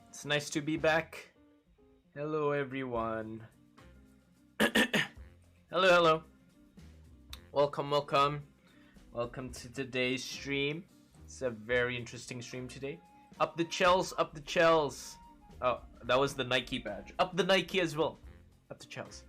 It's nice to be back. Hello, everyone. Hello. Welcome. Welcome to today's stream. It's a very interesting stream today. Up the Chels. Oh, that was the Nike badge. Up the Nike as well. Up the Chels.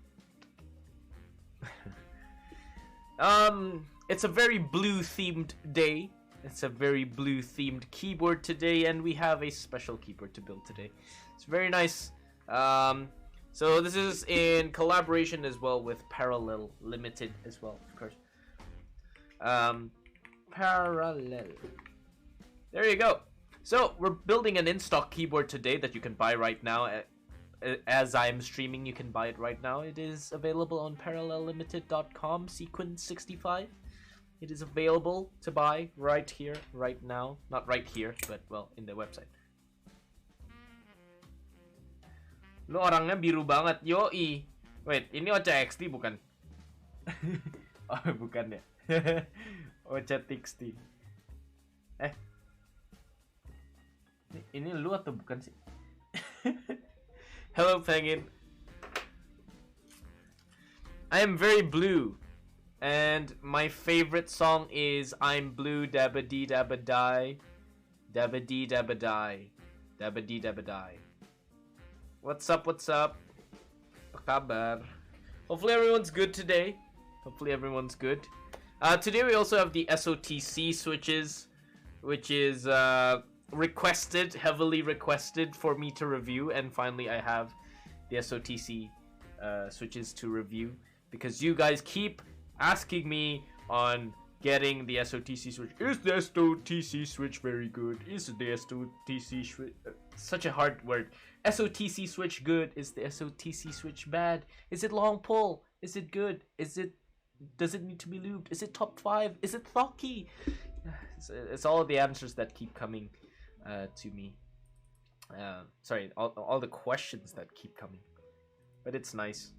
It's a very blue-themed day. It's a very blue-themed keyboard today, and we have a special keyboard to build today. It's very nice. So this is in collaboration as well with Parallel Limited as well, of course. Parallel. There you go. So we're building an in-stock keyboard today that you can buy right now. As I'm streaming, you can buy it right now. It is available on parallellimited.com, sequence 65. It is available to buy right here, right now. Not right here, but, well, in the website. Lo orangnya biru banget, yoi. Wait, ini Ocha XT bukan? Oh, bukan ya. Ocha XT. Ini lu atau bukan sih? Hello, Penguin. I am very blue. And my favorite song is I'm Blue Dabba Dee Dabba Die. Dabba Dee Dabba Die. Dabba Dee Dabba Die. What's up? Apa kabar? Hopefully everyone's good today. Today we also have the SOTC switches, which is heavily requested for me to review, and finally I have the SOTC switches to review because you guys keep asking me on getting the SOTC switch. Is the SOTC switch very good? Is the SOTC switch such a hard word? SOTC switch good? Is the SOTC switch bad? Is it long pull? Is it good? Does it need to be lubed? Is it top 5? Is it thocky? It's all of the answers that keep coming to me. Sorry, all the questions that keep coming. But it's nice.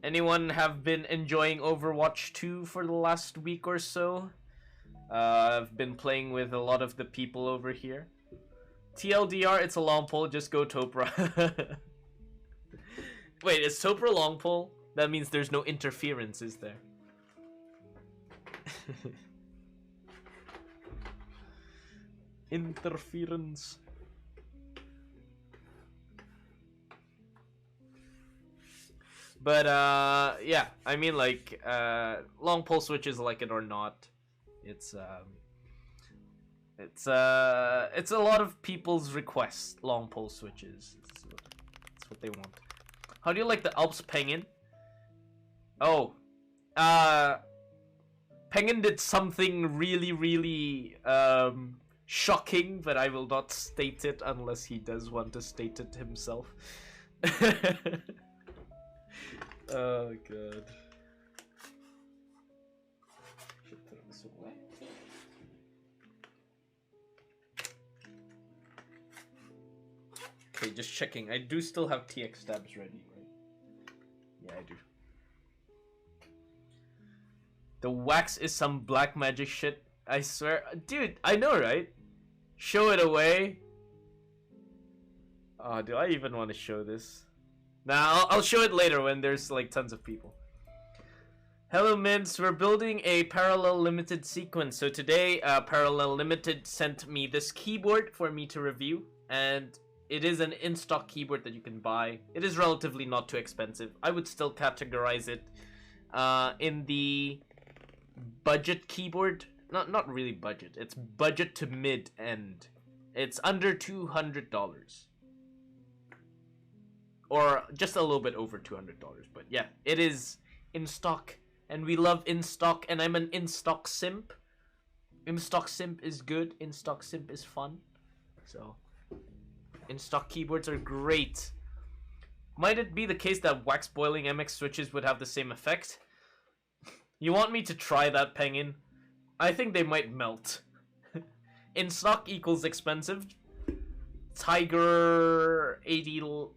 Anyone have been enjoying Overwatch 2 for the last week or so? I've been playing with a lot of the people over here. TLDR, it's a long pull, just go Topra. Wait, is Topra long pull? That means there's no interference, is there? Interference. But yeah, I mean, like, long pull switches, like it or not, it's a lot of people's requests. Long pull switches, it's what they want. How do you like the Alps Penguin? Oh, Penguin did something really shocking, but I will not state it unless he does want to state it himself. Oh god. Should throw this away. Okay, just checking. I do still have TX stabs ready, right? Yeah, I do. The wax is some black magic shit. I swear. Dude, I know, right? Show it away. Oh, do I even want to show this? Nah, I'll show it later when there's like tons of people. Hello, Mids. We're building a Parallel Limited sequence. So today, Parallel Limited sent me this keyboard for me to review, and it is an in-stock keyboard that you can buy. It is relatively not too expensive. I would still categorize it in the budget keyboard. Not really budget. It's budget to mid-end. It's under $200. Or just a little bit over $200, but yeah, it is in stock, and we love in stock, and I'm an in stock simp. In stock simp is good, in stock simp is fun. So, in stock keyboards are great. Might it be the case that wax boiling MX switches would have the same effect? You want me to try that, Penguin? I think they might melt. In stock equals expensive. Tiger 80.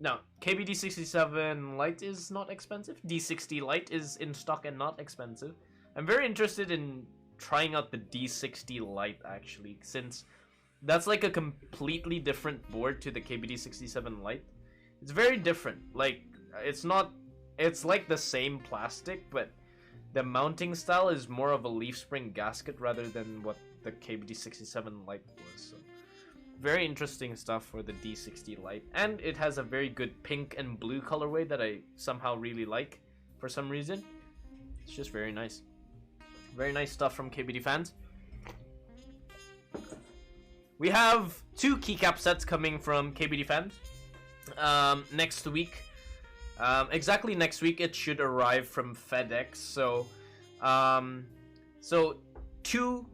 No, KBD67 Lite is not expensive. D60 Lite is in stock and not expensive. I'm very interested in trying out the D60 Lite actually, since that's like a completely different board to the KBD67 Lite. It's very different. Like, it's not, it's like the same plastic, but the mounting style is more of a leaf spring gasket rather than what the KBD67 Lite was. So, very interesting stuff for the D60 Lite, and it has a very good pink and blue colorway that I somehow really like for some reason. It's just very nice. Very nice stuff from KBD fans. We have 2 keycap sets coming from KBD fans next week. Exactly next week it should arrive from FedEx. So, two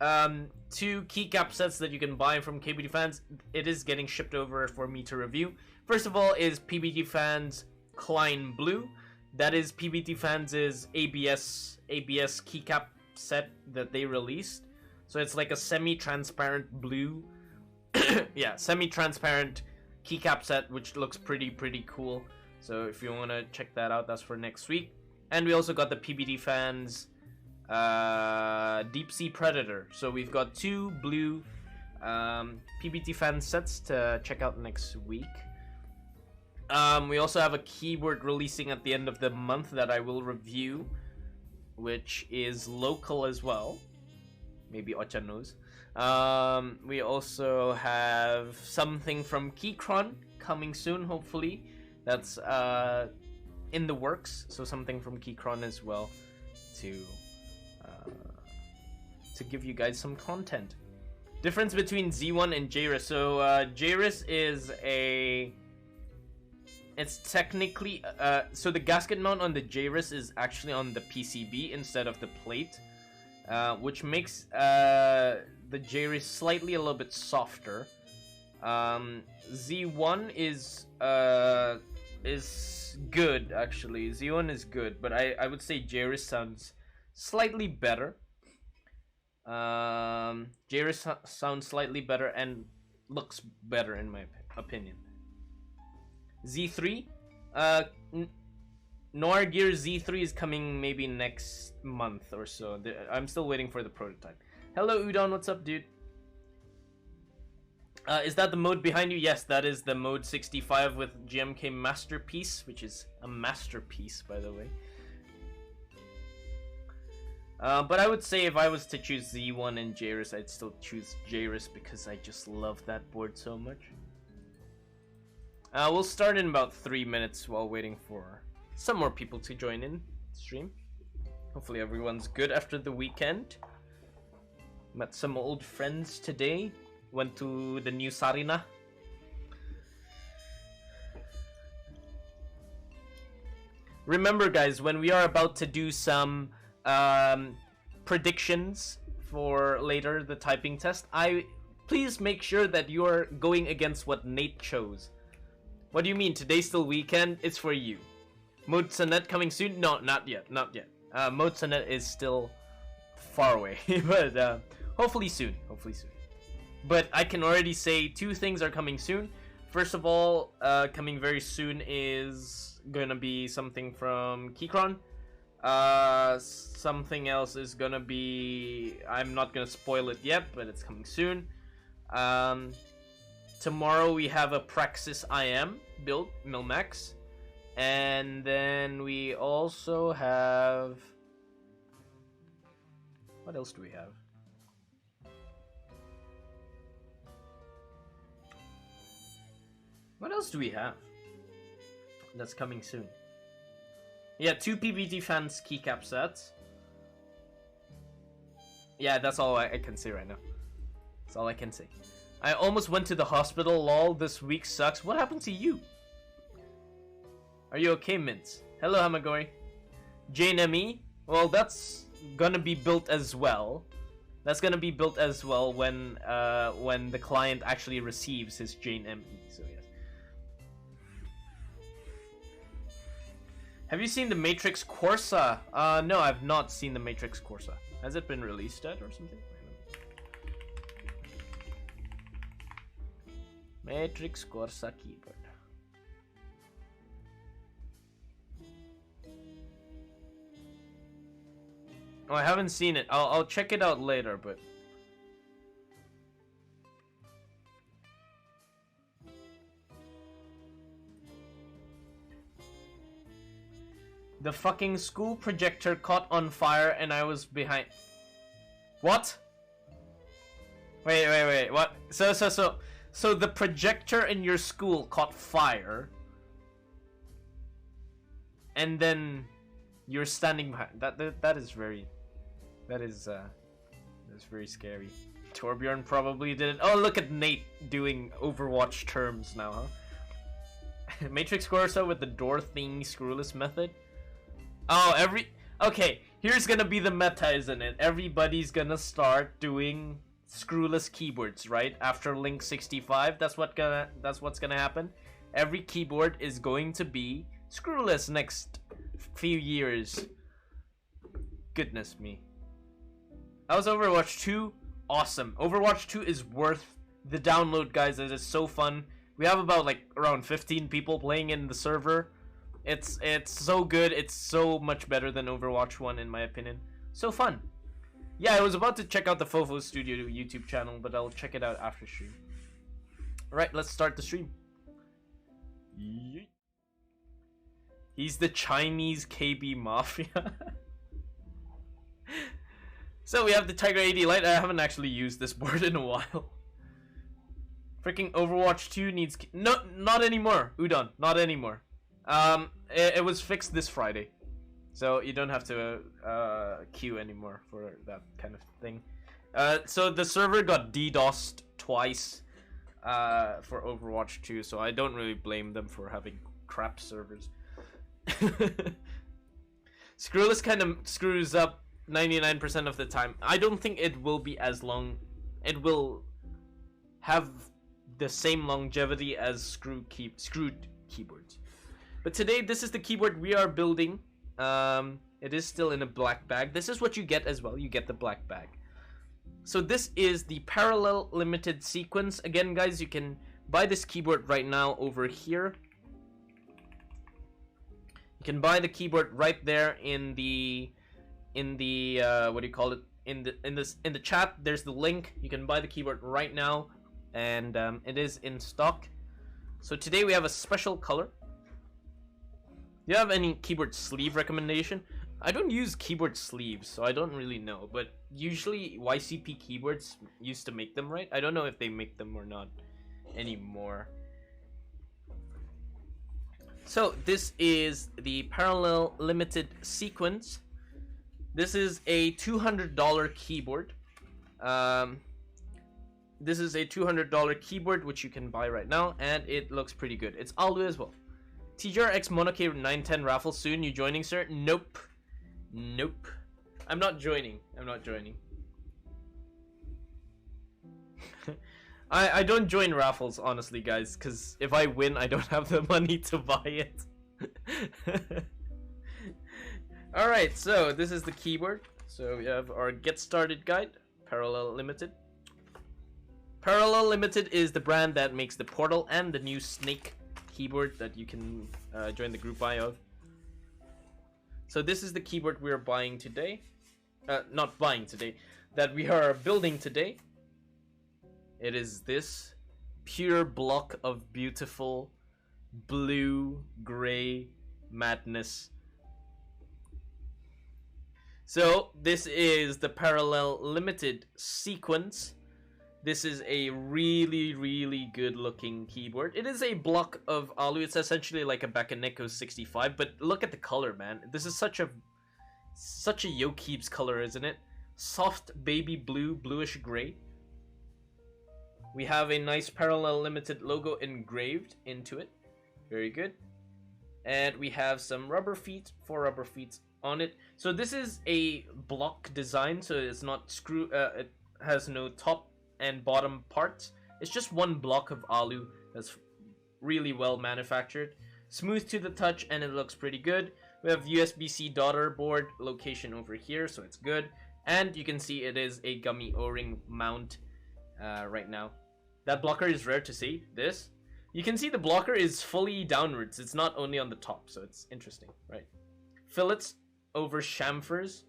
keycap sets that you can buy from KBD fans. It is getting shipped over for me to review. First of all is PBT fans Klein Blue. That is PBT fans' ABS keycap set that they released. So it's like a semi-transparent blue, yeah, semi-transparent keycap set, which looks pretty cool. So if you want to check that out, that's for next week. And we also got the PBT fans Deep Sea Predator. So we've got 2 blue PBT fan sets to check out next week. We also have a keyboard releasing at the end of the month that I will review, which is local as well. Maybe Ocha knows. We also have something from Keychron coming soon, hopefully. That's in the works. So something from Keychron as well to give you guys some content. Difference between Z1 and JRIS. So JRIS is it's technically so the gasket mount on the JRIS is actually on the PCB instead of the plate, which makes the JRIS slightly a little bit softer. Z1 is good actually. Z1 is good, but I would say JRIS sounds slightly better. JRIS sounds slightly better and looks better in my opinion. Z3, Noir Gear Z3 is coming maybe next month or so. I'm still waiting for the prototype. Hello Udon, what's up, dude? Is that the mode behind you? Yes, that is the mode 65 with GMK Masterpiece, which is a masterpiece, by the way. But I would say if I was to choose Z1 and JRIS, I'd still choose JRIS because I just love that board so much. We'll start in about 3 minutes while waiting for some more people to join in stream. Hopefully everyone's good after the weekend. Met some old friends today. Went to the new Sarina. Remember guys, when we are about to do some predictions for later the typing test, please make sure that you're going against what Nate chose. What do you mean? Today's still weekend? It's for you. Mode Sonnet coming soon? No, not yet. Not yet. Mode Sonnet is still far away. But hopefully soon. Hopefully soon. But I can already say 2 things are coming soon. First of all, coming very soon is gonna be something from Keychron. Something else is gonna be... I'm not gonna spoil it yet, but it's coming soon. Tomorrow we have a Praxis IM build, Milmax. And then we also have... What else do we have? What else do we have that's coming soon? Yeah, 2 PBT fans keycap sets. Yeah, that's all I can say right now. That's all I can say. I almost went to the hospital, lol. This week sucks. What happened to you? Are you okay, Mints? Hello, Hamagori. Jane ME? Well, that's gonna be built as well. That's gonna be built as well when the client actually receives his Jane ME. So yes. Have you seen the Matrix Corsa? No, I've not seen the Matrix Corsa. Has it been released yet or something? Matrix Corsa keyboard. Oh, I haven't seen it. I'll check it out later, but... The fucking school projector caught on fire and I was behind... What? Wait, what? So the projector in your school caught fire, and then you're standing behind. That is very scary. Torbjorn probably did it. Oh, look at Nate doing Overwatch terms now, huh? Matrix Corsa with the door thing screwless method. Oh, okay, here's gonna be the meta, isn't it? Everybody's gonna start doing screwless keyboards, right? After Link 65, that's what's gonna happen. Every keyboard is going to be screwless next few years. Goodness me. How's Overwatch 2? Awesome. Overwatch 2 is worth the download, guys. It is so fun. We have about like around 15 people playing in the server. It's so good. It's so much better than Overwatch 1 in my opinion. So fun. Yeah, I was about to check out the Fofo Studio YouTube channel, but I'll check it out after stream. Alright, let's start the stream. Yeet. He's the Chinese KB Mafia. So we have the Tiger 80 Lite. I haven't actually used this board in a while. Freaking Overwatch 2 needs... No, not anymore. Udon, not anymore. It was fixed this Friday. So you don't have to queue anymore for that kind of thing. So the server got DDoSed twice for Overwatch 2, so I don't really blame them for having crap servers. Screwless kind of screws up 99% of the time. I don't think it will be as long. It will have the same longevity as screwed keyboards. But today, this is the keyboard we are building. It is still in a black bag. This is what you get as well. You get the black bag. So this is the parallel limited sequence. Again, guys, you can buy this keyboard right now over here. You can buy the keyboard right there in the what do you call it? In the chat. There's the link. You can buy the keyboard right now, and it is in stock. So today we have a special color. Do you have any keyboard sleeve recommendation? I don't use keyboard sleeves, so I don't really know. But usually YCP keyboards used to make them, right? I don't know if they make them or not anymore. So this is the parallel limited sequence. This is a $200 keyboard. This is a $200 keyboard which you can buy right now, and it looks pretty good. It's ALU as well. TJRX Monoke 910 raffle soon. You joining, sir? Nope. Nope. I'm not joining. I'm not joining. I don't join raffles, honestly, guys, because if I win, I don't have the money to buy it. Alright, so this is the keyboard. So we have our Get Started guide, Parallel Limited. Parallel Limited is the brand that makes the Portal and the new Snake keyboard that you can join the group buy of. So this is the keyboard we are buying today. Not buying today, that we are building today. It is this pure block of beautiful blue gray madness. So this is the Parallel Limited sequence. This is a really good looking keyboard. It is a block of ALU. It's essentially like a Bakaneko 65, but look at the color, man. This is such a Keeb's color, isn't it? Soft baby blue, bluish gray. We have a nice Parallel Limited logo engraved into it. Very good. And we have some rubber feet, 4 rubber feet on it. So this is a block design, so it's not it has no top and bottom parts. It's just one block of ALU that's really well manufactured. Smooth to the touch, and it looks pretty good. We have USB-C daughter board location over here, so it's good. And you can see it is a gummy O-ring mount right now. That blocker is rare to see. This, you can see the blocker is fully downwards. It's not only on the top, so it's interesting, right? Fillets over chamfers.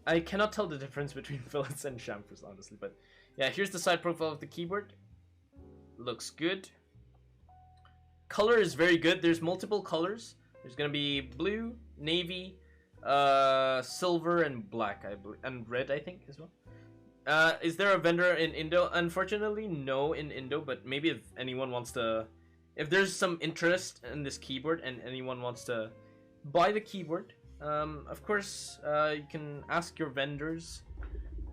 I cannot tell the difference between fillets and chamfers, honestly. But yeah, here's the side profile of the keyboard. Looks good. Color is very good. There's multiple colors. There's gonna be blue, navy, silver, and black, I believe, and red, I think, as well. Is there a vendor in Indo? Unfortunately, no in Indo, but maybe if anyone wants to... If there's some interest in this keyboard and anyone wants to buy the keyboard, of course, you can ask your vendors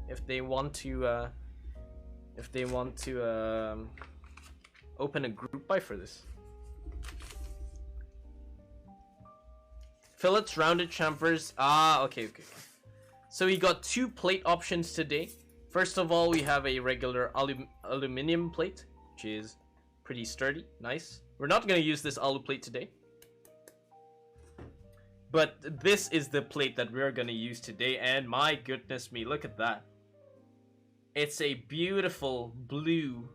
if they want to open a group buy for this. Fillets, rounded chamfers. Okay. So we got 2 plate options today. First of all, we have a regular aluminum plate, which is pretty sturdy, nice. We're not going to use this alu plate today, but this is the plate that we're going to use today, and my goodness me, look at that. It's a beautiful blue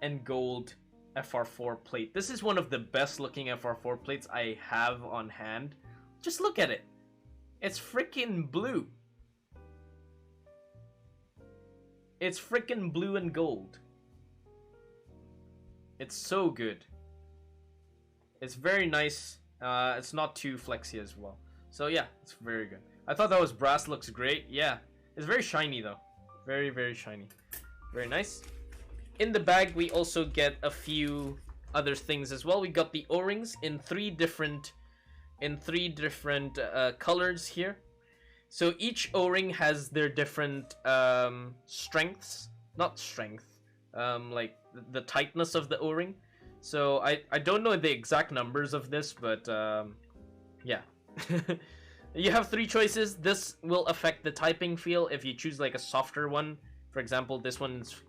and gold FR4 plate. This is one of the best looking FR4 plates I have on hand. Just look at it. It's freaking blue. It's freaking blue and gold. It's so good. It's very nice. It's not too flexy as well. So yeah, it's very good. I thought that was brass. Looks great. Yeah, it's very shiny though. Very, very shiny. Very nice. In the bag, we also get a few other things as well. We got the O-rings in three different colors here. So each O-ring has their different strengths. Not strength. Like the tightness of the O-ring. So I don't know the exact numbers of this, but yeah. You have 3 choices. This will affect the typing feel if you choose like a softer one. For example, this one's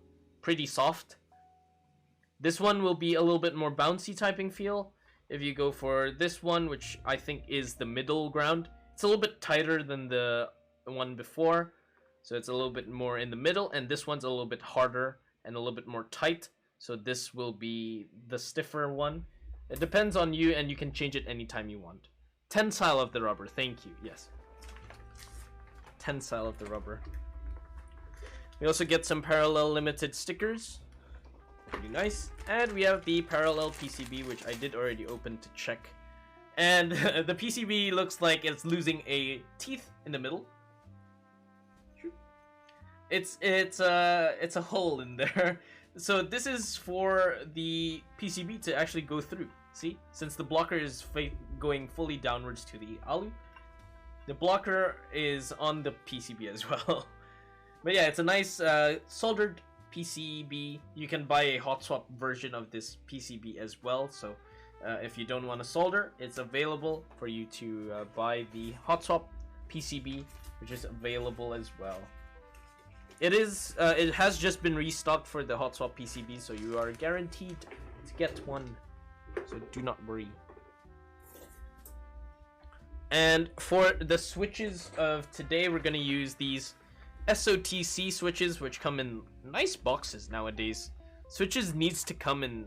pretty soft. This one will be a little bit more bouncy typing feel. If you go for this one, which I think is the middle ground, it's a little bit tighter than the one before. So it's a little bit more in the middle, and this one's a little bit harder and a little bit more tight. So this will be the stiffer one. It depends on you, and you can change it anytime you want. Tensile of the rubber, thank you, yes. Tensile of the rubber. We also get some parallel limited stickers. Pretty nice. And we have the parallel PCB, which I did already open to check. And the PCB looks like it's losing a teeth in the middle. It's a hole in there. So this is for the PCB to actually go through. See, since the blocker is going fully downwards to the alu, the blocker is on the PCB as well. But yeah, it's a nice soldered PCB. You can buy a hot swap version of this PCB as well. So if you don't want to solder, it's available for you to buy the hot swap PCB, which is available as well. It has just been restocked for the hot swap PCB, so you are guaranteed to get one. So do not worry. And for the switches of today, we're going to use these SOTC switches, which come in nice boxes nowadays. Switches needs to come in,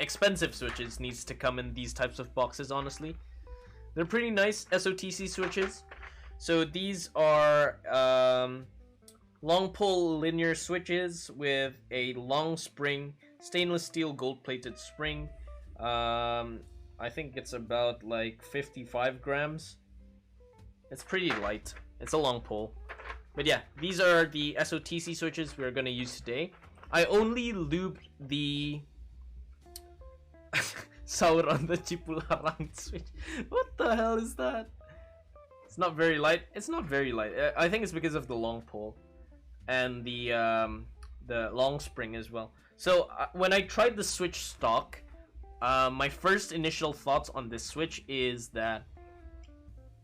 expensive switches needs to come in these types of boxes, honestly. They're pretty nice SOTC switches. So these are long pole linear switches with a long spring, stainless steel gold plated spring. I think it's about like 55 grams. It's pretty light. It's a long pole. But yeah, these are the SOTC switches we're gonna use today. I only lubed the Sauron the Chipularang switch. What the hell is that? It's not very light. It's not very light. I think it's because of the long pole and the long spring as well. So when I tried the switch stock, my first initial thoughts on this switch is that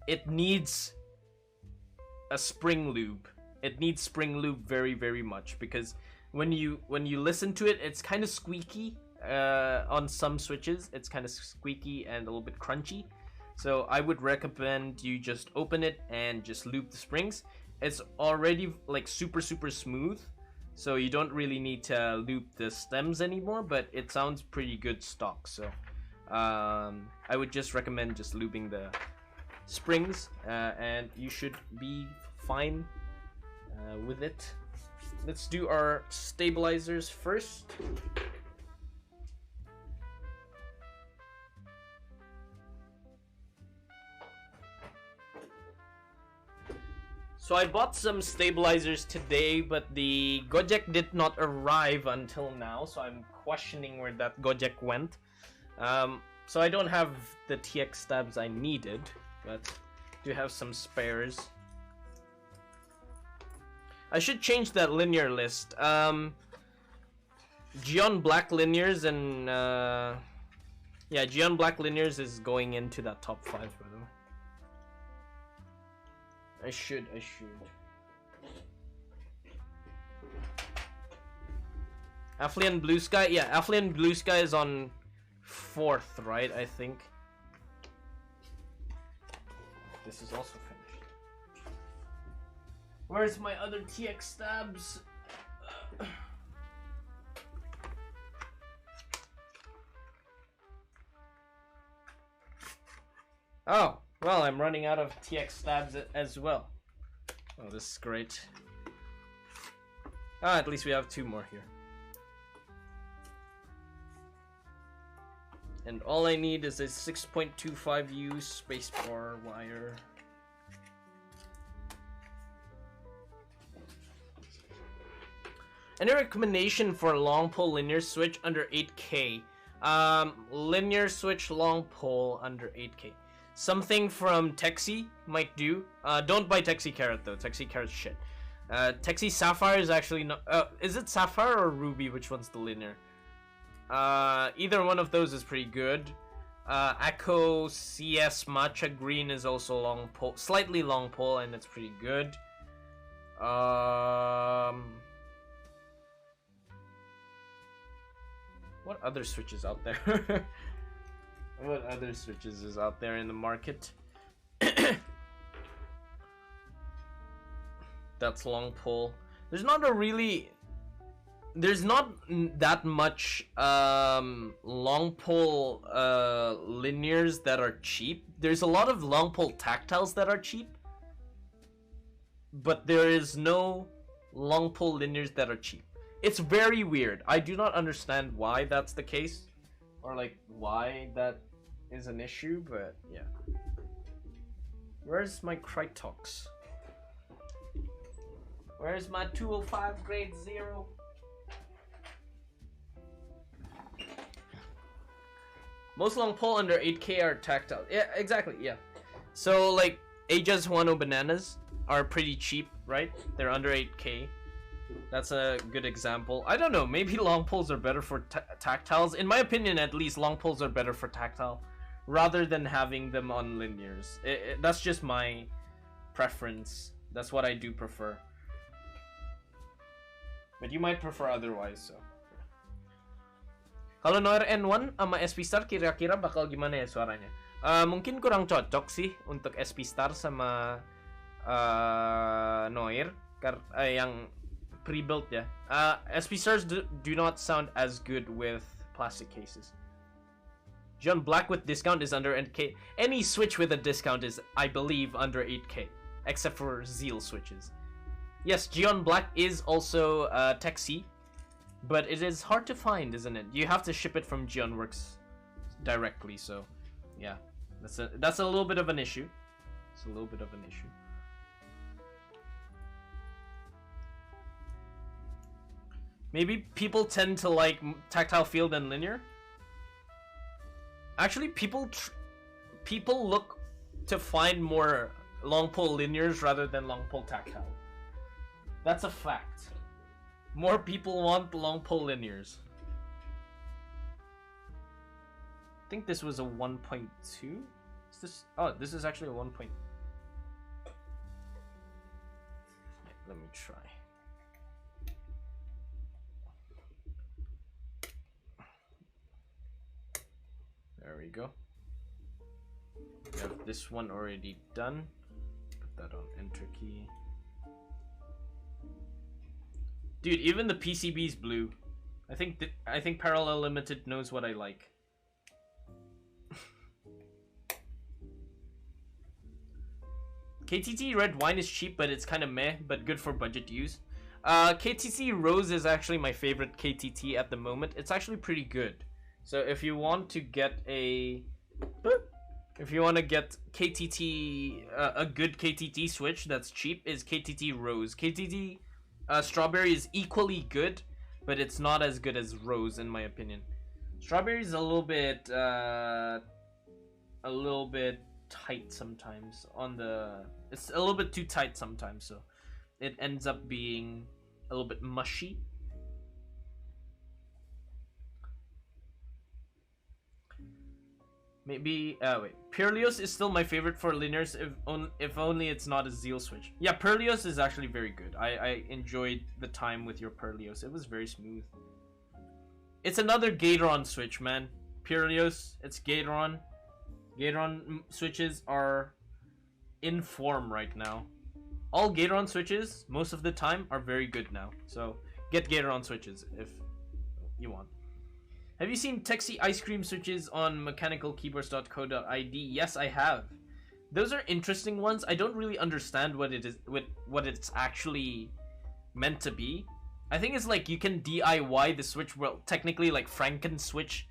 it needs a spring lube. It needs spring lube very, very much, because when you listen to it, it's kind of squeaky. On some switches, it's kind of squeaky and a little bit crunchy. So I would recommend you just open it and just lube the springs. It's already like super smooth, so you don't really need to lube the stems anymore, but it sounds pretty good stock. So I would just recommend just lubing the springs, and you should be fine with it. Let's do our stabilizers first. So I bought some stabilizers today, but the Gojek did not arrive until now, so I'm questioning where that Gojek went. So I don't have the TX stabs I needed, but do have some spares. I should change that linear list. Geon Black linears and yeah, Geon Black linears is going into that top 5 by the way. I should. Afflian Blue Sky, yeah, Afflian Blue Sky is on 4th, right? I think. This is also finished. Where's my other TX stabs? Oh, well, I'm running out of TX stabs as well. Oh, this is great. Ah, at least we have 2 more here. And all I need is a 6.25U spacebar wire. Any recommendation for long pole linear switch under 8K? Linear switch long pole under 8K. Something from Texi might do. Don't buy Texi Carrot though. Texi Carrot's shit. Texi Sapphire is actually not. Is it Sapphire or Ruby? Which one's the linear? Either one of those is pretty good. Echo CS Matcha Green is also long pole, slightly long pole, and it's pretty good. What other switches out there? What other switches is out there in the market? That's long pole. There's not that much long pole linears that are cheap. There's a lot of long pole tactiles that are cheap, but there is no long pole linears that are cheap. It's very weird. I do not understand why that's the case, or like why that is an issue, but yeah. Where's my Krytox? Where's my 205 grade 0? Most long pole under 8K are tactile. Yeah, exactly, yeah. So like Aja's Huano bananas are pretty cheap, right? They're under 8K. That's a good example. I don't know, maybe long poles are better for tactiles. In my opinion, at least, long poles are better for tactile rather than having them on linears. That's just my preference. That's what I do prefer. But you might prefer otherwise, so. Halo Noir N1 sama SP Star kira-kira bakal gimana ya suaranya? Mungkin kurang cocok sih untuk SP Star sama Noir yang pre-built ya. SP Stars do not sound as good with plastic cases. John Black with discount is under 8K. Any switch with a discount is, I believe, under 8K, except for Zeal switches. Yes, Geon Black is also Texi, but it is hard to find, isn't it? You have to ship it from Geonworks directly, so yeah, that's a little bit of an issue. It's a little bit of an issue. Maybe people tend to like tactile field and linear. Actually, people look to find more long pole linears rather than long pole tactile. That's a fact. More people want long pole linears. I think this was a 1.2. Is this? Oh, this is actually a 1. Let me try. There we go. We have this one already done. Put that on enter key. Dude, even the PCB's blue. I think Parallel Limited knows what I like. KTT red wine is cheap, but it's kind of meh, but good for budget use. KTT Rose is actually my favorite KTT at the moment. It's actually pretty good. So if you want to get a KTT, a good KTT switch that's cheap, is KTT Rose. KTT Strawberry is equally good, but it's not as good as Rose in my opinion. Strawberry is a little bit tight sometimes on the. It's a little bit too tight sometimes, so it ends up being a little bit mushy. Maybe wait, Perlios is still my favorite for linears if only it's not a Zeal switch. Yeah, Perlios is actually very good. I enjoyed the time with your Perlios. It was very smooth. It's another Gatoron switch, man. Perlios, it's Gatoron. Gatoron switches are in form right now. All Gatoron switches, most of the time, are very good now. So, get Gatoron switches if you want. Have you seen Texi ice cream switches on mechanicalkeyboards.co.id? Yes, I have. Those are interesting ones. I don't really understand what it is, what it's actually meant to be. I think it's like you can DIY the switch. Well, technically, like Franken switch.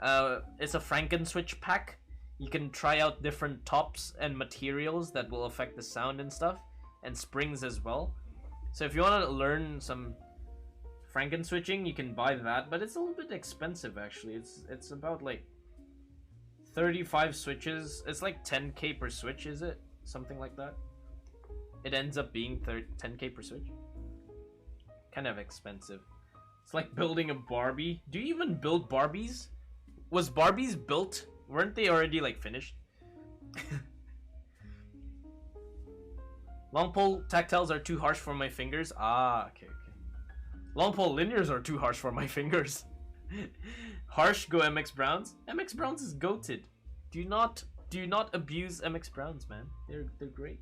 It's a Franken switch pack. You can try out different tops and materials that will affect the sound and stuff, and springs as well. So if you want to learn some Franken switching, you can buy that, but it's a little bit expensive actually. It's about like 35 switches. It's like 10k per switch, is it? Something like that. It ends up being 10k per switch. Kind of expensive. It's like building a Barbie. Do you even build Barbies? Was Barbies built? Weren't they already like finished? Long pole tactiles are too harsh for my fingers. Ah, okay. Long pole linears are too harsh for my fingers. Harsh, go MX Browns. MX Browns is goated. Do not abuse MX Browns, man. They're great.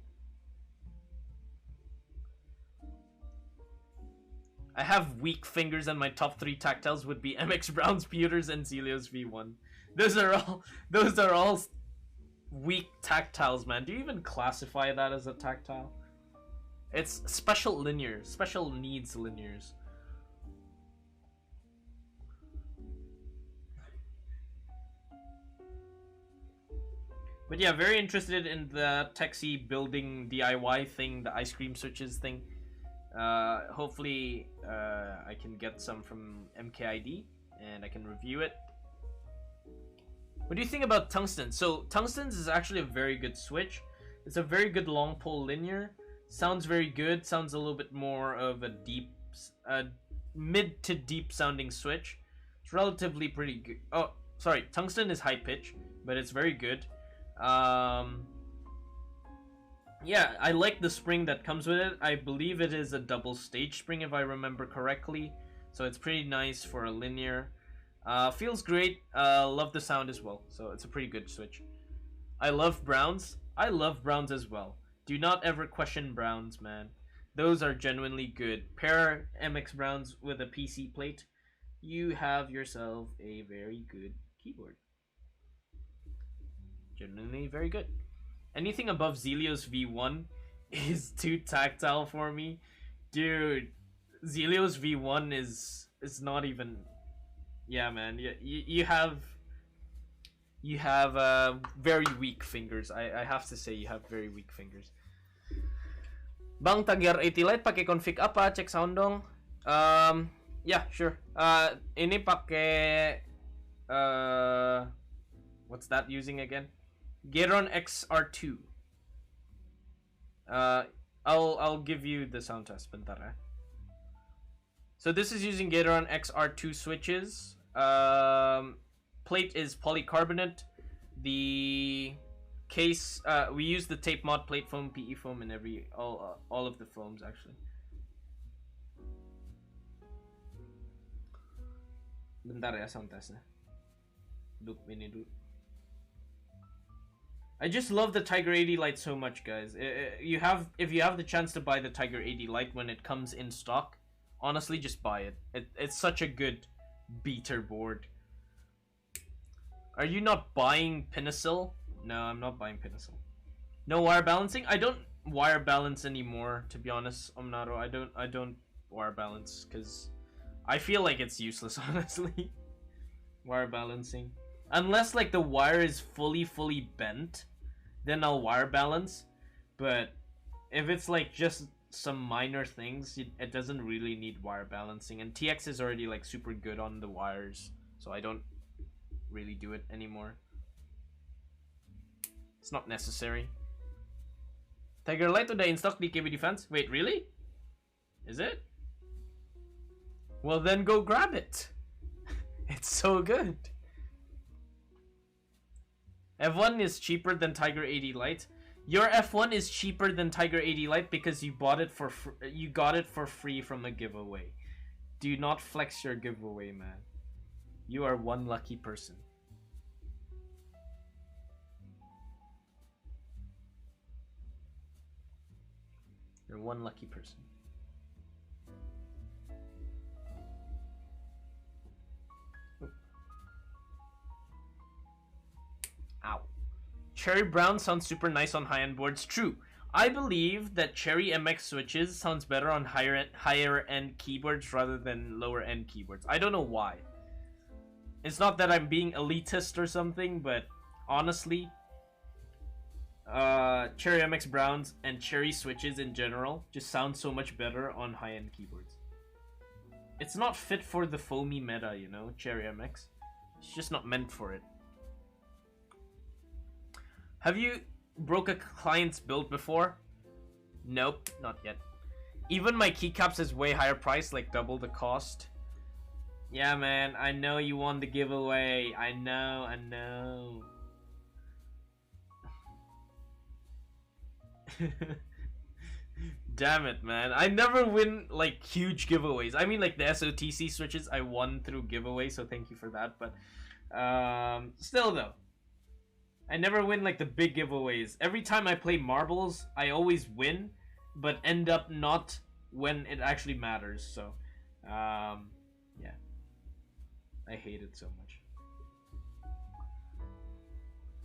I have weak fingers, and my top 3 tactiles would be MX Browns, Pewters, and Zelios V1. Those are all weak tactiles, man. Do you even classify that as a tactile? It's special linears, special needs linears. But yeah, very interested in the Texi building DIY thing, the ice cream switches thing. Hopefully I can get some from MKID and I can review it. What do you think about Tungsten? So Tungsten's is actually a very good switch. It's a very good long pole linear. Sounds very good. Sounds a little bit more of a deep, mid to deep sounding switch. It's relatively pretty good. Oh, sorry. Tungsten is high pitch, but it's very good. Yeah, I like the spring that comes with it. I believe it is a double stage spring if I remember correctly. So it's pretty nice for a linear. Feels great. Love the sound as well. So it's a pretty good switch. I love Browns. I love Browns as well. Do not ever question Browns, man. Those are genuinely good. Pair MX Browns with a PC plate. You have yourself a very good keyboard. Genuinely very good. Anything above Zelios V1 is too tactile for me. Dude, Zelios V1 is not even... Yeah, man. You have very weak fingers. I have to say you have very weak fingers. Bang, Tagger 80 Lite pakai config apa? Cek sound dong. Yeah, sure. Ini pakai what's that using again? Gatoron XR2. I'll give you the sound test bentar ya. So this is using Gatoron XR2 switches. Plate is polycarbonate. The case we use the tape mod plate foam, PE foam, and all of the foams actually. Bentar ya sound testnya. Ini dulu. I just love the Tiger 80 Lite so much, guys. If you have the chance to buy the Tiger 80 Lite when it comes in stock, honestly, just buy it. It's such a good beater board. Are you not buying Pinnacle? No, I'm not buying Pinnacle. No wire balancing? wire balance anymore, to be honest, Omnaro. I don't wire balance because I feel like it's useless, honestly. Wire balancing. Unless like the wire is fully bent, then I'll wire balance. But if it's like just some minor things, it doesn't really need wire balancing. And TX is already like super good on the wires, so I don't really do it anymore. It's not necessary. Tiger Light today in stock DKB Defense. Wait, really? Is it? Well then go grab it. It's so good. F1 is cheaper than Tiger 80 Lite. Your F1 is cheaper than Tiger 80 Lite because you bought it for you got it for free from a giveaway. Do not flex your giveaway, man. You are one lucky person. You're one lucky person. Ow. Cherry Brown sounds super nice on high-end boards. True. I believe that Cherry MX switches sounds better on higher end keyboards rather than lower end keyboards. I don't know why. It's not that I'm being elitist or something, but honestly, Cherry MX Browns and Cherry switches in general just sound so much better on high-end keyboards. It's not fit for the foamy meta, you know, Cherry MX. It's just not meant for it. Have you broke a client's build before? Nope, not yet. Even my keycaps is way higher price, like double the cost. Yeah, man, I know you won the giveaway. I know. Damn it, man. I never win, like, huge giveaways. I mean, like, the SOTC switches I won through giveaway, so thank you for that. But, still, though. I never win, like, the big giveaways. Every time I play marbles, I always win, but end up not when it actually matters. So, yeah. I hate it so much.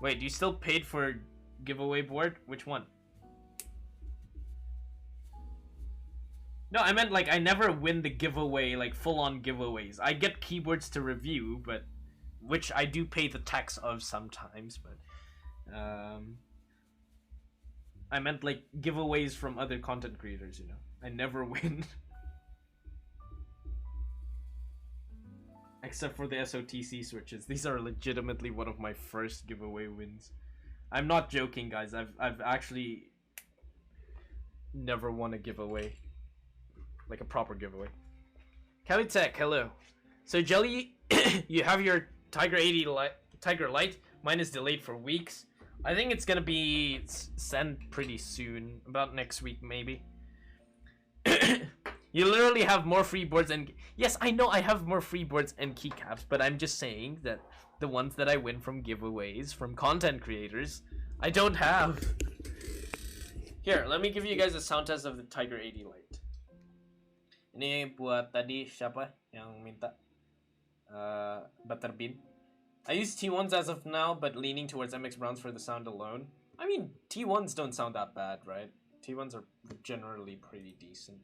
Wait, you still paid for giveaway board? Which one? No, I meant, like, I never win the giveaway, like, full-on giveaways. I get keyboards to review, but... which I do pay the tax of sometimes, but... I meant, like, giveaways from other content creators, you know. I never win. Except for the SOTC switches. These are legitimately one of my first giveaway wins. I'm not joking, guys. I've actually... never won a giveaway. Like a proper giveaway. Cali Tech, hello. So Jelly, you have your Tiger 80 Tiger Light. Mine is delayed for weeks. I think it's gonna be sent pretty soon, about next week maybe. You literally have more free boards and yes, I know I have more free boards and keycaps, but I'm just saying that the ones that I win from giveaways from content creators, I don't have. Here, let me give you guys a sound test of the Tiger 80 Light. Ini buat tadi siapa yang minta Butterbean. I use T1s as of now, but leaning towards MX Browns for the sound alone. I mean, T1s don't sound that bad, right? T1s are generally pretty decent.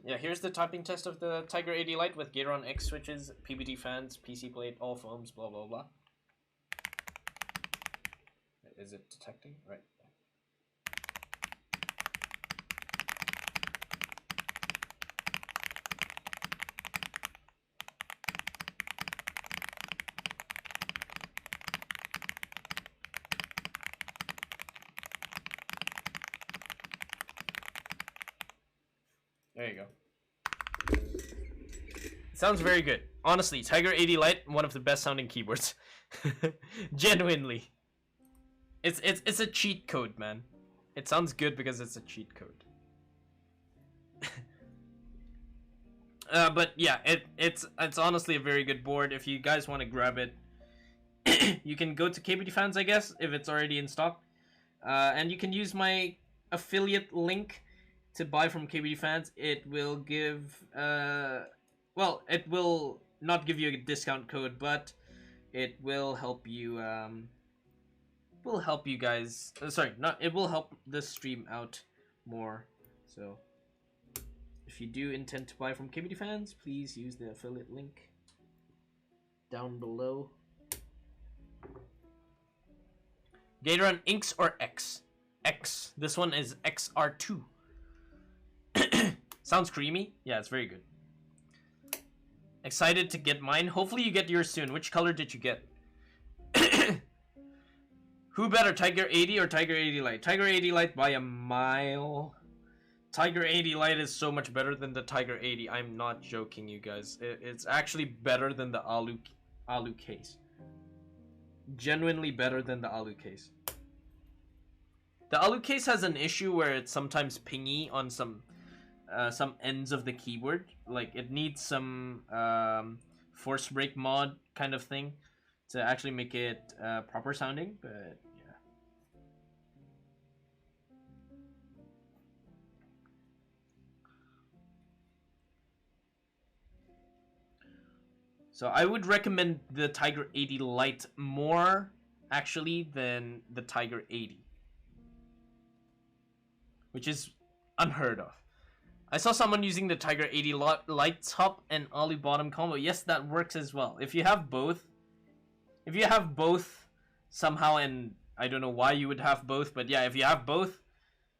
Yeah, here's the typing test of the Tiger 80 Lite with Gateron X switches, PBT fans, PC plate, all foams, blah blah blah. Is it detecting? Right. There you go. It sounds very good. Honestly, Tiger 80 Lite, one of the best sounding keyboards. Genuinely. It's a cheat code, man. It sounds good because it's a cheat code. But yeah, it's honestly a very good board. If you guys want to grab it, you can go to KBD Fans, I guess, if it's already in stock. And you can use my affiliate link to buy from KBD Fans. It will give, well, it will not give you a discount code, but it will help you, will help you guys. Sorry, not it will help this stream out more. So if you do intend to buy from KBD fans, please use the affiliate link down below. Gatorun Inks or X? X. This one is XR2. Sounds creamy. Yeah, it's very good. Excited to get mine. Hopefully you get yours soon. Which color did you get? Who better, Tiger 80 or Tiger 80 Lite? Tiger 80 Lite by a mile. Tiger 80 Lite is so much better than the Tiger 80. I'm not joking, you guys. It's actually better than the Alu case. Genuinely better than the Alu case. The Alu case has an issue where it's sometimes pingy on some ends of the keyboard. Like it needs some force break mod kind of thing to actually make it proper sounding, but yeah. So I would recommend the Tiger 80 Lite more actually than the Tiger 80, which is unheard of. I saw someone using the Tiger 80 Lite top and Alu bottom combo. Yes, that works as well. If you have both somehow, and I don't know why you would have both, but yeah, if you have both,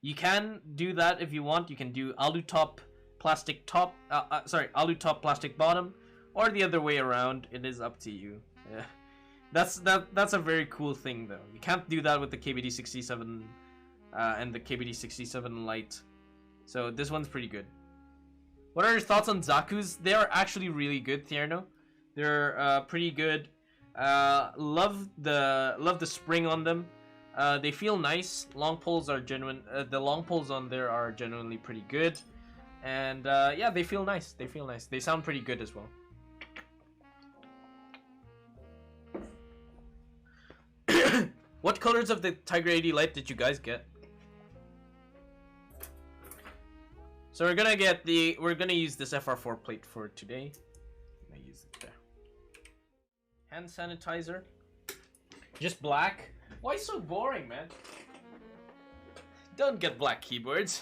you can do that if you want. You can do Alu top, plastic top, Alu top, plastic bottom, or the other way around. It is up to you. Yeah. That's a very cool thing though. You can't do that with the KBD 67 and the KBD 67 Lite. So this one's pretty good. What are your thoughts on Zaku's? They are actually really good, Thierno. They're pretty good. Love the spring on them. They feel nice. Long poles are genuine. The long poles on there are genuinely pretty good. And yeah, they feel nice. They feel nice. They sound pretty good as well. What colors of the Tiger 80 Lite did you guys get? So we're gonna use this FR4 plate for today. I'm gonna use it there. Hand sanitizer. Just black. Why so boring, man? Don't get black keyboards.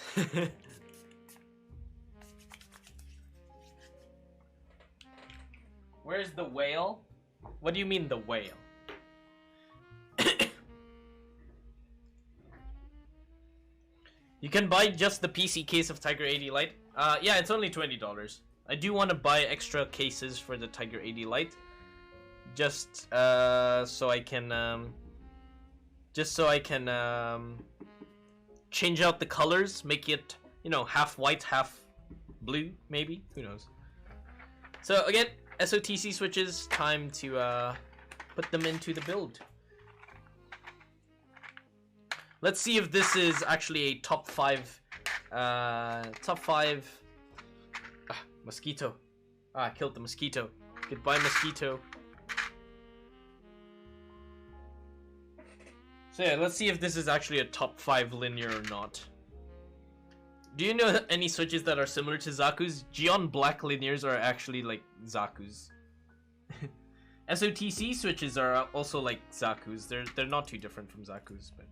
Where's the whale? What do you mean the whale? You can buy just the PC case of Tiger 80 Lite. Yeah, it's only $20. I do want to buy extra cases for the Tiger 80 Lite, just so I can change out the colors, make it, you know, half white, half blue, maybe. Who knows? So again, SOTC switches. Time to put them into the build. Let's see if this is actually a top 5. Mosquito. I killed the mosquito. Goodbye, mosquito. So yeah, let's see if this is actually a top 5 linear or not. Do you know any switches that are similar to Zaku's? Geon Black linears are actually like Zaku's. SOTC switches are also like Zaku's. They're not too different from Zaku's, but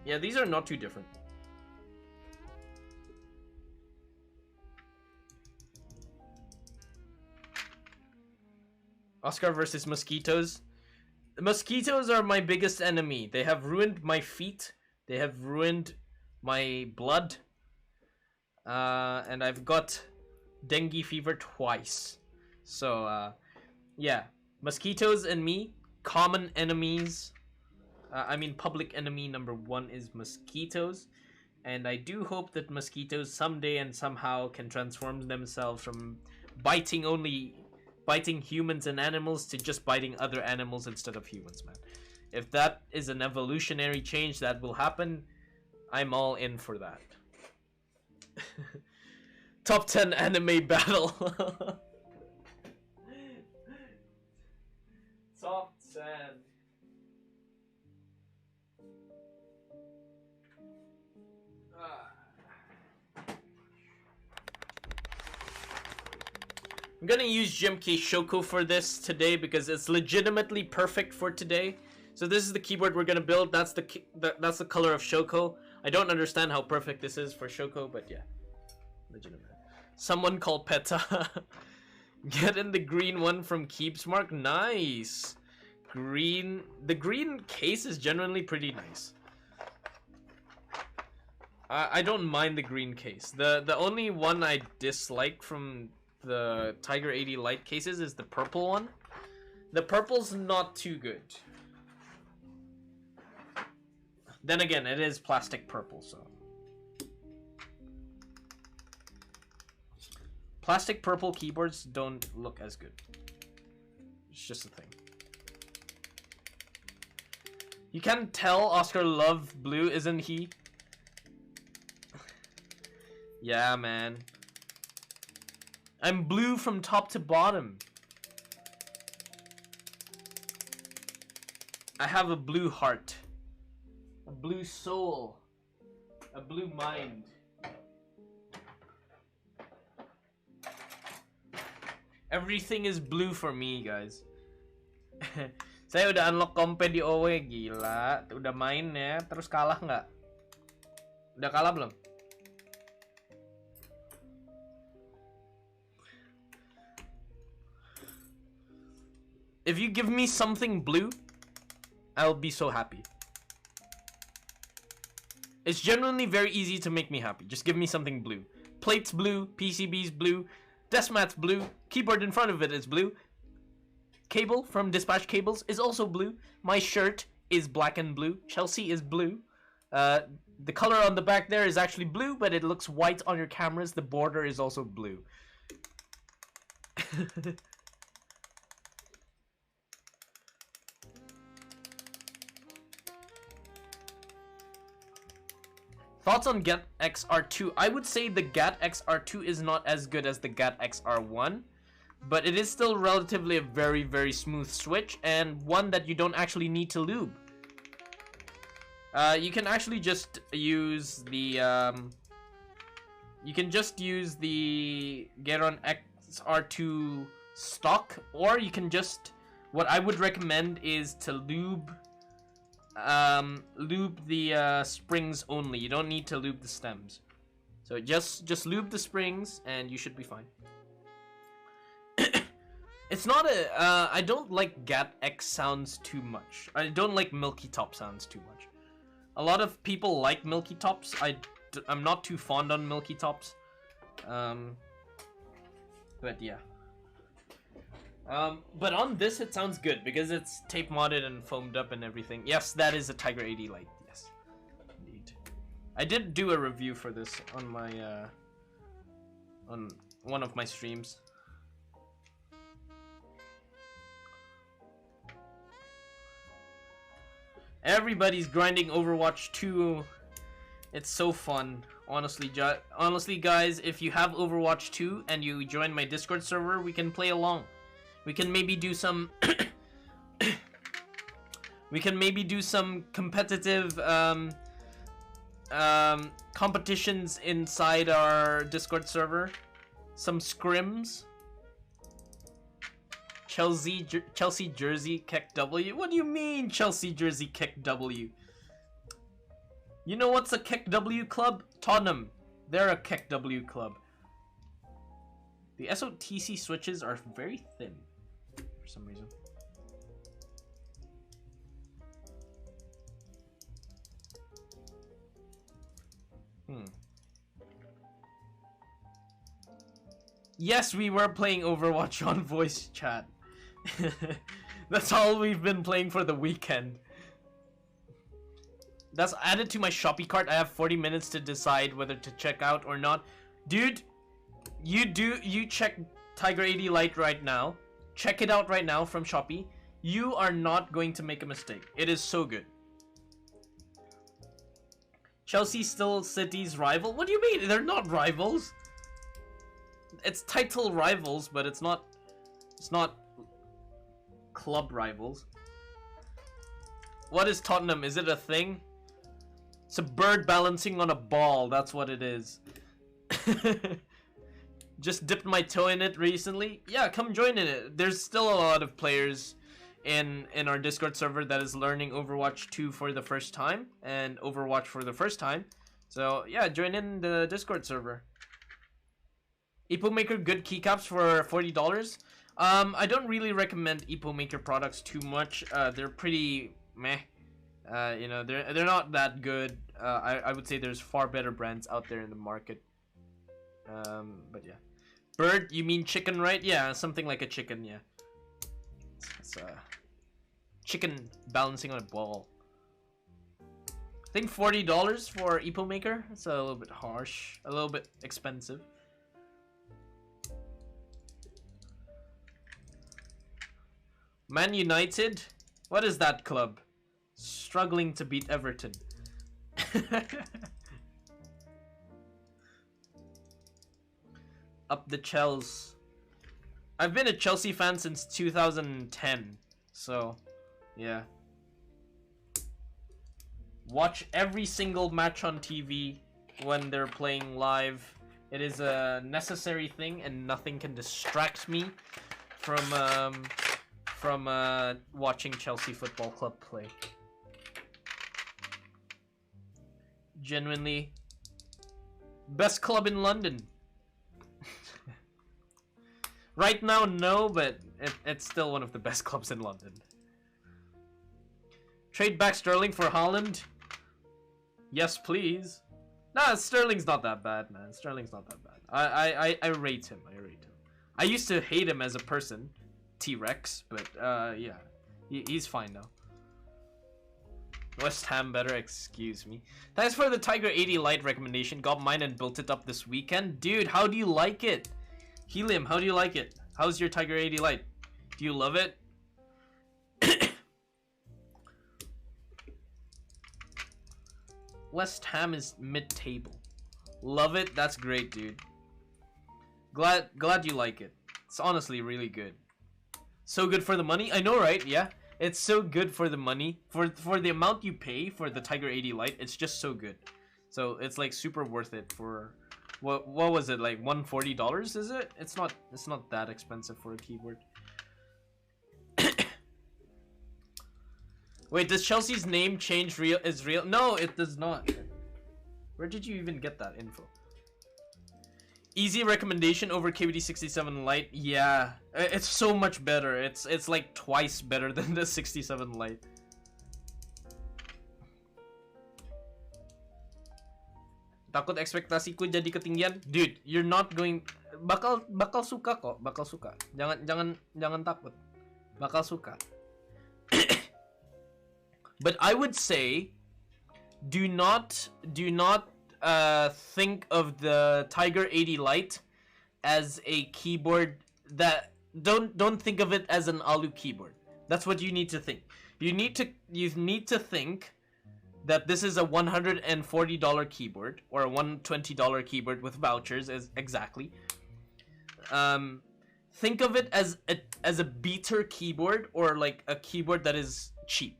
yeah, these are not too different. Oscar versus mosquitoes. The mosquitoes are my biggest enemy. They have ruined my feet. They have ruined my blood. And I've got dengue fever twice. So, yeah. Mosquitoes and me, common enemies. I mean, public enemy number 1 is mosquitoes. And I do hope that mosquitoes someday and somehow can transform themselves from biting humans and animals to just biting other animals instead of humans, man. If that is an evolutionary change that will happen, I'm all in for that. Top 10 anime battle. Top 10. I'm gonna use GMK Shoko for this today because it's legitimately perfect for today. So this is the keyboard we're gonna build. That's the color of Shoko. I don't understand how perfect this is for Shoko, but yeah, legitimate. Someone called Peta. Get in the green one from Keeb's Mark. Nice. Green. The green case is generally pretty nice. I don't mind the green case. The only one I dislike from the Tiger 80 Lite cases is the purple one. The purple's not too good. Then again, it is plastic purple, so. Plastic purple keyboards don't look as good. It's just a thing. You can tell Oscar loved blue, isn't he? Yeah, man. I'm blue from top to bottom. I have a blue heart. A blue soul. A blue mind. Everything is blue for me, guys. Saya udah unlock kompe di OW, gila. Udah main ya, terus kalah nggak? Udah kalah belum? If you give me something blue, I'll be so happy. It's genuinely very easy to make me happy. Just give me something blue. Plate's blue, PCB's blue, desk mat's blue, keyboard in front of it is blue. Cable from Dispatch Cables is also blue. My shirt is black and blue. Chelsea is blue. The color on the back there is actually blue, but it looks white on your cameras. The border is also blue. Thoughts on GAT XR2? I would say the GAT XR2 is not as good as the GAT XR1, but it is still relatively a very, very smooth switch and one that you don't actually need to lube. You can actually just use the Geron XR2 stock, or you can just, what I would recommend is to lube the springs only. You don't need to lube the stems. So just lube the springs and you should be fine. It's not a I don't like GAT X sounds too much. I don't like Milky Top sounds too much. A lot of people like Milky Tops. I'm not too fond on Milky Tops. But yeah. But on this it sounds good because it's tape modded and foamed up and everything. Yes, that is a Tiger 80 Lite. Yes, indeed. I did do a review for this on my on one of my streams. Everybody's grinding Overwatch 2. It's so fun. Honestly, guys, if you have Overwatch 2 and you join my Discord server, we can play along. We can maybe do some competitive competitions inside our Discord server. Some scrims. Chelsea jersey kick W. What do you mean Chelsea jersey kick W? You know what's a kick W club? Tottenham. They're a kick W club. The SOTC switches are very thin for some reason. Yes, we were playing Overwatch on voice chat. That's all we've been playing for the weekend. That's added to my Shopee cart. I have 40 minutes to decide whether to check out or not. Dude, you check Tiger 80 Lite right now. Check it out right now from Shopee. You are not going to make a mistake. It is so good. Chelsea still City's rival? What do you mean? They're not rivals. It's title rivals, but it's not club rivals. What is Tottenham? Is it a thing? It's a bird balancing on a ball. That's what it is. just dipped my toe in it recently, yeah, come join in it. There's still a lot of players in our Discord server that is learning Overwatch 2 for the first time and Overwatch for the first time. So yeah, join in the Discord server. Epo Maker good keycaps for $40. I don't really recommend Epo Maker products too much. They're pretty meh. You know, they're not that good. I would say there's far better brands out there in the market. But yeah. Bird, you mean chicken, right? Yeah, something like a chicken, yeah. It's chicken balancing on a ball. I think $40 for Epo Maker. It's a little bit harsh, a little bit expensive. Man United? What is that club? Struggling to beat Everton. Up the Chels. I've been a Chelsea fan since 2010. So, yeah. Watch every single match on TV when they're playing live. It is a necessary thing and nothing can distract me from watching Chelsea Football Club play. Genuinely, best club in London. Right now, no, but it's still one of the best clubs in London. Trade back Sterling for Haaland? Yes, please. Nah, Sterling's not that bad, man. Sterling's not that bad. I rate him. I rate him. I used to hate him as a person, T-Rex, but yeah, he's fine now. West Ham better, excuse me. Thanks for the Tiger 80 Lite recommendation. Got mine and built it up this weekend. Dude, how do you like it? Helium, how do you like it? How's your Tiger 80 Lite? Do you love it? West Ham is mid-table. Love it. That's great, dude. Glad you like it. It's honestly really good. So good for the money. I know, right? Yeah. It's so good for the money. For the amount you pay for the Tiger 80 Lite, it's just so good. So it's like super worth it for what was it, like $140, is it? It's not that expensive for a keyboard. Wait, does Chelsea's name change is real? No, it does not. Where did you even get that info? Easy recommendation over KBD 67 Lite. Yeah, it's so much better. It's like twice better than the 67 Lite. Takut ekspektasiku jadi ketinggian, dude. You're not going. Bakal suka kok, bakal suka. Jangan takut. Bakal suka. But I would say, do not think of the Tiger 80 Lite as a keyboard that don't think of it as an Alu keyboard. That's what you need to think. You need to think that this is a $140 keyboard or a $120 keyboard with vouchers exactly. Think of it as a beater keyboard or like a keyboard that is cheap.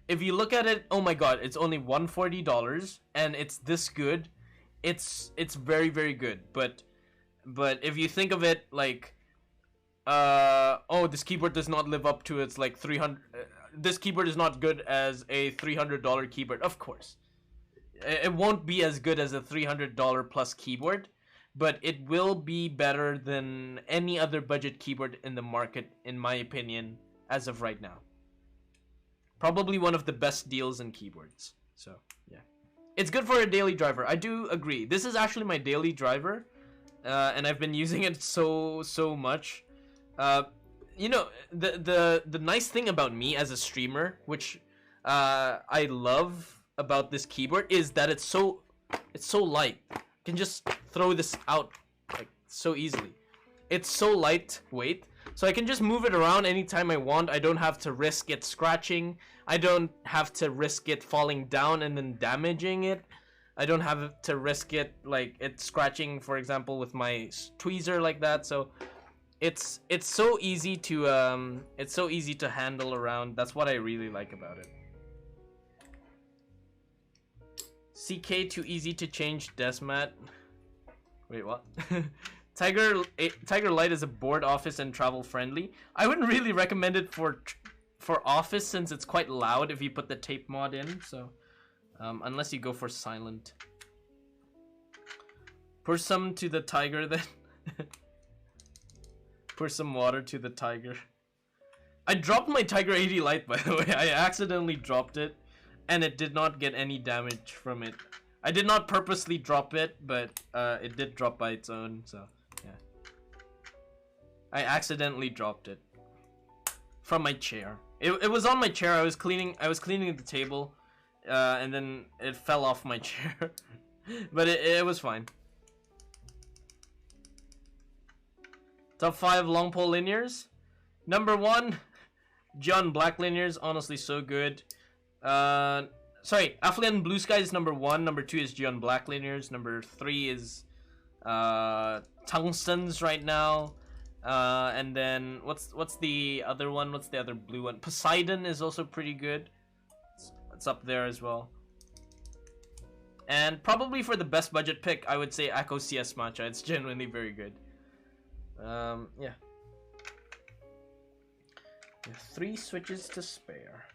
If you look at it, oh my god, it's only $140 and it's this good. It's very, very good. But if you think of it like oh, this keyboard does not live up to its like 300 this keyboard is not good as a $300 keyboard. Of course. It won't be as good as a $300 plus keyboard, but it will be better than any other budget keyboard in the market, in my opinion, as of right now. Probably one of the best deals in keyboards. So, yeah. It's good for a daily driver. I do agree. This is actually my daily driver. And I've been using it so much. You know, the nice thing about me as a streamer, which I love about this keyboard, is that it's so light. I can just throw this out like so easily. It's so lightweight. So I can just move it around anytime I want. I don't have to risk it scratching. I don't have to risk it falling down and then damaging it. I don't have to risk it like it scratching, for example, with my tweezer like that. So it's so easy to handle around. That's what I really like about it. CK too easy to change Desmat. Wait, what? Tiger Light is a board, office, and travel friendly. I wouldn't really recommend it for office since it's quite loud if you put the tape mod in. So unless you go for silent. Pour some to the tiger then. Pour some water to the tiger. I dropped my Tiger 80 Lite, by the way. I accidentally dropped it, and it did not get any damage from it. I did not purposely drop it, but it did drop by its own, so yeah. I accidentally dropped it from my chair. It was on my chair. I was cleaning the table, and then it fell off my chair. But it was fine. Top 5 long pole linears. Number 1, John Black linears. Honestly, so good. Sorry, Affluent Blue Sky is number 1. Number 2 is John Black linears. Number 3 is Tungstens right now. And then what's the other one? What's the other blue one? Poseidon is also pretty good. It's up there as well. And probably for the best budget pick, I would say Akko CS Matcha. It's genuinely very good. Yeah. 3 switches to spare.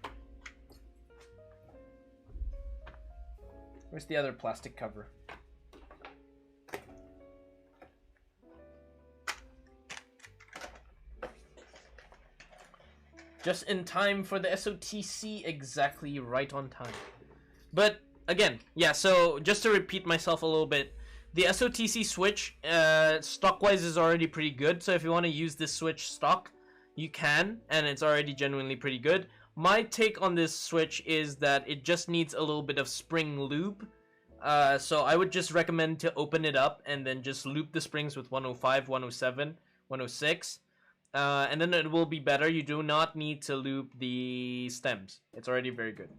Where's the other plastic cover? Just in time for the SOTC, exactly right on time. But again, yeah, so just to repeat myself a little bit, the SOTC switch, stock-wise, is already pretty good. So if you want to use this switch stock, you can, and it's already genuinely pretty good. My take on this switch is that it just needs a little bit of spring lube. So I would just recommend to open it up and then just loop the springs with 105, 107, 106. And then it will be better. You do not need to loop the stems. It's already very good.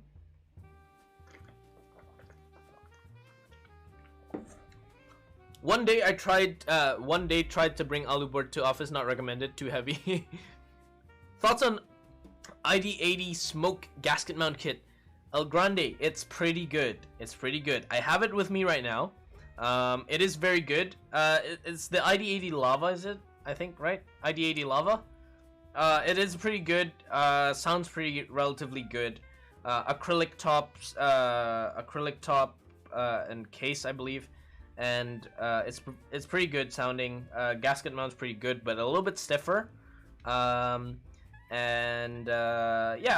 One day tried to bring Aluboard to office, not recommended, too heavy. Thoughts on ID80 smoke gasket mount kit? El Grande, it's pretty good. It's pretty good. I have it with me right now. It is very good. It's the ID80 Lava, is it? I think, right? ID80 Lava. It is pretty good. Sounds pretty relatively good. Acrylic top and case, I believe. And it's pretty good sounding. Gasket mount's pretty good, but a little bit stiffer. Yeah,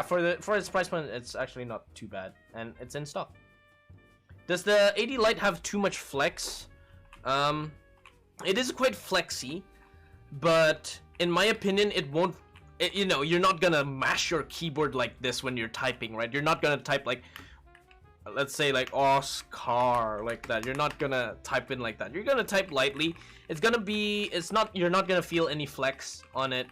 for its price point, it's actually not too bad, and it's in stock. Does the 80 Lite have too much flex? It is quite flexy, but in my opinion, it won't. You know, you're not gonna mash your keyboard like this when you're typing, right? You're not gonna type like, let's say like Oscar like that. You're not gonna type in like that. You're gonna type lightly. You're not gonna feel any flex on it.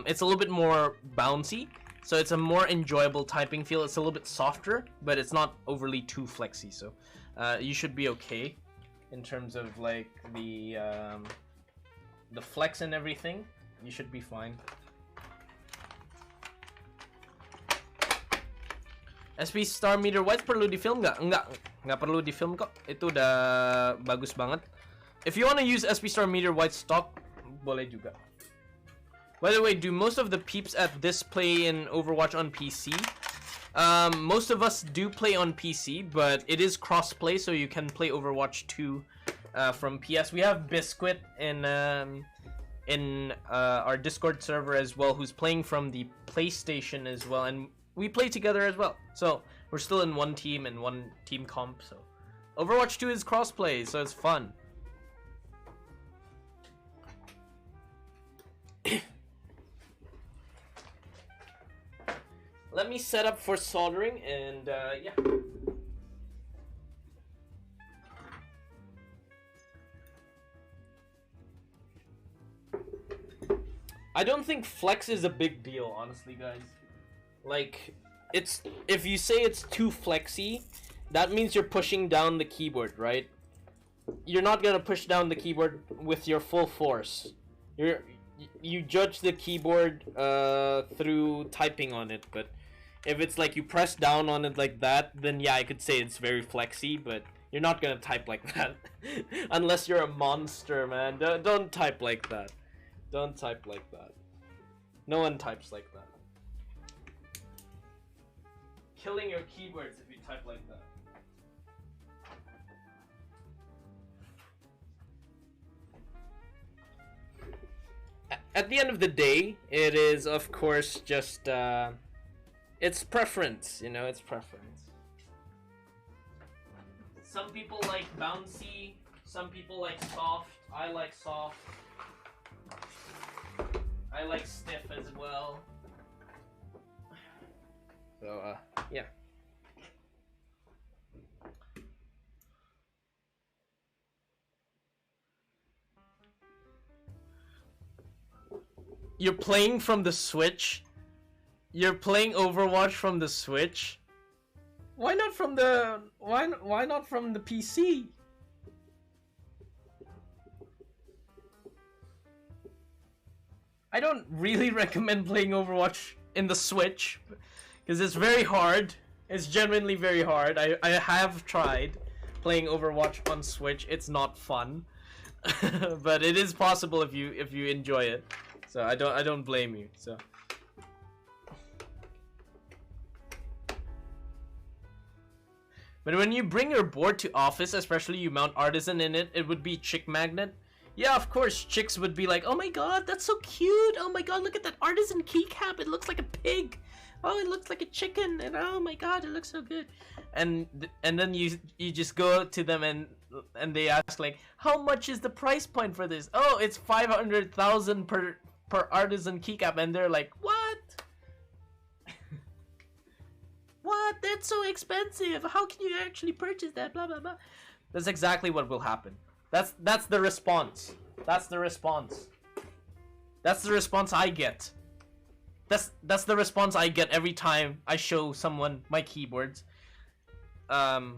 It's a little bit more bouncy, so it's a more enjoyable typing feel. It's a little bit softer, but it's not overly too flexy, so you should be okay in terms of like the flex and everything. You should be fine. SP Star Meter White perlu di film nggak? Nggak perlu di film kok. Itu udah bagus banget. If you want to use SP Star Meter White stock, boleh juga. By the way, do most of the peeps at this play in Overwatch on PC? Most of us do play on PC, but it is cross-play, so you can play Overwatch 2 from PS. We have Biscuit in our Discord server as well, who's playing from the PlayStation as well, and we play together as well. So we're still in one team and one team comp. So Overwatch 2 is cross-play, so it's fun. Let me set up for soldering, and yeah. I don't think flex is a big deal, honestly, guys. Like, if you say it's too flexy, that means you're pushing down the keyboard, right? You're not gonna push down the keyboard with your full force. You judge the keyboard through typing on it, but if it's like you press down on it like that, then yeah, I could say it's very flexy, but You're not gonna type like that. Unless you're a monster, man. Don't type like that. Don't type like that. No one types like that. Killing your keywords if you type like that. At the end of the day, it is, of course, just, it's preference, you know, it's preference. Some people like bouncy, some people like soft. I like soft. I like stiff as well. So, yeah. You're playing from the Switch? You're playing Overwatch from the Switch? Why not from the why not from the PC? I don't really recommend playing Overwatch in the Switch because it's very hard. It's genuinely very hard. I have tried playing Overwatch on Switch. It's not fun. But it is possible if you enjoy it. So I don't blame you. So but when you bring your board to office, especially you mount Artisan in it, it would be chick magnet. Yeah, of course, chicks would be like, oh my god, that's so cute. Oh my god, look at that Artisan keycap. It looks like a pig. Oh, it looks like a chicken. And oh my god, it looks so good. And then you just go to them and they ask like, how much is the price point for this? Oh, it's 500,000 per Artisan keycap. And they're like, what? What? That's so expensive. How can you actually purchase that? Blah blah blah. That's exactly what will happen. That's the response. That's the response. That's the response I get. That's the response I get every time I show someone my keyboards. I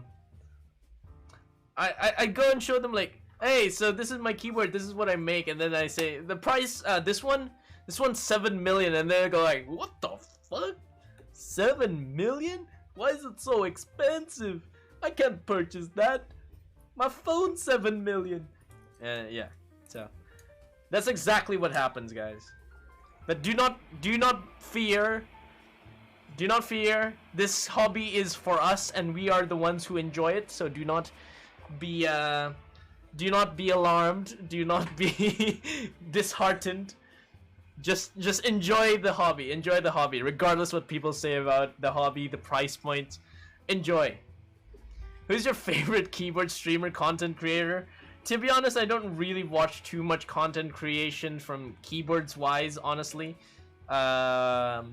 go and show them like, hey, so this is my keyboard. This is what I make, and then I say the price. This one's 7 million, and they go like, what the fuck? 7 million? Why is it so expensive? I can't purchase that. My phone's 7 million. Yeah. So that's exactly what happens, guys. But do not fear. Do not fear. This hobby is for us, and we are the ones who enjoy it. So do not be alarmed. Do not be disheartened. Just enjoy the hobby. Enjoy the hobby, regardless what people say about the hobby, the price point. Enjoy. Who's your favorite keyboard streamer, content creator? To be honest, I don't really watch too much content creation from keyboards wise, honestly. The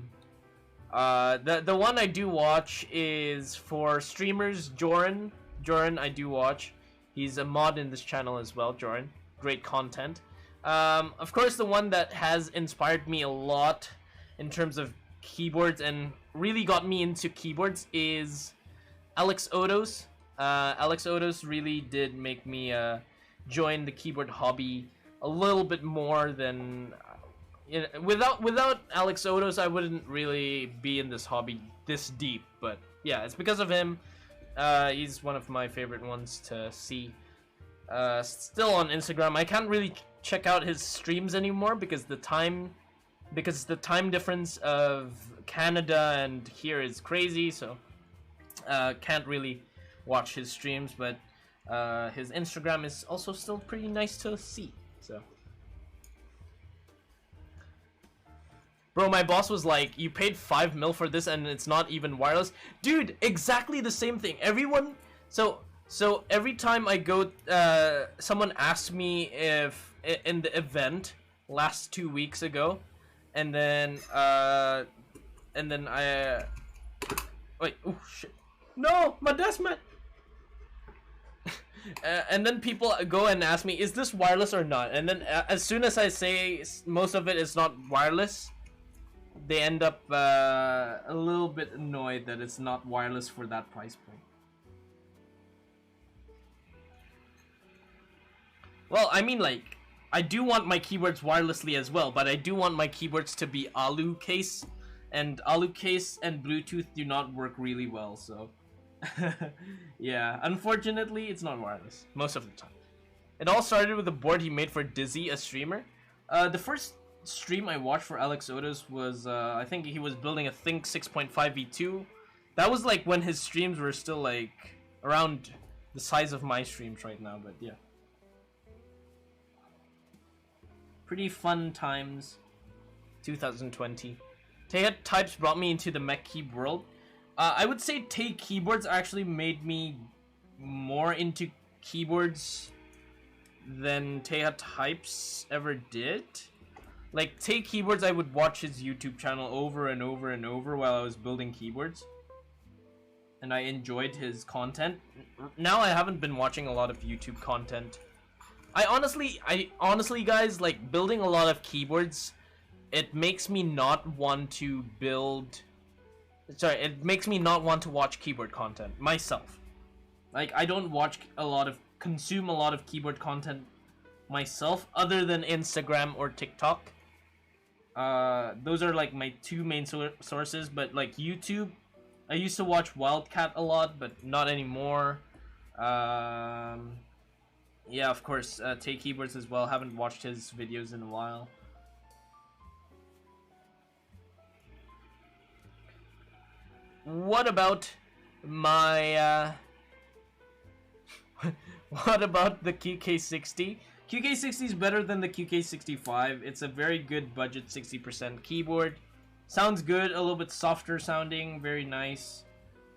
one I do watch is for streamers, Joran. Joran I do watch. He's a mod in this channel as well, Joran. Great content. Of course, the one that has inspired me a lot in terms of keyboards and really got me into keyboards is Alex Odos. Alex Odos really did make me join the keyboard hobby a little bit more than... without Alex Odos, I wouldn't really be in this hobby this deep. But yeah, it's because of him. He's one of my favorite ones to see. Still on Instagram. I can't really check out his streams anymore because the time difference of Canada and here is crazy, so can't really watch his streams, but his Instagram is also still pretty nice to see. So bro, my boss was like, you paid 5 mil for this and it's not even wireless. Dude, exactly the same thing. Everyone, so every time I go, someone asked me if in the event last 2 weeks ago, and then I wait, oh shit, no, my desk mat. And then people go and ask me, is this wireless or not? And then as soon as I say most of it is not wireless, they end up a little bit annoyed that it's not wireless for that price point. Well, I mean, like, I do want my keyboards wirelessly as well, but I do want my keyboards to be alu case, and alu case and Bluetooth do not work really well, so Yeah, unfortunately, it's not wireless most of the time. It all started with a board he made for Dizzy, a streamer. The first stream I watched for Alex Otis was, I think he was building a Think 6.5v2. That was like when his streams were still like around the size of my streams right now, but yeah. Pretty fun times. 2020. Tehat Types brought me into the mech Keeb world. I would say Tay keyboards actually made me more into keyboards than Tehat Types ever did. Like, Tay keyboards, I would watch his YouTube channel over and over and over while I was building keyboards. And I enjoyed his content. Now I haven't been watching a lot of YouTube content. I honestly, guys, like, building a lot of keyboards, it makes me not want to build... Sorry, it makes me not want to watch keyboard content myself. Like, I don't consume a lot of keyboard content myself other than Instagram or TikTok. Those are like my two main sources, but like YouTube, I used to watch Wildcat a lot, but not anymore. Yeah, of course, Tay Keyboards as well. Haven't watched his videos in a while. What about my what about the QK60? QK60 is better than the QK65. It's a very good budget 60% keyboard. Sounds good, a little bit softer sounding, very nice.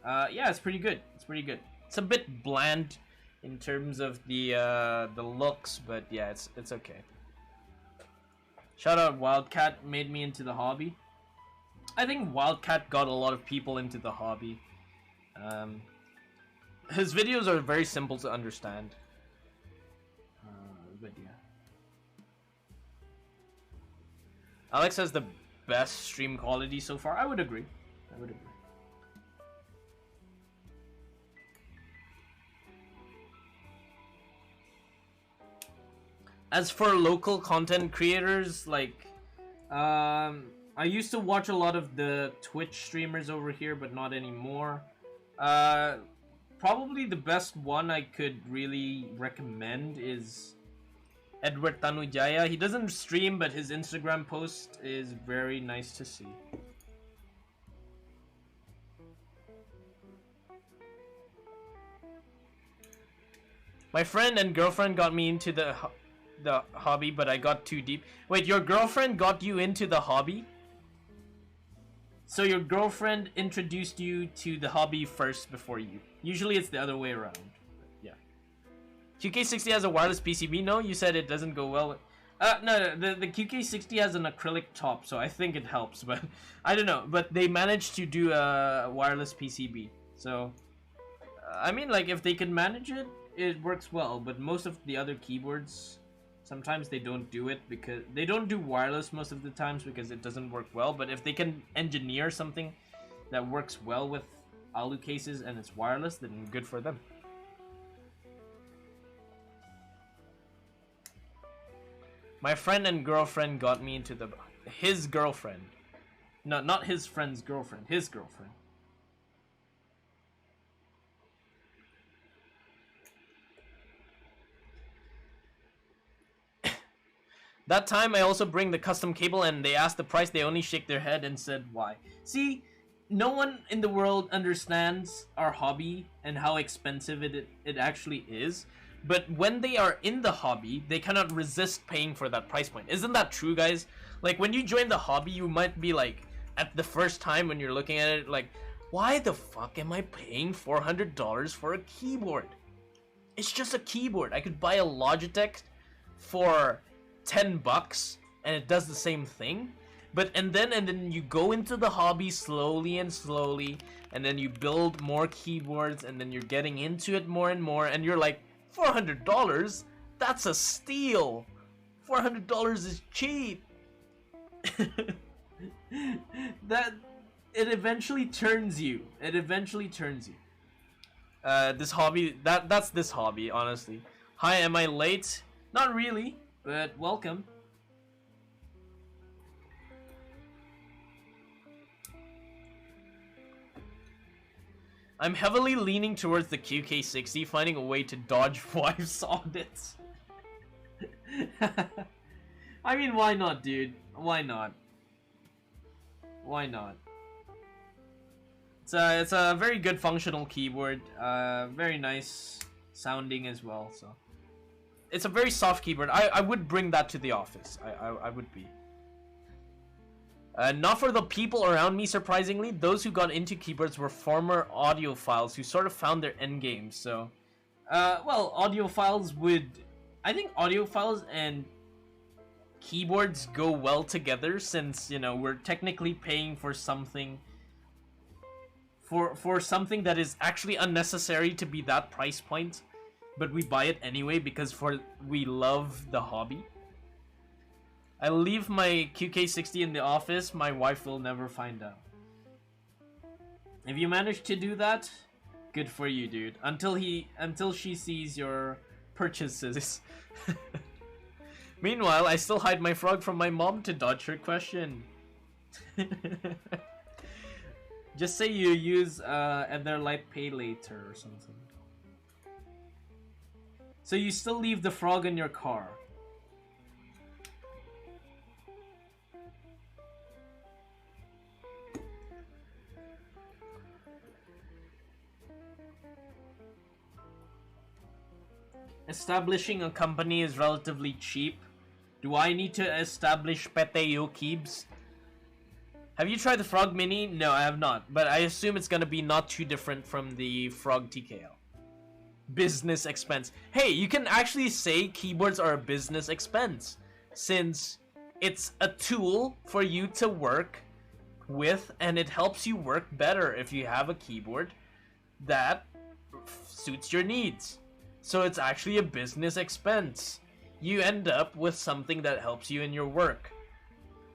Yeah, it's pretty good. It's pretty good. It's a bit bland in terms of the looks, but yeah, it's okay. Shout out Wildcat, made me into the hobby. I think Wildcat got a lot of people into the hobby. His videos are very simple to understand. But yeah. Alex has the best stream quality so far. I would agree. I would agree. As for local content creators, like, I used to watch a lot of the Twitch streamers over here, but not anymore. Probably the best one I could really recommend is Edward Tanujaya. He doesn't stream, but his Instagram post is very nice to see. My friend and girlfriend got me into the hobby, but I got too deep. Wait, your girlfriend got you into the hobby? So your girlfriend introduced you to the hobby first before you. Usually it's the other way around. Yeah. QK60 has a wireless PCB? No, you said it doesn't go well with... No, the QK60 has an acrylic top, so I think it helps, but I don't know. But they managed to do a wireless PCB. So, I mean, like, if they can manage it, it works well. But most of the other keyboards, sometimes they don't do it because they don't do wireless most of the times because it doesn't work well. But if they can engineer something that works well with alu cases and it's wireless, then good for them. My friend and girlfriend got me into the... His girlfriend. No, not his friend's girlfriend. His girlfriend. That time I also bring the custom cable and they asked the price, they only shake their head and said why. See, no one in the world understands our hobby and how expensive it actually is. But when they are in the hobby, they cannot resist paying for that price point. Isn't that true, guys? Like, when you join the hobby, you might be like, at the first time when you're looking at it, like, why the fuck am I paying $400 for a keyboard? It's just a keyboard. I could buy a Logitech for $10 and it does the same thing. But and then you go into the hobby slowly and slowly, and then you build more keyboards, and then you're getting into it more and more, and you're like, $400? That's a steal. $400 is cheap. That it eventually turns you. It eventually turns you. This hobby, that's this hobby, honestly. Hi, am I late? Not really, but welcome. I'm heavily leaning towards the QK60, finding a way to dodge wife's audits. I mean, why not, dude? Why not? Why not? It's a very good functional keyboard. Very nice sounding as well. So it's a very soft keyboard. I would bring that to the office. I would be. Not for the people around me, surprisingly. Those who got into keyboards were former audiophiles who sort of found their endgame. So, well, audiophiles would... I think audiophiles and keyboards go well together since, you know, we're technically paying for something... For something that is actually unnecessary to be that price point. But we buy it anyway because we love the hobby. I leave my QK60 in the office, my wife will never find out. If you manage to do that, good for you, dude. Until she sees your purchases. Meanwhile, I still hide my frog from my mom to dodge her question. Just say you use Etherlight Pay Later or something. So you still leave the frog in your car. Establishing a company is relatively cheap. Do I need to establish Peteo Keebs? Have you tried the Frog Mini? No, I have not. But I assume it's gonna be not too different from the Frog TKL. Business expense. Hey, you can actually say keyboards are a business expense. Since it's a tool for you to work with. And it helps you work better if you have a keyboard that suits your needs. So it's actually a business expense. You end up with something that helps you in your work.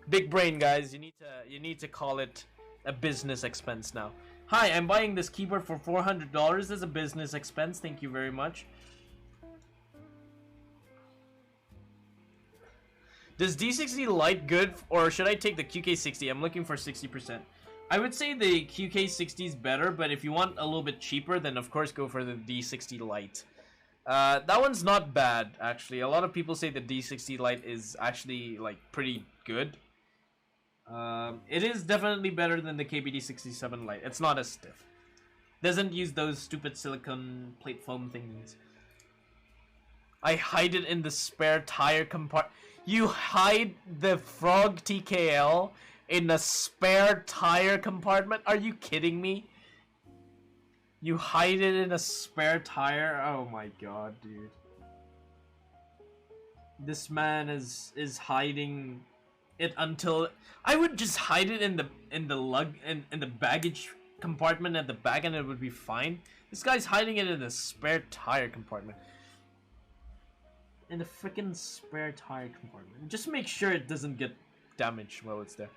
Big brain, guys. You need to call it a business expense now. Hi, I'm buying this keyboard for $400 as a business expense. Thank you very much. Does D60 Lite good, or should I take the QK60? I'm looking for 60%. I would say the QK60 is better, but if you want a little bit cheaper, then of course go for the D60 Lite. That one's not bad, actually. A lot of people say the D60 Lite is actually, like, pretty good. It is definitely better than the KBD67 Lite. It's not as stiff. Doesn't use those stupid silicone plate foam thingies. I hide it in the spare tire compartment. You hide the Frog TKL in a spare tire compartment? Are you kidding me? You hide it in a spare tire? Oh my god, dude. This man is hiding it until... I would just hide it in the baggage compartment at the back and it would be fine. This guy's hiding it in the spare tire compartment. In the freaking spare tire compartment. Just make sure it doesn't get damaged while it's there.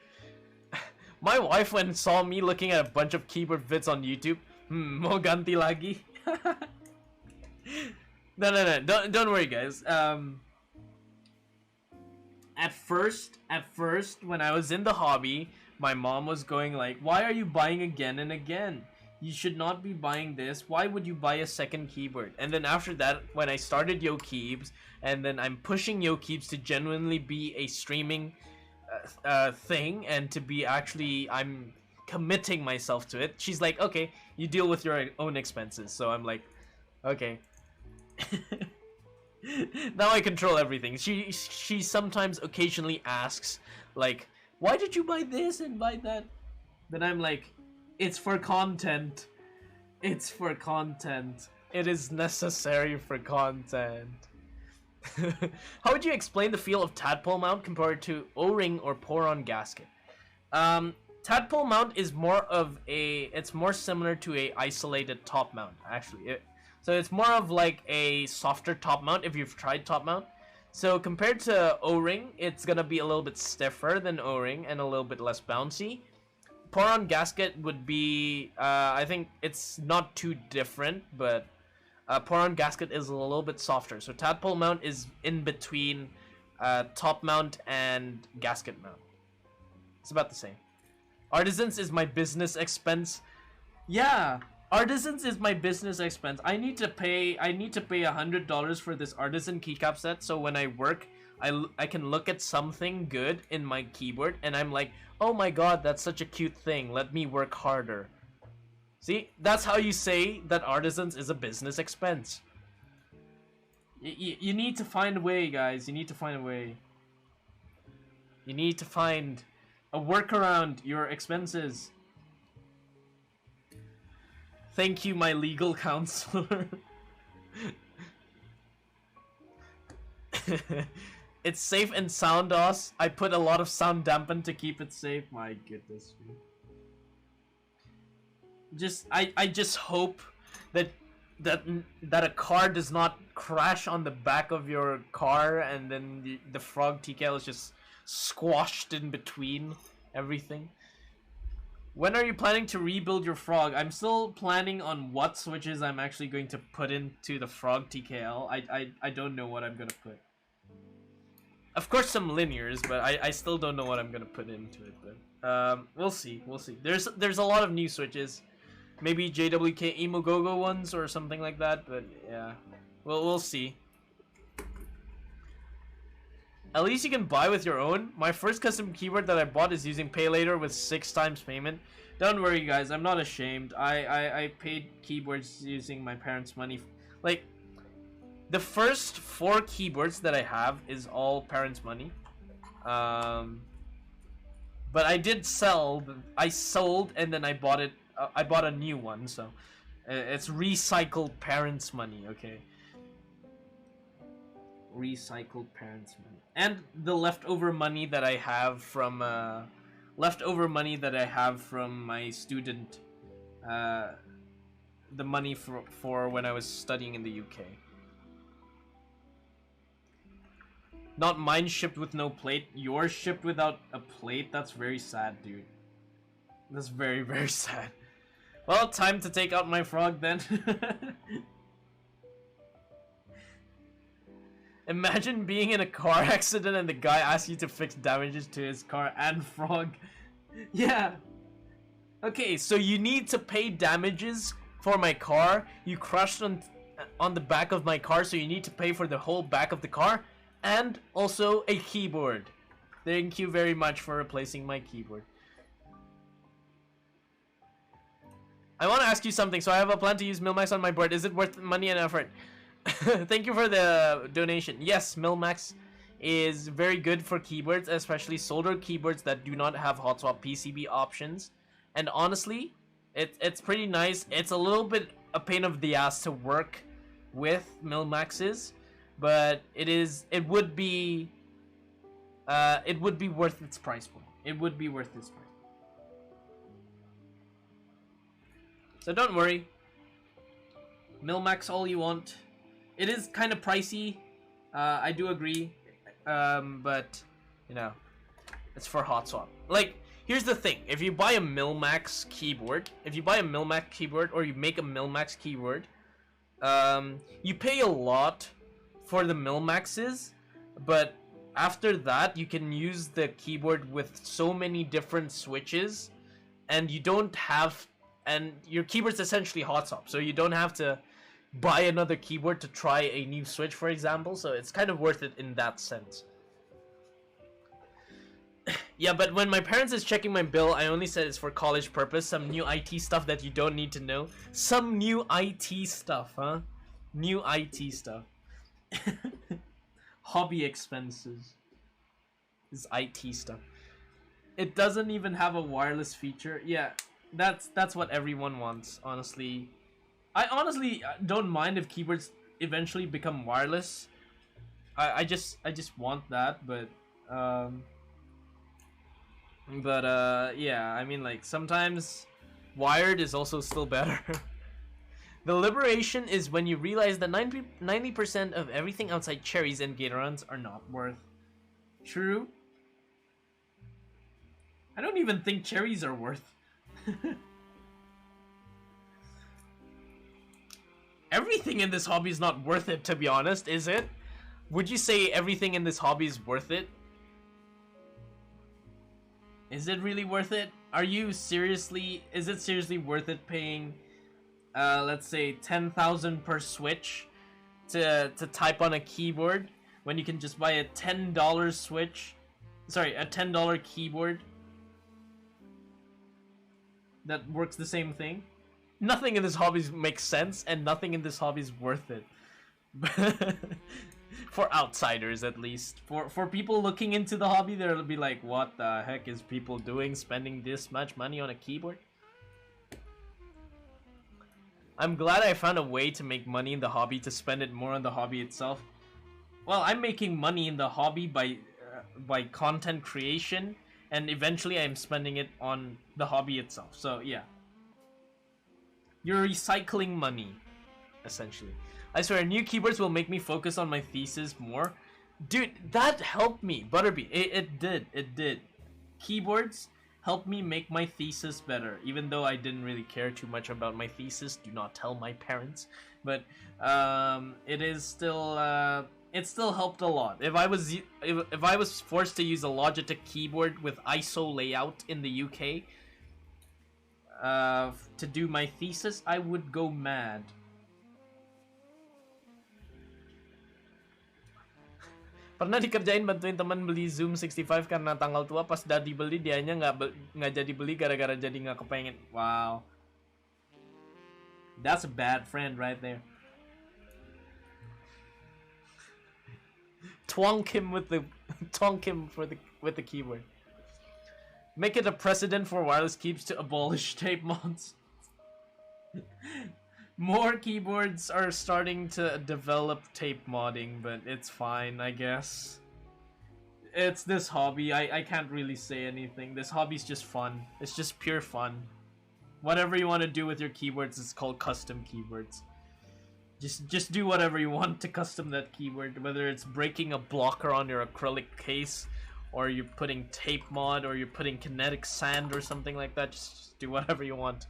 My wife went and saw me looking at a bunch of keyboard vids on YouTube. Mo ganti lagi. No, don't worry, guys. At first, when I was in the hobby, my mom was going like, why are you buying again and again? You should not be buying this. Why would you buy a second keyboard? And then after that, when I started Yo Keebs, and then I'm pushing Yo Keebs to genuinely be a streaming thing, and to be actually, I'm committing myself to it. She's like, okay, you deal with your own expenses. So I'm like, okay. Now I control everything. She sometimes occasionally asks, like, why did you buy this and buy that? Then I'm like, it's for content. It's for content. It is necessary for content. How would you explain the feel of tadpole mount compared to O-ring or pour-on gasket? Tadpole mount is more of a... It's more similar to a isolated top mount, actually. So it's more of like a softer top mount if you've tried top mount. So compared to O-ring, it's gonna be a little bit stiffer than O-ring and a little bit less bouncy. Pour-on gasket would be... I think it's not too different, but... pour-on gasket is a little bit softer. So tadpole mount is in between top mount and gasket mount. It's about the same. Artisans is my business expense. Yeah, Artisans is my business expense. I need to pay $100 for this artisan keycap set, so when I work, I can look at something good in my keyboard and I'm like, oh my god, that's such a cute thing, let me work harder. See, that's how you say that artisans is a business expense. You need to find a way, guys. You need to find a way. You need to find a workaround your expenses. Thank you, my legal counselor. It's safe and sound, OS. I put a lot of sound dampen to keep it safe. My goodness. I just hope that a car does not crash on the back of your car and then the frog TKL is just squashed in between everything. When are you planning to rebuild your frog? I'm still planning on what switches I'm actually going to put into the frog TKL. I don't know what I'm gonna put. Of course some linears, but I still don't know what I'm gonna put into it. But we'll see. There's a lot of new switches. Maybe JWK Emogogo ones or something like that, but yeah. We'll see. At least you can buy with your own. My first custom keyboard that I bought is using pay later with 6 times payment. Don't worry, guys, I'm not ashamed. I paid keyboards using my parents' money. Like, the first 4 keyboards that I have is all parents' money. But I did sell. I sold and then I bought it. I bought a new one, so it's recycled parents' money, okay? Recycled parents' money. And the leftover money that I have from my student, the money for when I was studying in the UK. Not mine shipped with no plate, yours shipped without a plate. That's very sad, dude. That's very, very sad. Well, time to take out my frog then. Imagine being in a car accident and the guy asks you to fix damages to his car and frog. Yeah. Okay, so you need to pay damages for my car. You crushed on the back of my car, so you need to pay for the whole back of the car and also a keyboard. Thank you very much for replacing my keyboard. I want to ask you something. So I have a plan to use Milmax on my board. Is it worth money and effort? Thank you for the donation. Yes, Milmax is very good for keyboards, especially soldered keyboards that do not have hot swap PCB options. And honestly, it's pretty nice. It's a little bit a pain of the ass to work with Milmaxes, but it would be worth its price point. It would be worth its price. So don't worry. Milmax all you want. It is kind of pricey. I do agree. But, you know, it's for hot swap. Like, here's the thing. If you buy a Milmax keyboard, or you make a Milmax keyboard, you pay a lot for the Milmaxes, but after that, you can use the keyboard with so many different switches, and you don't have... And your keyboard's essentially hot swap, so you don't have to buy another keyboard to try a new switch, for example. So it's kind of worth it in that sense. Yeah, but when my parents is checking my bill, I only said it's for college purpose. Some new IT stuff that you don't need to know. Some new IT stuff, huh? New IT stuff. Hobby expenses. This IT stuff. It doesn't even have a wireless feature. Yeah. That's what everyone wants, honestly. I honestly don't mind if keyboards eventually become wireless. I just want that, but yeah, I mean, like, sometimes wired is also still better. The liberation is when you realize that 90% of everything outside cherries and Gatorons are not worth. True. I don't even think cherries are worth. Everything in this hobby is not worth it, to be honest, is it? Would you say everything in this hobby is worth it? Is it really worth it? Is it seriously worth it paying let's say 10,000 per Switch to type on a keyboard when you can just buy a $10 Switch, sorry, a $10 keyboard that works the same thing. Nothing in this hobby makes sense, and nothing in this hobby is worth it. For outsiders, at least. For people looking into the hobby, they'll be like, what the heck is people doing, spending this much money on a keyboard? I'm glad I found a way to make money in the hobby to spend it more on the hobby itself. Well, I'm making money in the hobby by content creation, and eventually I'm spending it on the hobby itself. So yeah, you're recycling money, essentially. I swear, new keyboards will make me focus on my thesis more. Dude, that helped me, Butterbean. It did. Keyboards helped me make my thesis better, even though I didn't really care too much about my thesis. Do not tell my parents. But it is still it still helped a lot. If I was forced to use a Logitech keyboard with ISO layout in the UK to do my thesis, I would go mad. Pernah dikerjain bantuin teman beli Zoom 65 karena tanggal tua, pas udah dibeli dianya nggak jadi beli gara-gara jadi nggak kepengen. Wow, that's a bad friend right there. Twonk him with the with the keyboard. Make it a precedent for wireless keeps to abolish tape mods. More keyboards are starting to develop tape modding, but it's fine, I guess. It's this hobby. I can't really say anything. This hobby's just fun. It's just pure fun. Whatever you want to do with your keyboards, it's called custom keyboards. Just do whatever you want to custom that keyboard, whether it's breaking a blocker on your acrylic case, or you're putting tape mod, or you're putting kinetic sand or something like that. Just do whatever you want.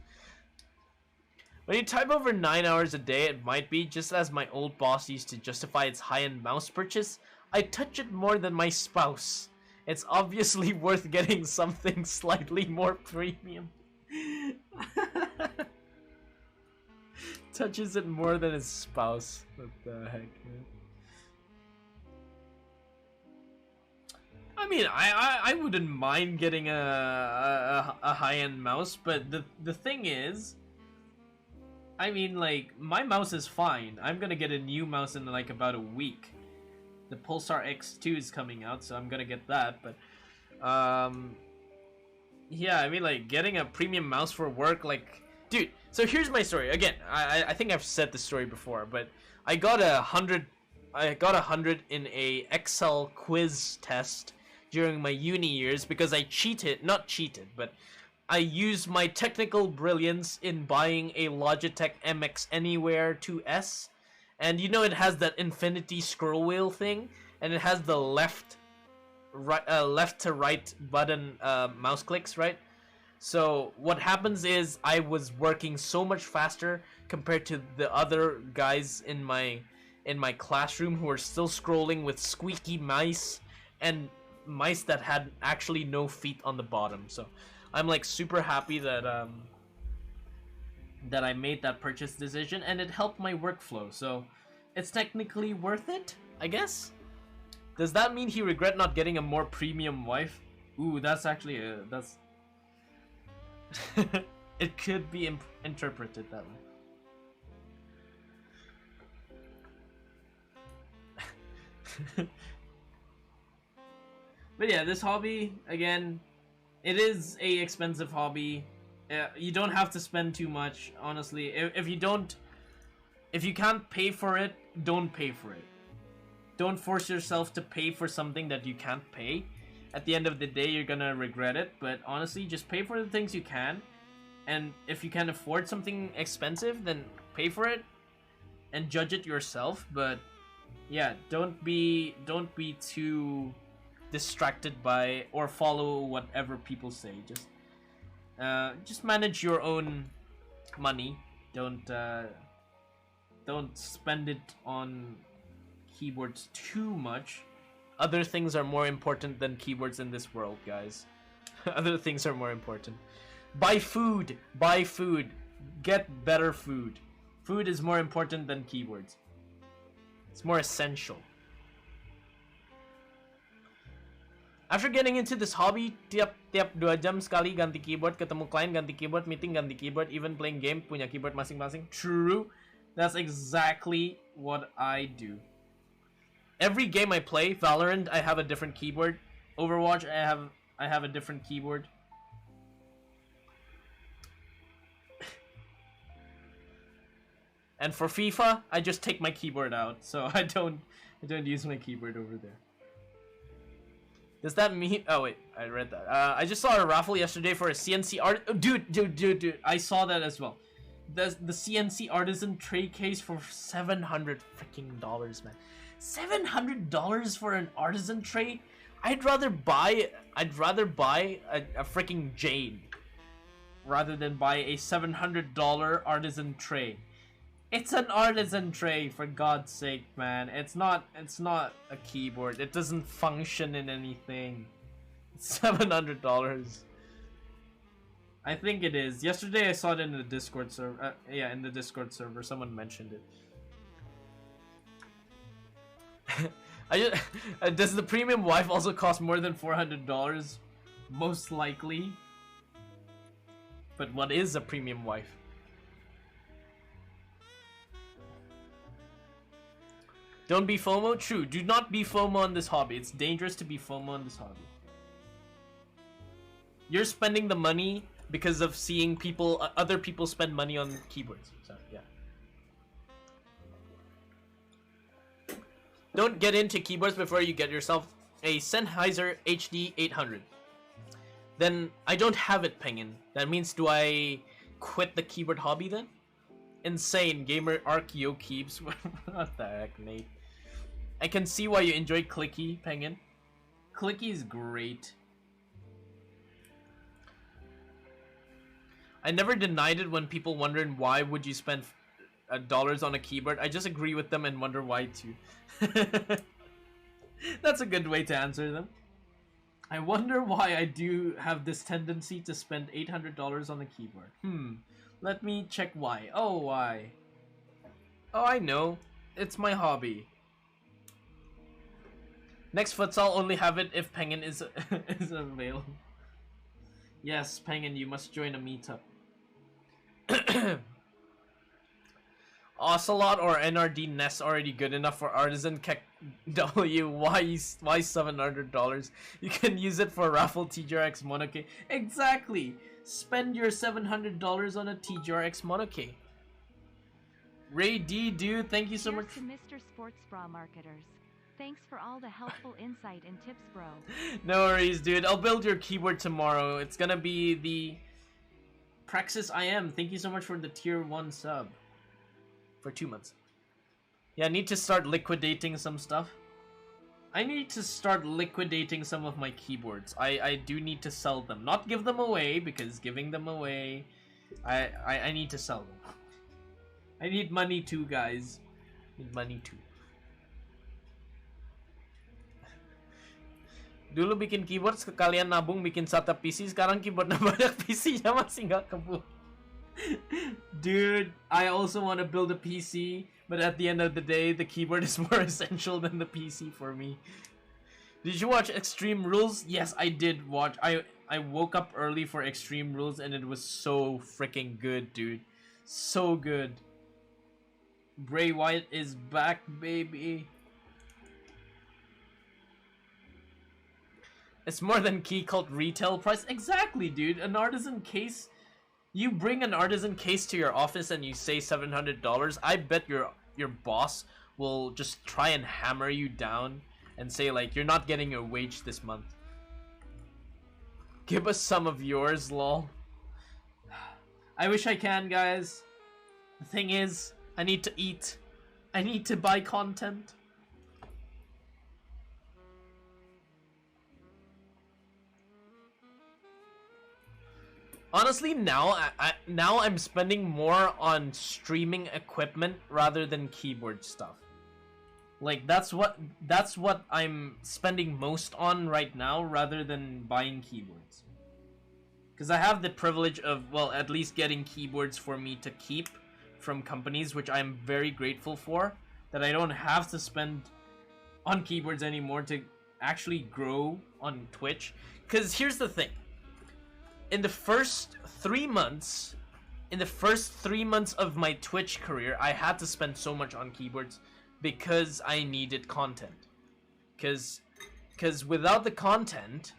When you type over 9 hours a day, it might be, just as my old boss used to justify its high-end mouse purchase, I touch it more than my spouse. It's obviously worth getting something slightly more premium. Touches it more than his spouse. What the heck, man? I mean, I wouldn't mind getting a high-end mouse, but the thing is, I mean, like, my mouse is fine. I'm gonna get a new mouse in like about a week. The Pulsar X2 is coming out, so I'm gonna get that. But yeah, I mean, like, getting a premium mouse for work, like, dude. So here's my story. Again, I think I've said this story before, but I got 100 in a Excel quiz test during my uni years because I not cheated, but I used my technical brilliance in buying a Logitech MX Anywhere 2S, and you know it has that infinity scroll wheel thing, and it has the left to right button mouse clicks, right? So what happens is I was working so much faster compared to the other guys in my classroom who were still scrolling with squeaky mice and mice that had actually no feet on the bottom. So I'm like super happy that that I made that purchase decision, and it helped my workflow. So it's technically worth it, I guess. Does that mean he regret not getting a more premium wife? Ooh, that's actually that's it could be interpreted that way. But yeah, this hobby, again, it is a expensive hobby. You don't have to spend too much, honestly. If you can't pay for it, don't pay for it. Don't force yourself to pay for something that you can't pay. At the end of the day, you're gonna regret it. But honestly, just pay for the things you can. And if you can afford something expensive, then pay for it and judge it yourself. But yeah, don't be too distracted by or follow whatever people say. Just manage your own money. Don't spend it on keyboards too much. Other things are more important than keyboards in this world, guys. Other things are more important. Buy food. Get better food. Food is more important than keyboards. It's more essential. After getting into this hobby, tiap 2 jam sekali ganti keyboard, ketemu klien ganti keyboard, meeting ganti keyboard, even playing game punya keyboard masing-masing. True. That's exactly what I do. Every game I play, Valorant, I have a different keyboard. Overwatch, I have a different keyboard. And for FIFA, I just take my keyboard out, so I don't use my keyboard over there. Does that mean? Oh wait, I read that. I just saw a raffle yesterday for a CNC art. Oh, dude! I saw that as well. The CNC artisan tray case for $700 freaking dollars, man. $700 for an artisan tray? I'd rather buy a freaking Jade rather than buy a $700 artisan tray. It's an artisan tray, for God's sake, man. It's not a keyboard. It doesn't function in anything. It's $700. I think it is. Yesterday I saw it in the Discord server. Yeah, in the Discord server, someone mentioned it. Does the premium wife also cost more than $400? Most likely. But what is a premium wife? Don't be FOMO? True. Do not be FOMO on this hobby. It's dangerous to be FOMO on this hobby. You're spending the money because of seeing other people spend money on keyboards. So, yeah. Don't get into keyboards before you get yourself a Sennheiser HD 800. Then I don't have it, Penguin. That means do I quit the keyboard hobby then? Insane. Gamer Arc Yo Keebs. What the heck, Nate? I can see why you enjoy Clicky, Penguin. Clicky is great. I never denied it when people wondering why would you spend dollars on a keyboard. I just agree with them and wonder why too. That's a good way to answer them. I wonder why I do have this tendency to spend $800 on a keyboard. Let me check why. Oh, why? Oh, I know. It's my hobby. Next futsal, only have it if Penguin is available. Yes, Penguin, you must join a meetup. Ocelot or NRD Nest already good enough for Artisan Kek W. Why $700? You can use it for raffle TGRX Monoke. Exactly. Spend your $700 on a TGRX Monoke. Ray D, dude, thank you so much. To Mr. Sports Bra Marketers. Thanks for all the helpful insight and tips, bro. No worries, dude. I'll build your keyboard tomorrow. It's gonna be the Praxis IM. Thank you so much for the tier 1 sub. For 2 months. Yeah, I need to start liquidating some stuff. I need to start liquidating some of my keyboards. I do need to sell them. Not give them away, because giving them away... I need to sell them. I need money too, guys. Need money too. Dulu bikin keyboard, sekalian nabung bikin SATA PC. Sekarang keyboard na banyak, PC-nya masih nggak kebuka. Dude, I also want to build a PC, but at the end of the day, the keyboard is more essential than the PC for me. Did you watch Extreme Rules? Yes, I did watch. I woke up early for Extreme Rules and it was so freaking good, dude. So good. Bray Wyatt is back, baby. It's more than Key Cult retail price. Exactly, dude. An artisan case. You bring an artisan case to your office and you say $700. I bet your boss will just try and hammer you down and say like, you're not getting your wage this month. Give us some of yours, lol. I wish I can, guys. The thing is, I need to eat. I need to buy content. Honestly, now I'm spending more on streaming equipment rather than keyboard stuff. Like that's what I'm spending most on right now rather than buying keyboards. Because I have the privilege of, well, at least getting keyboards for me to keep from companies, which I'm very grateful for. That I don't have to spend on keyboards anymore to actually grow on Twitch. Because here's the thing. In the first 3 months, of my Twitch career, I had to spend so much on keyboards because I needed content. Because without the content...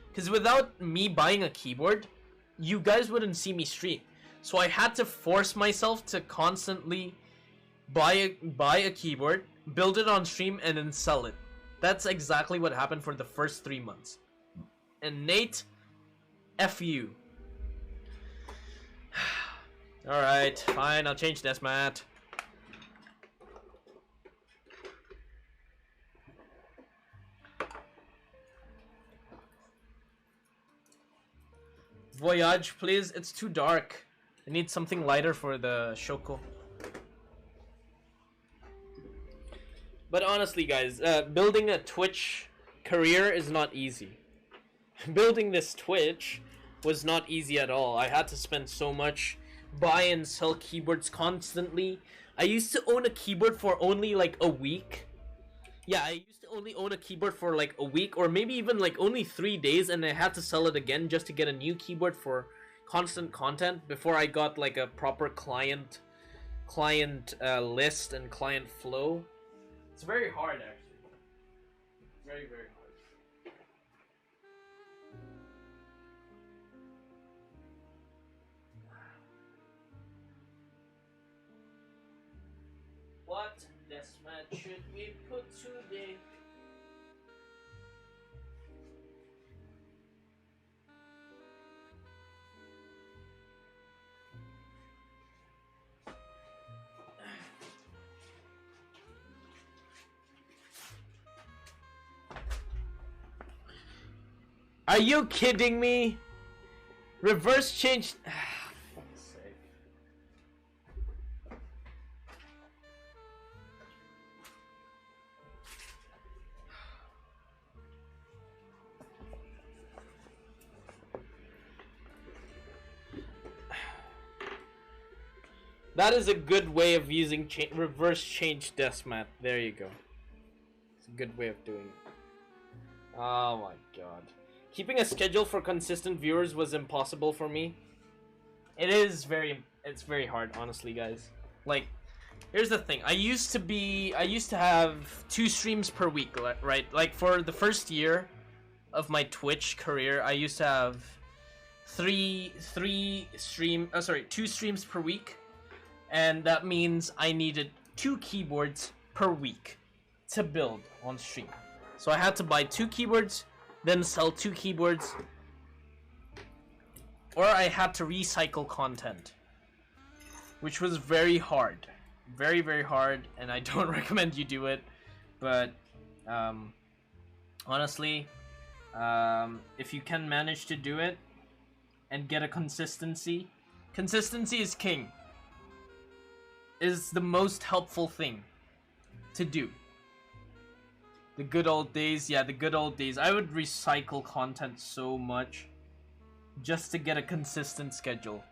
Because without me buying a keyboard, you guys wouldn't see me stream. So I had to force myself to constantly buy a keyboard, build it on stream, and then sell it. That's exactly what happened for the first 3 months. And Nate, F you. Alright, fine, I'll change this mat. Voyage, please. It's too dark. I need something lighter for the Shoko. But honestly, guys, building a Twitch career is not easy. Building this Twitch was not easy at all. I had to spend so much, buy and sell keyboards constantly. I used to own a keyboard for only like a week. Yeah, I used to only own a keyboard for like a week, or maybe even like only 3 days, and I had to sell it again just to get a new keyboard for constant content before I got like a proper client list and client flow. It's very hard, actually. Very, very hard. What desk mat should we put today? Are you kidding me? Reverse change. Fuck's sake. That is a good way of using reverse change desk mat. There you go. It's a good way of doing it. Oh my god. Keeping a schedule for consistent viewers was impossible for me. It's very hard, honestly, guys. Like, here's the thing. I used to have 2 streams per week, right? Like, for the first year of my Twitch career, I used to have 2 streams per week. And that means I needed 2 keyboards per week to build on stream. So I had to buy 2 keyboards, then sell 2 keyboards, or I had to recycle content, which was very hard. Very, very hard, and I don't recommend you do it. But honestly, if you can manage to do it and get a consistency is king. Is the most helpful thing to do. The good old days, yeah, the good old days. I would recycle content so much just to get a consistent schedule.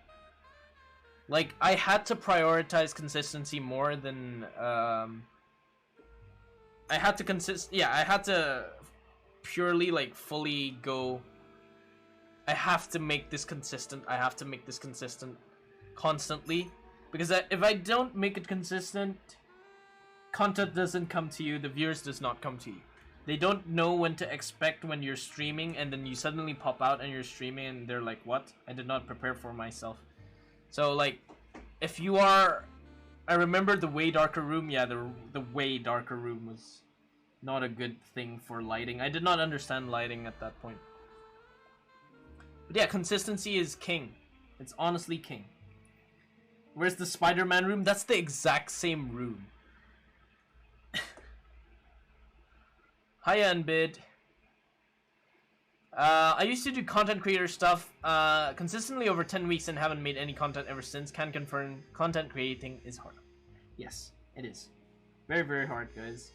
Like, I had to prioritize consistency more than, I had to purely, like, fully go, I have to make this consistent, constantly. Because if I don't make it consistent, content doesn't come to you, the viewers does not come to you. They don't know when to expect when you're streaming, and then you suddenly pop out and you're streaming and they're like, what? I did not prepare for myself. So, like, if you are... I remember the way darker room, yeah, the way darker room was not a good thing for lighting. I did not understand lighting at that point. But yeah, consistency is king. It's honestly king. Where's the Spider-Man room? That's the exact same room. Hiya, Unbid. I used to do content creator stuff consistently over 10 weeks and haven't made any content ever since. Can confirm content creating is hard. Yes, it is. Very, very hard, guys.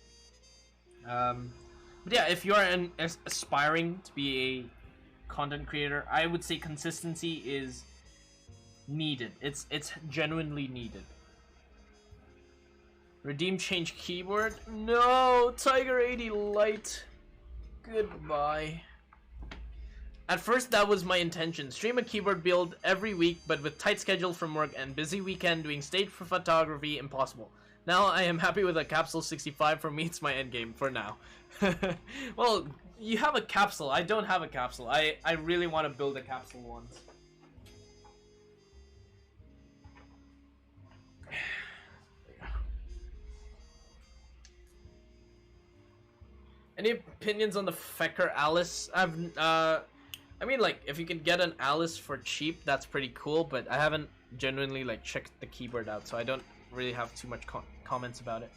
But yeah, if you are aspiring to be a content creator, I would say consistency is needed. It's genuinely needed. Redeem change keyboard? No, Tiger 80 Lite. Goodbye. At first, that was my intention. Stream a keyboard build every week, but with tight schedule from work and busy weekend doing stage photography, impossible. Now I am happy with a Capsule 65. For me, it's my endgame for now. Well, you have a Capsule. I don't have a Capsule. I really want to build a Capsule once. Any opinions on the Fecker Alice? I mean, like, if you can get an Alice for cheap, that's pretty cool, but I haven't genuinely, like, checked the keyboard out, so I don't really have too much comments about it.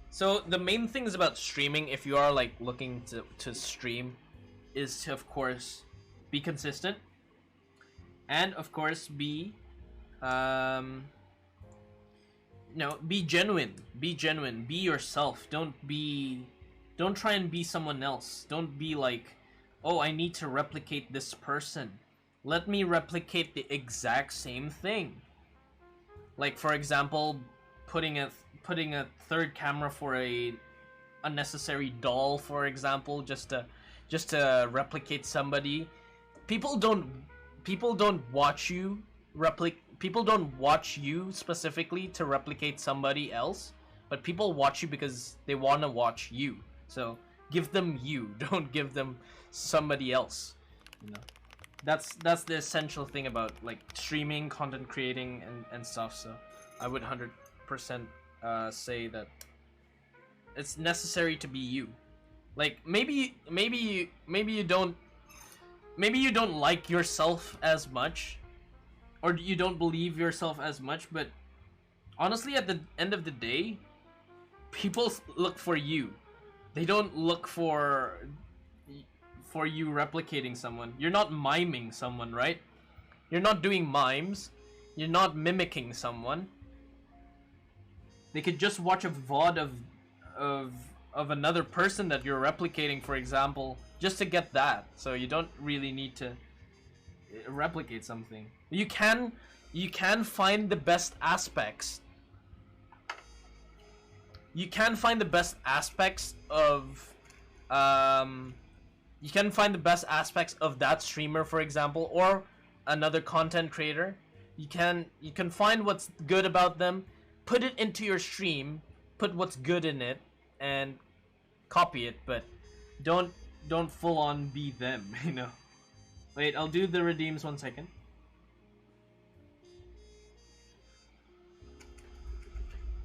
So, the main things about streaming, if you are, like, looking to stream, is to, of course, be consistent, and, of course, be... no, be genuine. Be genuine. Be yourself. Don't try and be someone else. Don't be like, oh, I need to replicate this person. Let me replicate the exact same thing. Like, for example, putting a third camera for a unnecessary doll, for example, just to replicate somebody. People don't watch you people don't watch you specifically to replicate somebody else, but people watch you because they want to watch you. So give them you, don't give them somebody else. You know, that's the essential thing about like streaming, content creating, and stuff. So I would 100% say that it's necessary to be you. Like maybe you don't like yourself as much, or you don't believe yourself as much, but honestly, at the end of the day, people look for you. They don't look for you replicating someone. You're not miming someone, right? You're not doing mimes. You're not mimicking someone. They could just watch a VOD of another person that you're replicating, for example, just to get that. So you don't really need to replicate something. You can find the best aspects. You can find the best aspects of you can find the best aspects of that streamer, for example, or another content creator. You can find what's good about them, put it into your stream, put what's good in it, and copy it, but don't full on be them, you know. Wait, I'll do the redeems 1 second.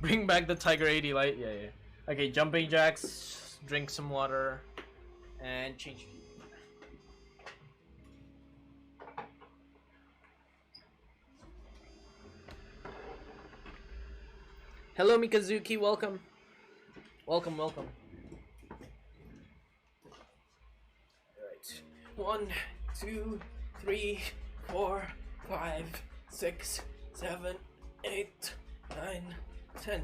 Bring back the Tiger 80 Lite. Yeah. Okay, jumping jacks, drink some water, and change. Hello, Mikazuki. Welcome. Welcome. Alright. 1, 2, 3, 4, 5, 6, 7, 8, 9, 10.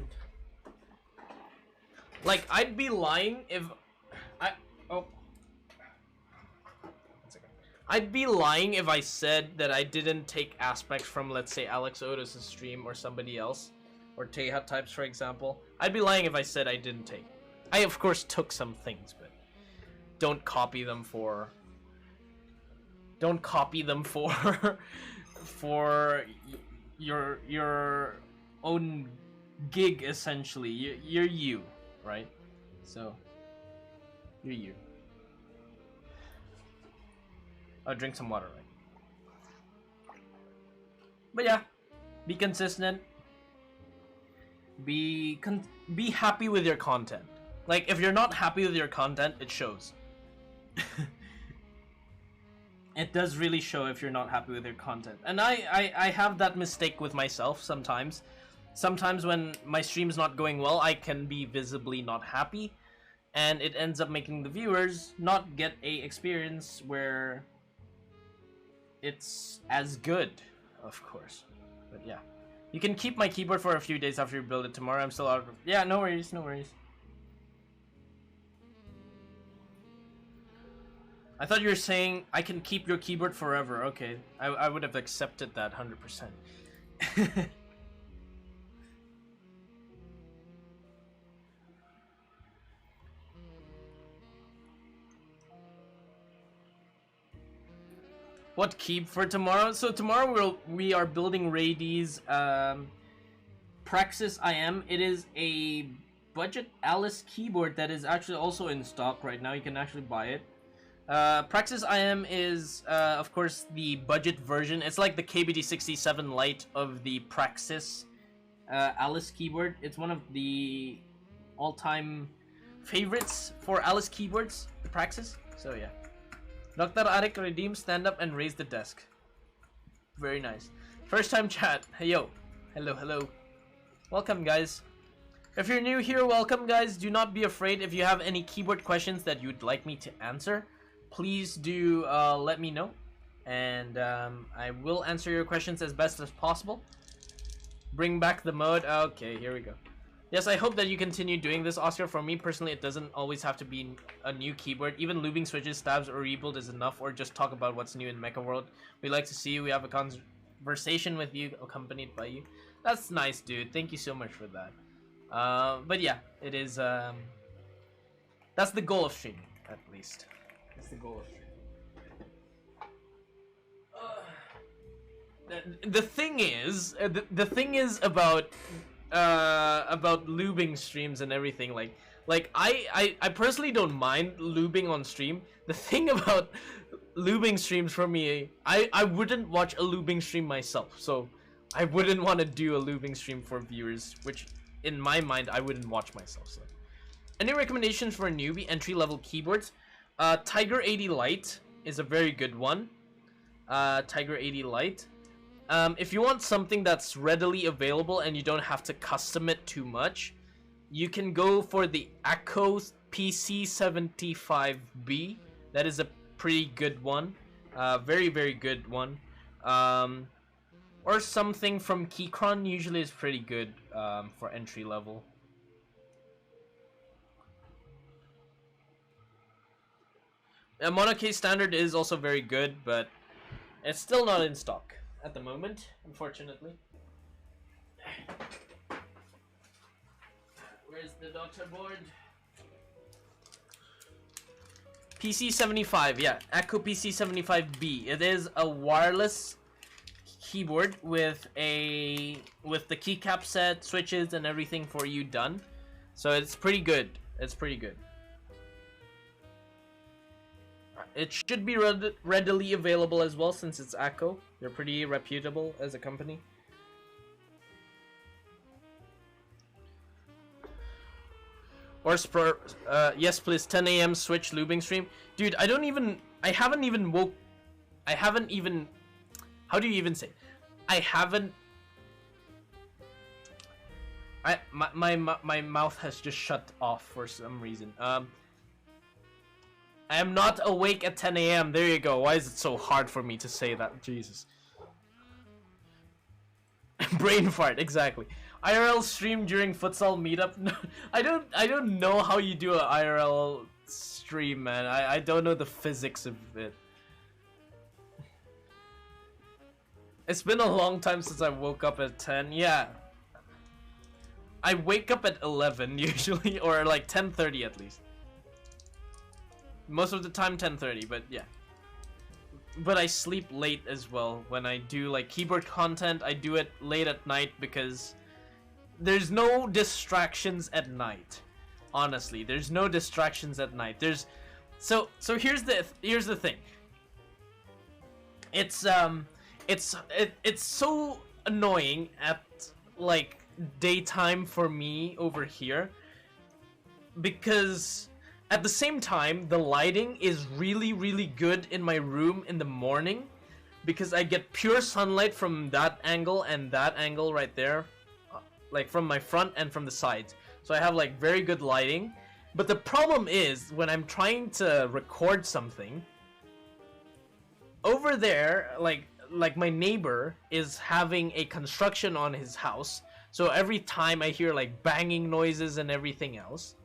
Like, I'd be lying if I'd be lying if I said that I didn't take aspects from, let's say, Alex Otis' stream or somebody else, or Teha Types, for example. I'd be lying if I said I didn't take. I, of course, took some things, but don't copy them for for your own gig, essentially. You're you, right? So you're you. I'll drink some water, right? But yeah, be consistent. Be happy with your content. Like, if you're not happy with your content, it shows. It does really show if you're not happy with your content. And I have that mistake with myself sometimes. Sometimes when my stream's not going well, I can be visibly not happy. And it ends up making the viewers not get a experience where it's as good, of course. But yeah. You can keep my keyboard for a few days after you build it tomorrow. I'm still out of... Yeah, no worries, no worries. I thought you were saying I can keep your keyboard forever. Okay, I would have accepted that 100%. What Keeb for tomorrow? So tomorrow we are building Raidy's Praxis IM. It is a budget Alice keyboard that is actually also in stock right now. You can actually buy it. Praxis IM is of course the budget version. It's like the KBD67 Lite of the Praxis Alice keyboard. It's one of the all-time favorites for Alice keyboards, the Praxis. So yeah. Dr. Arik redeem, stand up and raise the desk. Very nice. First time chat. Hey yo. Hello, hello. Welcome guys. If you're new here, welcome guys. Do not be afraid. If you have any keyboard questions that you'd like me to answer, please do let me know. And I will answer your questions as best as possible. Bring back the mode. Okay, here we go. Yes, I hope that you continue doing this, Oscar. For me personally, it doesn't always have to be a new keyboard. Even lubing switches, stabs, or rebuild is enough, or just talk about what's new in Mecha World. We like to see you. We have a conversation with you, accompanied by you. That's nice, dude. Thank you so much for that. But yeah, it is... that's the goal of streaming, at least. That's the goal of streaming. The thing is... the thing is about lubing streams and everything, like I personally don't mind lubing on stream. The thing about lubing streams for me, I wouldn't watch a lubing stream myself, so I wouldn't want to do a lubing stream for viewers, which in my mind I wouldn't watch myself. So any recommendations for newbie entry-level keyboards? Tiger 80 Lite is a very good one. Tiger 80 Lite. If you want something that's readily available and you don't have to custom it too much, you can go for the Echo PC75B. That is a pretty good one. Very, very good one. Or something from Keychron usually is pretty good for entry level. A Monocase Standard is also very good, but it's still not in stock at the moment, unfortunately. Where's the doctor board? PC75, yeah, Echo PC75B. It is a wireless keyboard with the keycap set, switches, and everything for you done. So it's pretty good. It's pretty good. It should be readily available as well, since it's Echo. They're pretty reputable as a company. Or yes please, 10 AM Switch lubing stream. Dude, I haven't even, how do you even say? My mouth has just shut off for some reason. I am not awake at 10 AM. There you go. Why is it so hard for me to say that? Jesus. Brain fart, exactly. IRL stream during futsal meetup. No, I don't know how you do an IRL stream, man. I don't know the physics of it. It's been a long time since I woke up at 10. Yeah. I wake up at 11 usually, or like 10:30 at least. Most of the time 10:30, but yeah. But I sleep late as well when I do like keyboard content. I do it late at night because there's no distractions at night. Honestly, there's no distractions at night. So here's the thing. It's so annoying at like daytime for me over here, because at the same time the lighting is really good in my room in the morning, because I get pure sunlight from that angle and that angle right there, like from my front and from the sides. So I have like very good lighting. But the problem is when I'm trying to record something over there, like like my neighbor is having a construction on his house, so every time I hear like banging noises and everything else.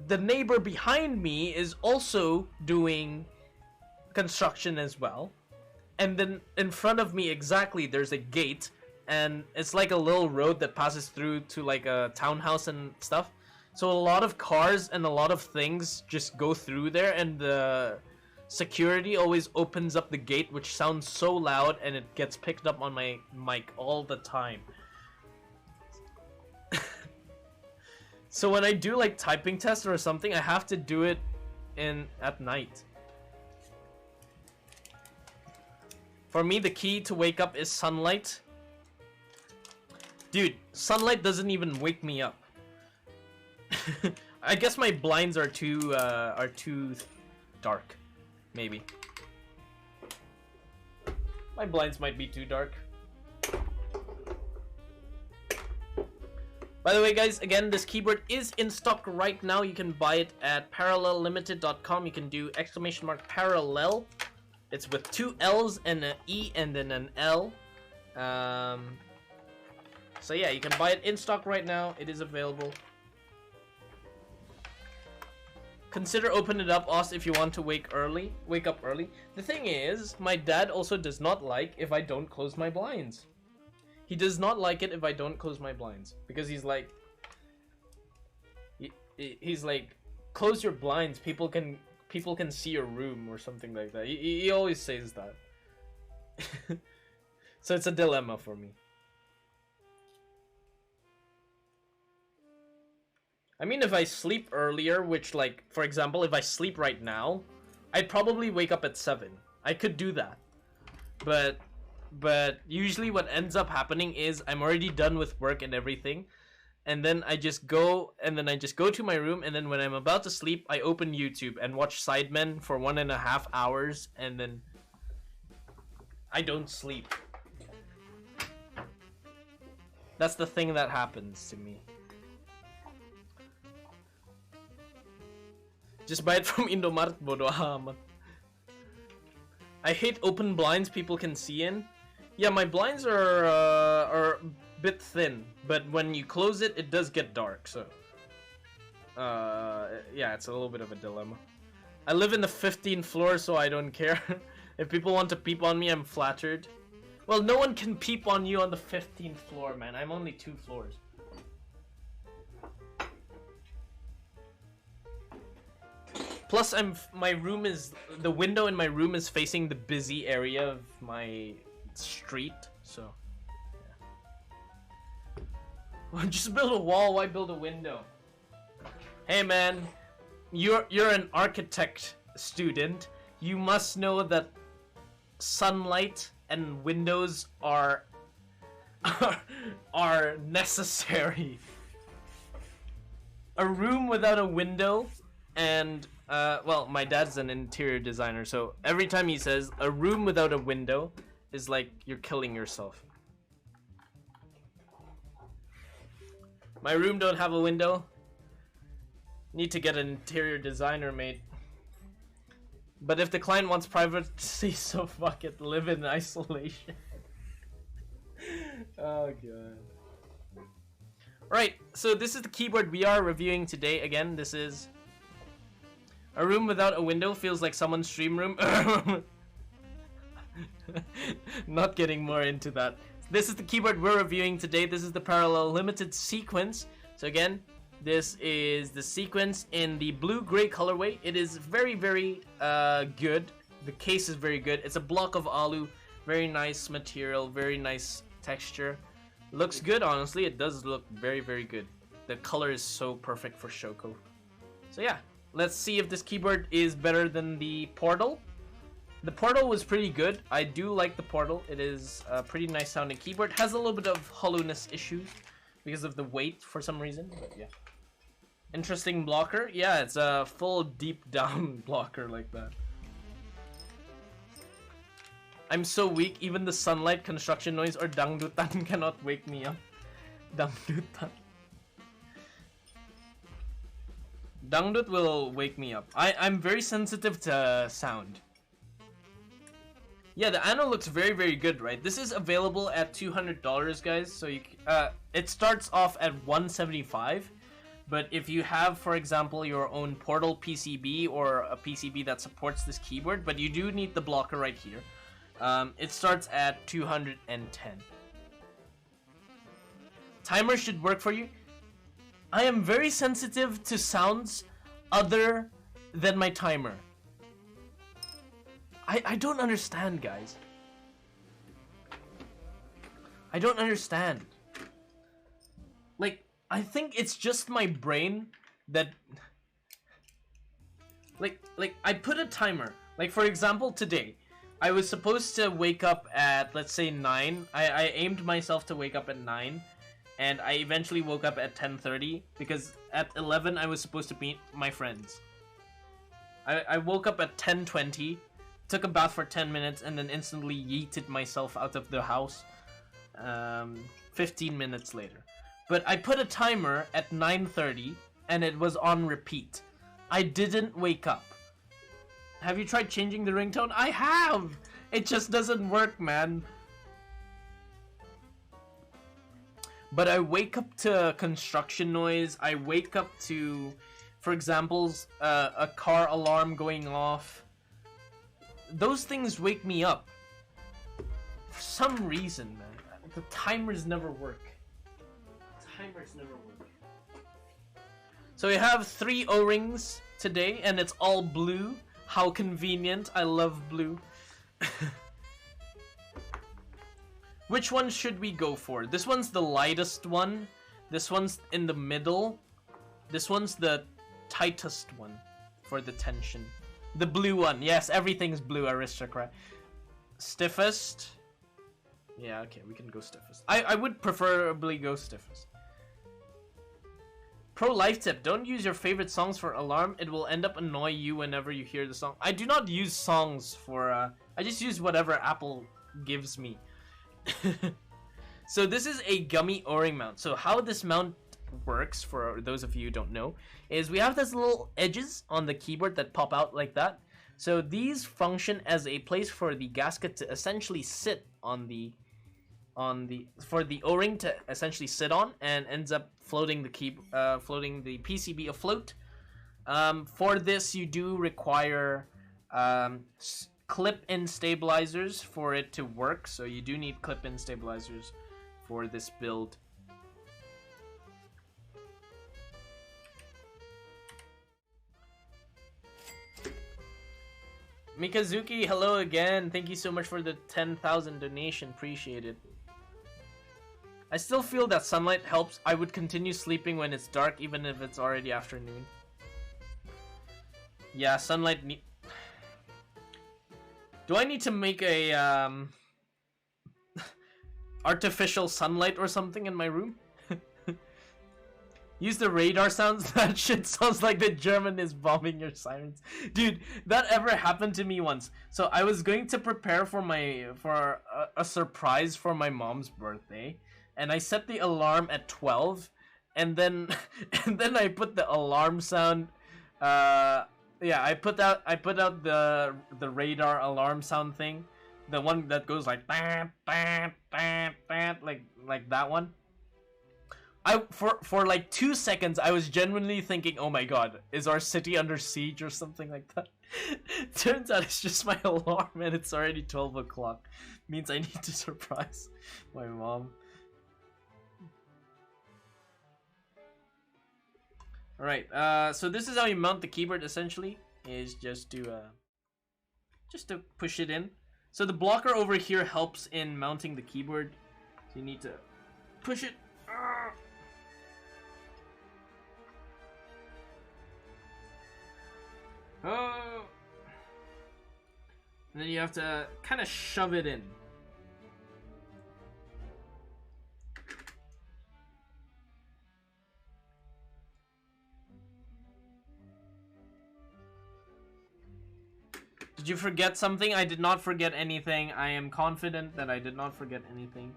The neighbor behind me is also doing construction as well, and then in front of me exactly there's a gate, and it's like a little road that passes through to like a townhouse and stuff. So a lot of cars and a lot of things just go through there, and the security always opens up the gate, which sounds so loud, and it gets picked up on my mic all the time. So when I do like typing tests or something, I have to do it at night. For me, the key to wake up is sunlight. Dude, sunlight doesn't even wake me up. I guess my blinds are too dark, maybe. My blinds might be too dark. By the way, guys, again, this keyboard is in stock right now. You can buy it at parallellimited.com. You can do !parallel. It's with 2 L's and an E and then an L. So yeah, you can buy it in stock right now. It is available. Consider opening it up, Oz, if you want to wake up early. The thing is, my dad also does not like if I don't close my blinds. He does not like it if I don't close my blinds, because he's like, close your blinds. People can see your room or something like that. He always says that. So it's a dilemma for me. I mean, if I sleep earlier, which, like, for example, if I sleep right now, I'd probably wake up at 7. I could do that. But usually what ends up happening is I'm already done with work and everything, and then I just go to my room, and then when I'm about to sleep, I open YouTube and watch Sidemen for 1.5 hours, and then I don't sleep. That's the thing that happens to me. Just buy it from Indomaret, bodo amat. I hate open blinds people can see in. Yeah, my blinds are a bit thin, but when you close it, it does get dark, so... yeah, it's a little bit of a dilemma. I live in the 15th floor, so I don't care. If people want to peep on me, I'm flattered. Well, no one can peep on you on the 15th floor, man. I'm only 2 floors. Plus, the window in my room is facing the busy area of my street, so yeah. Just build a wall, why build a window? Hey man, you're an architect student. You must know that sunlight and windows are necessary. A room without a window, and well, my dad's an interior designer, so every time he says a room without a window is like you're killing yourself. My room don't have a window. Need to get an interior designer, mate. But if the client wants privacy, so fuck it, live in isolation. Oh god. Right, so this is the keyboard we are reviewing today. Again, this is a room without a window. Feels like someone's stream room. Not getting more into that. This is the keyboard we're reviewing today. This is the Parallel Limited sequence. So again, this is the sequence in the blue-gray colorway. It is very, very good. The case is very good. It's a block of alu. Very nice material. Very nice texture. Looks good, honestly. It does look very, very good. The color is so perfect for Shoko. So yeah, let's see if this keyboard is better than the Portal. The Portal was pretty good. I do like the Portal. It is a pretty nice sounding keyboard. Has a little bit of hollowness issues because of the weight for some reason, but yeah. Interesting blocker. Yeah, it's a full deep down blocker like that. I'm so weak, even the sunlight, construction noise, or dangdutan cannot wake me up. Dangdutan. Dangdut will wake me up. I'm very sensitive to sound. Yeah, the Anno looks very, very good, right? This is available at $200, guys. So it starts off at $175. But if you have, for example, your own Portal PCB or a PCB that supports this keyboard, but you do need the blocker right here, it starts at $210. Timer should work for you. I am very sensitive to sounds other than my timer. I don't understand, guys. I don't understand. Like, I think it's just my brain that... Like, I put a timer. Like, for example, today, I was supposed to wake up at, let's say, 9. I aimed myself to wake up at 9. And I eventually woke up at 10:30. Because at 11, I was supposed to meet my friends. I woke up at 10:20. Took a bath for 10 minutes and then instantly yeeted myself out of the house 15 minutes later. But I put a timer at 9:30 and it was on repeat. I didn't wake up. Have you tried changing the ringtone? I have! It just doesn't work, man. But I wake up to construction noise. I wake up to, for example, a car alarm going off. Those things wake me up. For some reason, man. The timers never work. Timers never work. So we have 3 O-rings today, and it's all blue. How convenient. I love blue. Which one should we go for? This one's the lightest one. This one's in the middle. This one's the tightest one for the tension. The blue one. Yes, everything's blue, aristocrat. Stiffest. Yeah, okay, we can go stiffest. I would preferably go stiffest. Pro life tip. Don't use your favorite songs for alarm. It will end up annoy you whenever you hear the song. I do not use songs for... I just use whatever Apple gives me. So this is a gummy O-ring mount. So how this mount works, for those of you who don't know, is we have these little edges on the keyboard that pop out like that. So these function as a place for the gasket to essentially sit on the for the O-ring to essentially sit on, and ends up floating the floating the PCB afloat. For this, you do require clip-in stabilizers for it to work. So you do need clip-in stabilizers for this build. Mikazuki, hello again. Thank you so much for the 10,000 donation. Appreciate it. I still feel that sunlight helps. I would continue sleeping when it's dark, even if it's already afternoon. Yeah, sunlight Do I need to make a artificial sunlight or something in my room? Use the radar sounds. That shit sounds like the German is bombing your sirens. Dude, that ever happened to me once. So I was going to prepare for a surprise for my mom's birthday, and I set the alarm at 12, and then I put the alarm sound. Yeah, I put out the radar alarm sound thing, the one that goes like bam bam bam bam, like that one. For like 2 seconds, I was genuinely thinking, oh my god, is our city under siege or something like that? Turns out it's just my alarm and it's already 12 o'clock. Means I need to surprise my mom. Alright, so this is how you mount the keyboard essentially, is just to push it in. So the blocker over here helps in mounting the keyboard. So you need to push it. Oh! And then you have to kind of shove it in. Did you forget something? I did not forget anything. I am confident that I did not forget anything.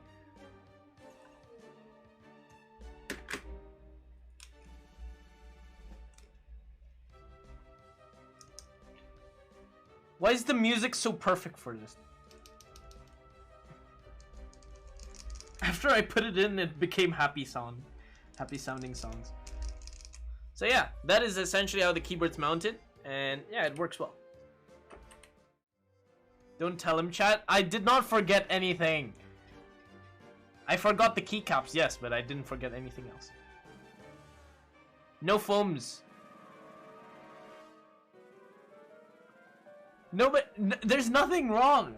Why is the music so perfect for this? after I put it in, it became happy sounding songs. So yeah, that is essentially how the keyboard's mounted, and yeah, it works well. Don't tell him, chat. I did not forget anything. I forgot the keycaps, yes, but I didn't forget anything else. No foams. No, but there's nothing wrong.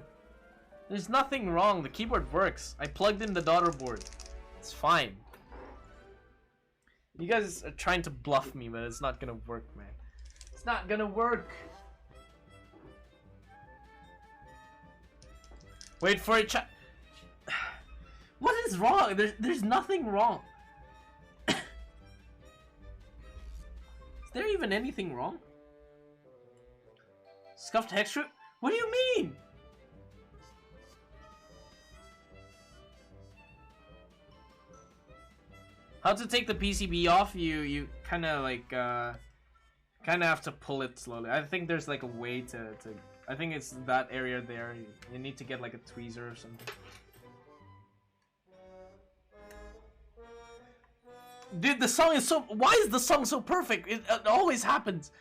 There's nothing wrong. The keyboard works. I plugged in the daughter board. It's fine. You guys are trying to bluff me, but it's not gonna work, man. It's not gonna work. Wait for it, chat. What is wrong? There's nothing wrong. Is there even anything wrong? Scuffed hex strip? What do you mean? How to take the PCB off? You kind of like kind of have to pull it slowly. I think there's like a way to I think it's that area there. You need to get like a tweezer or something. Dude, the song is so... Why is the song so perfect? It always happens.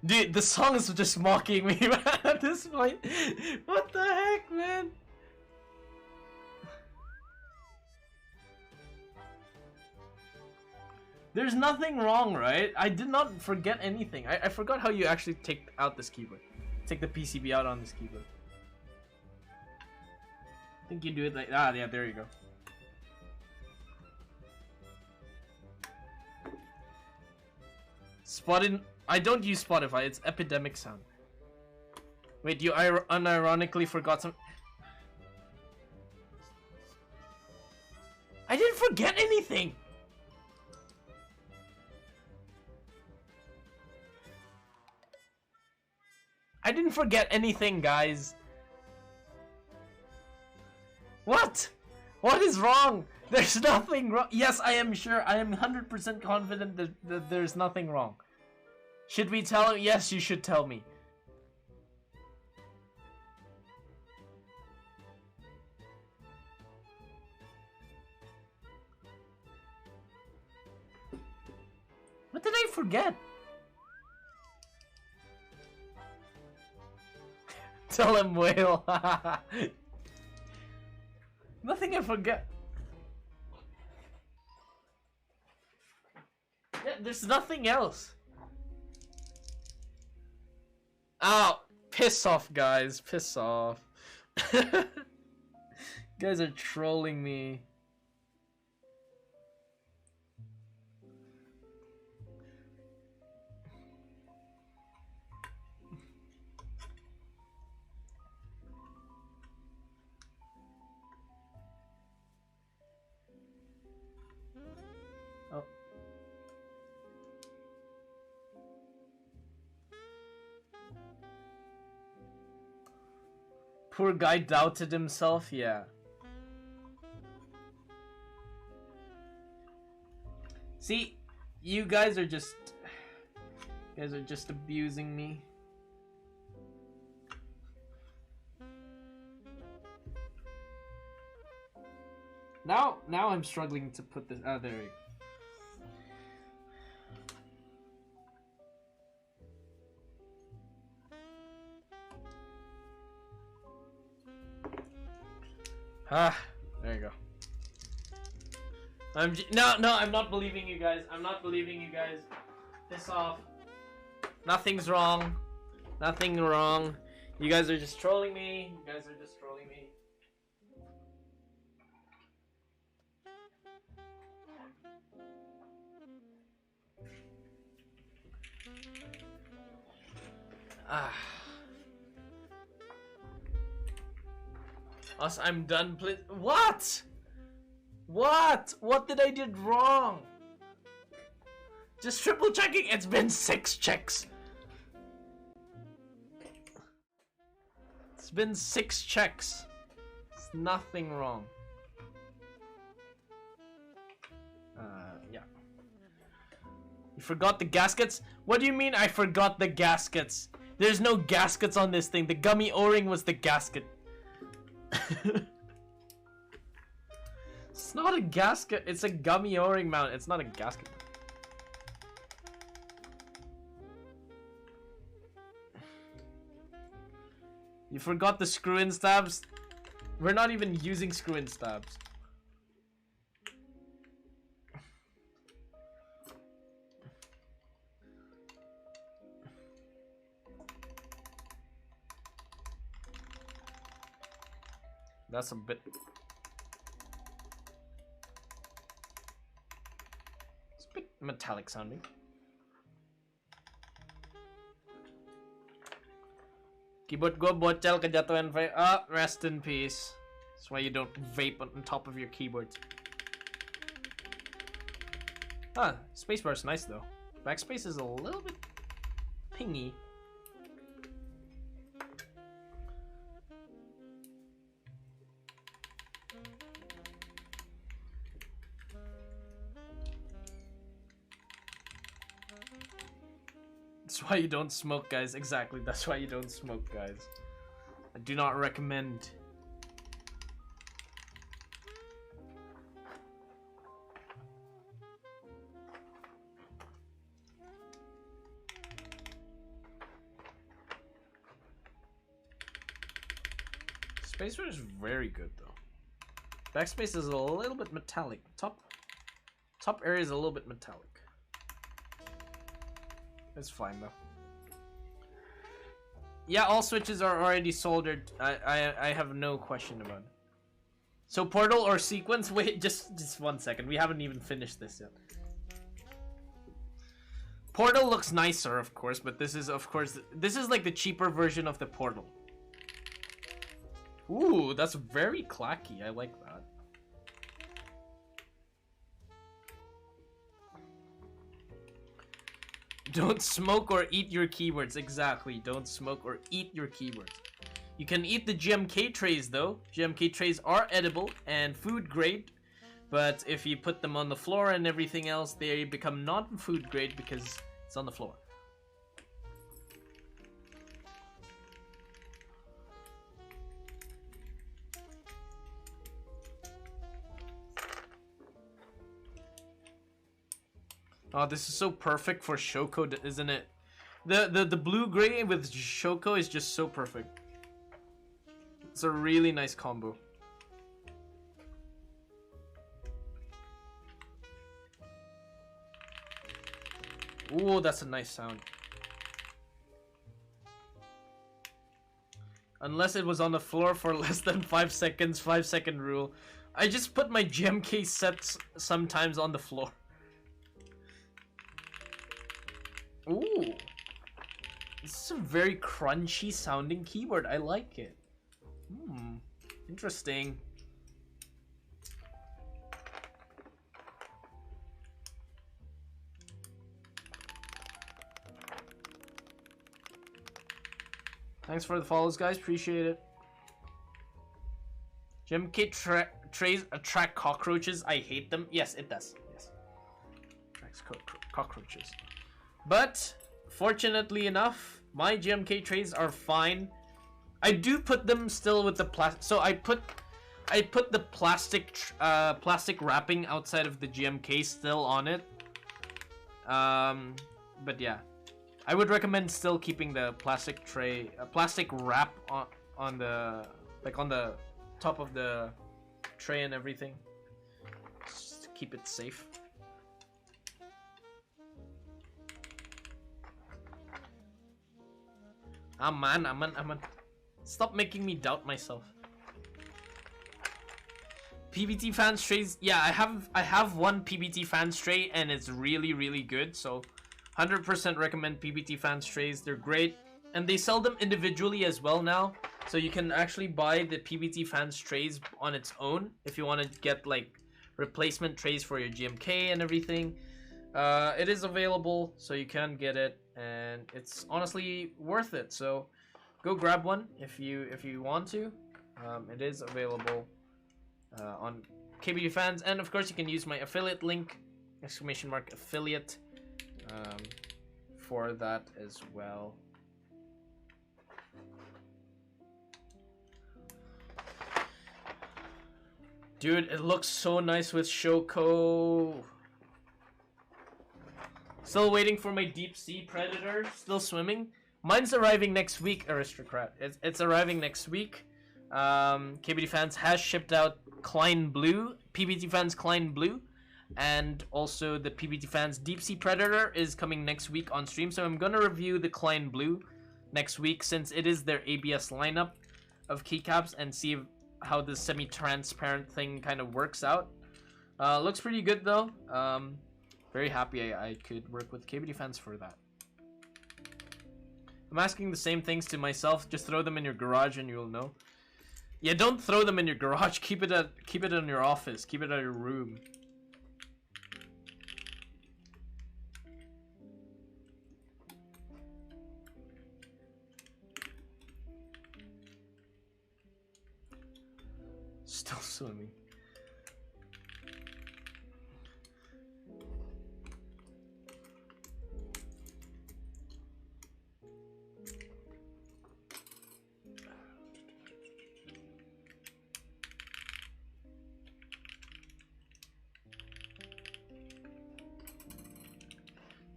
Dude, the song is just mocking me, man, at this point. What the heck, man? There's nothing wrong, right? I did not forget anything. I forgot how you actually take out this keyboard. Take the PCB out on this keyboard. I think you do it like... Ah, yeah, there you go. Spotted... I don't use Spotify, it's Epidemic Sound. Wait, you unironically forgot some... I didn't forget anything! I didn't forget anything, guys. What? What is wrong? There's nothing wrong. Yes, I am sure. I am 100% confident that there's nothing wrong. Should we tell him? Yes, you should tell me. What did I forget? Tell him, whale. Nothing I forget. Yeah, there's nothing else. Oh, piss off, guys. Piss off. You guys are trolling me. Poor guy doubted himself, yeah. See, you guys are just abusing me. Now I'm struggling to put this. Oh, there we go. Ah, there you go. No, I'm not believing you guys. I'm not believing you guys. Piss off. Nothing's wrong. Nothing wrong. You guys are just trolling me. You guys are just trolling me. Ah. Us, I'm done, please. What? What? What did I did wrong? Just triple checking. It's been 6 checks. It's been 6 checks. It's nothing wrong. Yeah. You forgot the gaskets? What do you mean I forgot the gaskets? There's no gaskets on this thing. The gummy O-ring was the gasket. It's not a gasket. It's a gummy O-ring mount. It's not a gasket. You forgot the screw-in stabs? We're not even using screw-in stabs. That's a bit... It's a bit metallic sounding. Keyboard go bocel kejatuhan vape. Ah, rest in peace. That's why you don't vape on top of your keyboard. Ah, spacebar's nice though. Backspace is a little bit pingy. That's why you don't smoke, guys. Exactly, that's why you don't smoke, guys. I do not recommend. Spacebar is very good though. Backspace is a little bit metallic. Top area is a little bit metallic. It's fine though. Yeah, all switches are already soldered. I have no question about it. So portal or sequence? Wait, just 1 second. We haven't even finished this yet. Portal looks nicer, of course, but this is like the cheaper version of the portal. Ooh, that's very clacky. I like that. Don't smoke or eat your keyboards. Exactly. Don't smoke or eat your keyboards. You can eat the GMK trays though. GMK trays are edible and food grade. But if you put them on the floor and everything else, they become non-food grade because it's on the floor. Oh, this is so perfect for Shoko, isn't it? The blue gray with Shoko is just so perfect. It's a really nice combo. Ooh, that's a nice sound. Unless it was on the floor for less than 5 seconds, 5-second rule. I just put my GMK sets sometimes on the floor. Ooh, this is a very crunchy sounding keyboard. I like it. Interesting. Thanks for the follows, guys. Appreciate it. GMK trays attract cockroaches. I hate them. Yes, it does. Yes, attracts cockroaches. But fortunately enough, my GMK trays are fine. I do put them still with the plastic. So I put the plastic wrapping outside of the GMK still on it. But yeah, I would recommend still keeping the plastic tray, plastic wrap on the on the top of the tray and everything, just to keep it safe. Aman. Stop making me doubt myself. PBT fans trays. Yeah, I have one PBT fans tray and it's really good. So 100% recommend PBT fans trays. They're great. And they sell them individually as well now. So you can actually buy the PBT fans trays on its own if you want to get like replacement trays for your GMK and everything. It is available, so you can get it, and it's honestly worth it. So go grab one if you want to. It is available on KBT fans, and of course you can use my affiliate link, !affiliate, for that as well. Dude, it looks so nice with Shoko. Still waiting for my deep sea predator. Still swimming. Mine's arriving next week, Aristocrat. It's arriving next week. KBD Fans has shipped out Klein Blue, PBT Fans Klein Blue, and also the PBT Fans Deep Sea Predator is coming next week on stream. So I'm gonna review the Klein Blue next week since it is their ABS lineup of keycaps and see how the semi-transparent thing kind of works out. Looks pretty good though. Very happy I could work with KBD Fans for that. I'm asking the same things to myself. Just throw them in your garage and you'll know. Yeah, don't throw them in your garage. Keep it in your office. Keep it at your room. Still swimming.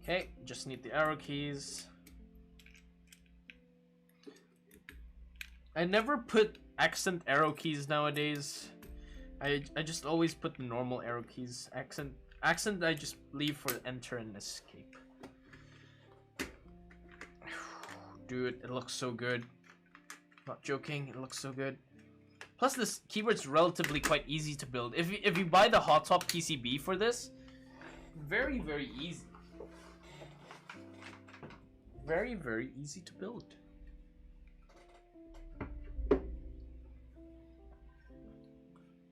Okay, just need the arrow keys. I never put accent arrow keys nowadays. I just always put the normal arrow keys. Accent I just leave for enter and escape. Dude, it looks so good. Not joking, it looks so good. Plus this keyboard's relatively quite easy to build. If you buy the hot top PCB for this, very easy. Very easy to build.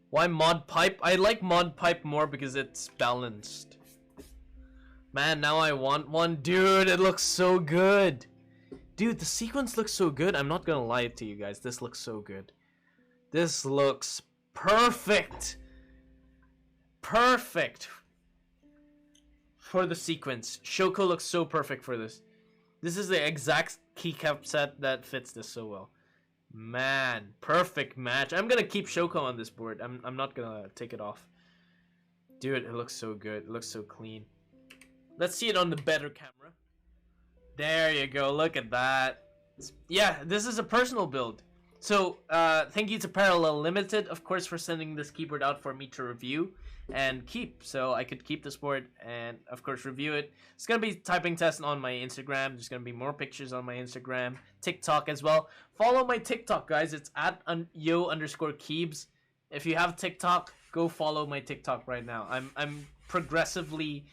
Why mod pipe? I like mod pipe more because it's balanced. Man, now I want one. Dude, it looks so good. Dude, the sequence looks so good. I'm not gonna lie to you guys. This looks so good. This looks perfect. Perfect for the sequence. Shoko looks so perfect for this. This is the exact keycap set that fits this so well. Man, perfect match. I'm gonna keep Shoko on this board. I'm not gonna take it off. Dude, it looks so good. It looks so clean. Let's see it on the better camera. There you go. Look at that. Yeah, this is a personal build. So, thank you to Parallel Limited, of course, for sending this keyboard out for me to review and keep. So I could keep this board and, of course, review it. It's going to be typing test on my Instagram. There's going to be more pictures on my Instagram. TikTok as well. Follow my TikTok, guys. It's at yo_Keebs. If you have TikTok, go follow my TikTok right now. I'm progressively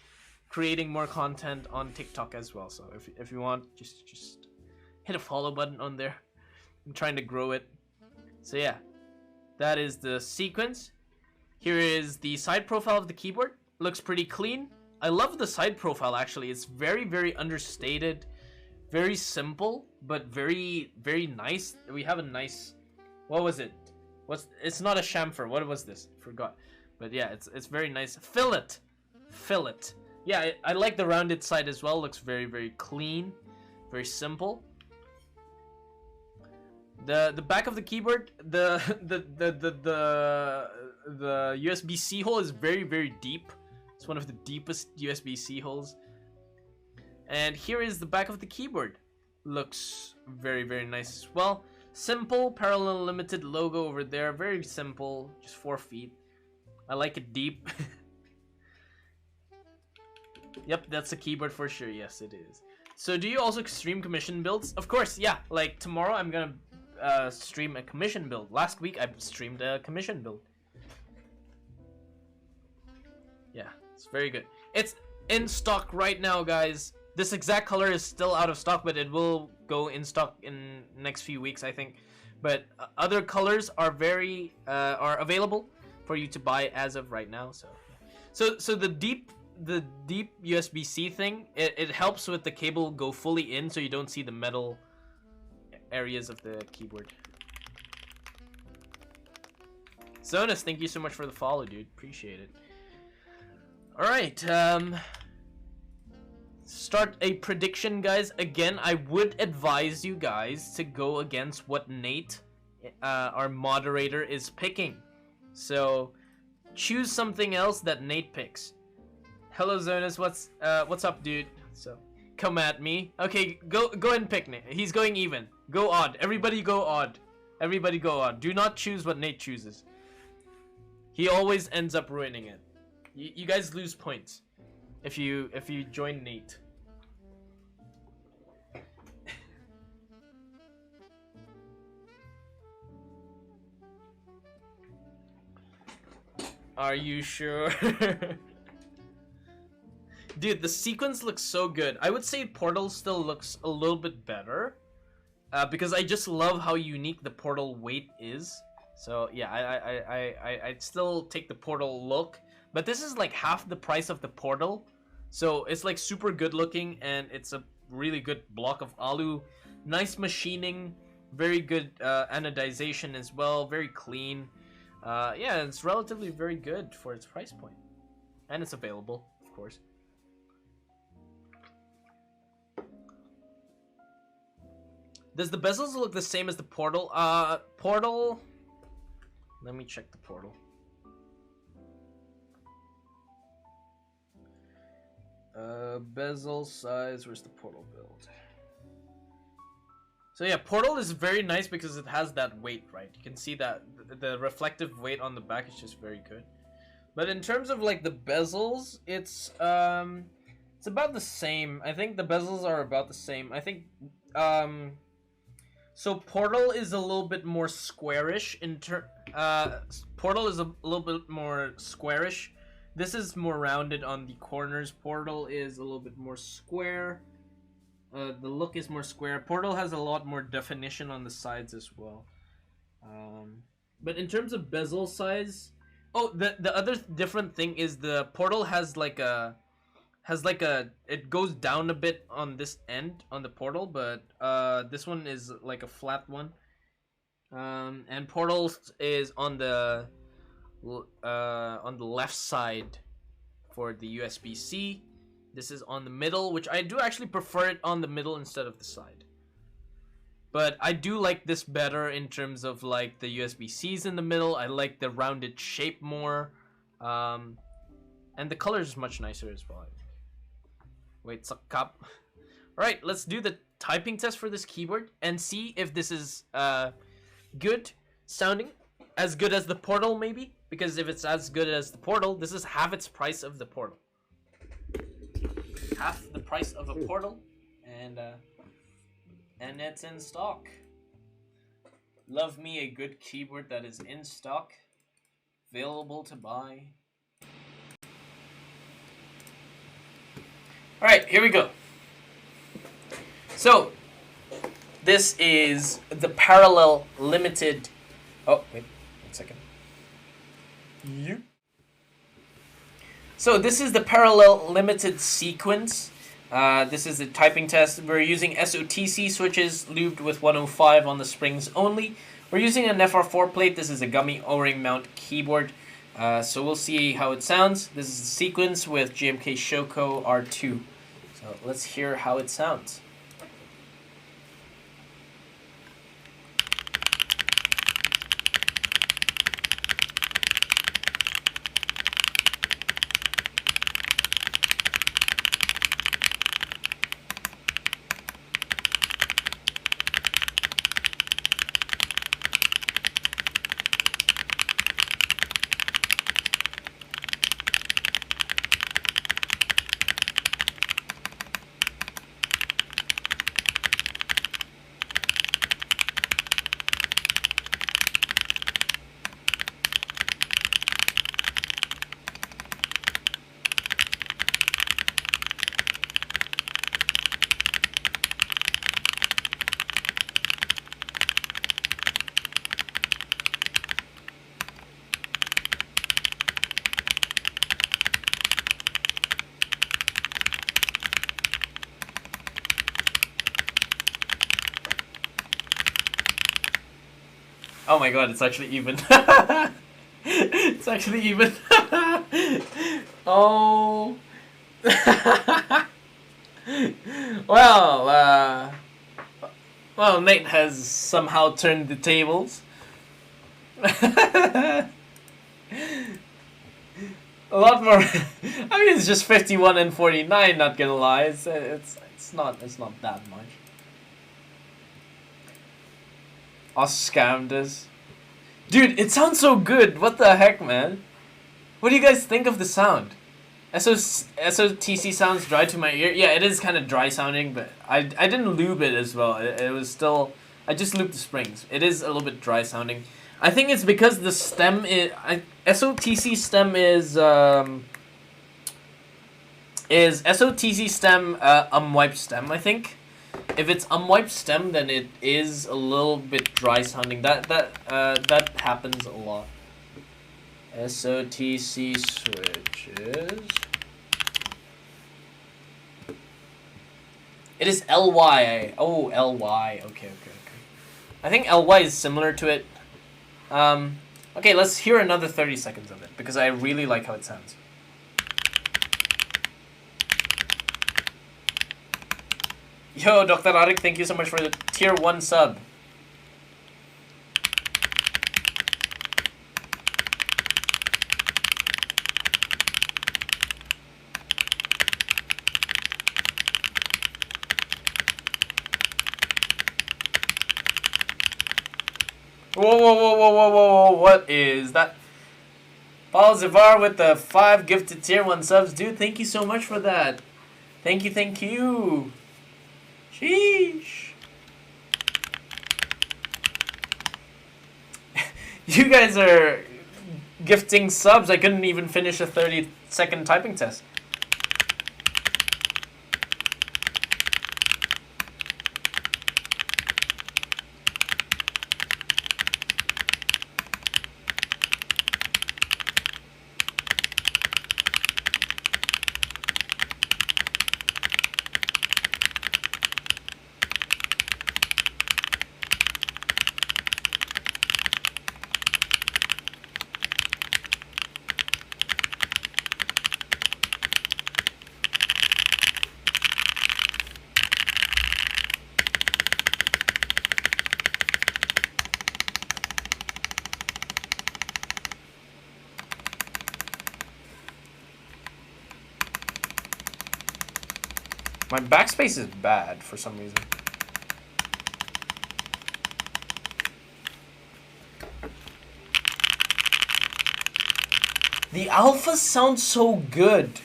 creating more content on TikTok as well. So if you want, just hit a follow button on there. I'm trying to grow it. So yeah, that is the sequence. Here is the side profile of the keyboard. Looks pretty clean. I love the side profile actually. It's very understated, very simple, but very nice. We have a nice, what was it? It's not a chamfer. What was this? Forgot. But yeah, it's very nice. Fillet. Yeah, I like the rounded side as well. Looks very clean, very simple. The back of the keyboard, the USB-C hole is very deep. It's one of the deepest USB-C holes. And here is the back of the keyboard. Looks very nice as well. Simple Parallel Limited logo over there. Very simple, just 4 feet. I like it deep. Yep, that's a keyboard for sure. Yes, it is. So do you also stream commission builds? Of course, yeah. Like tomorrow I'm gonna stream a commission build. Last week I streamed a commission build. Yeah, it's very good. It's in stock right now, guys. This exact color is still out of stock, but it will go in stock in next few weeks, I think. But other colors are are available for you to buy as of right now. So the deep USB-C thing, it helps with the cable go fully in, so you don't see the metal areas of the keyboard. Zonus, thank you so much for the follow, dude. Appreciate it. All right, start a prediction, guys. Again, I would advise you guys to go against what Nate, our moderator, is picking. So choose something else that Nate picks. Hello Zonus, what's up, dude? So come at me. Okay, go ahead and pick Nate. He's going even. Go odd. Everybody go odd. Everybody go odd. Do not choose what Nate chooses. He always ends up ruining it. You guys lose points if you join Nate. Are you sure? Dude, the sequence looks so good. I would say Portal still looks a little bit better. Because I just love how unique the Portal weight is. So yeah, I'd still take the Portal look. But this is like half the price of the Portal. So it's like super good looking and it's a really good block of alu. Nice machining, very good anodization as well, very clean. Yeah, it's relatively very good for its price point. And it's available, of course. Does the bezels look the same as the Portal? Portal... Let me check the Portal. Bezel size, where's the Portal build? So yeah, Portal is very nice because it has that weight, right? You can see that the reflective weight on the back is just very good. But in terms of like the bezels, it's about the same. I think the bezels are about the same. I think so Portal is a little bit more squarish Portal is a little bit more squarish. This is more rounded on the corners. Portal is a little bit more square. The look is more square. Portal has a lot more definition on the sides as well. But in terms of bezel size, oh, the other different thing is the Portal has like a it goes down a bit on this end on the Portal, but this one is like a flat one. And Portal is on the left side for the USB-C. This is on the middle, which I do actually prefer it on the middle instead of the side. But I do like this better in terms of like the USB-Cs in the middle. I like the rounded shape more. And the color is much nicer as well. Wait, suck up. Alright, let's do the typing test for this keyboard and see if this is good sounding. As good as the Portal, maybe? Because if it's as good as the Portal, this is half its price of the Portal. Half the price of a Portal, and it's in stock. Love me a good keyboard that is in stock, available to buy. Alright, here we go. So, this is the Parallel Limited. Oh, wait, 1 second. You. So this is the Parallel Limited sequence. This is the typing test. We're using SOTC switches lubed with 105 on the springs only. We're using an FR4 plate. This is a gummy O-ring mount keyboard. So we'll see how it sounds. This is the sequence with GMK Shoko R2. So let's hear how it sounds. Oh my god, it's actually even. It's actually even. Oh. Well, well, Nate has somehow turned the tables. A lot more. I mean, it's just 51 and 49. Not gonna lie, it's not that much. Us scammed us. Dude, it sounds so good. What the heck, man? What do you guys think of the sound? SOTC sounds dry to my ear. Yeah, it is kind of dry sounding, but I didn't lube it as well. It was still... I just looped the springs. It is a little bit dry sounding. I think it's because the stem is... SOTC stem is SOTC stem unwiped stem, I think. If it's unwiped stem, then it is a little bit dry sounding. That happens a lot. SOTC switches. It is LY. Oh, LY. Okay. I think LY is similar to it. Okay, let's hear another 30 seconds of it because I really like how it sounds. Yo, Dr. Arik, thank you so much for the tier 1 sub. Whoa, what is that? Paul Zivar with the 5 gifted tier 1 subs. Dude, thank you so much for that. Thank you. Sheesh. You guys are gifting subs. I couldn't even finish a 30-second typing test. My backspace is bad for some reason. The alpha sounds so good.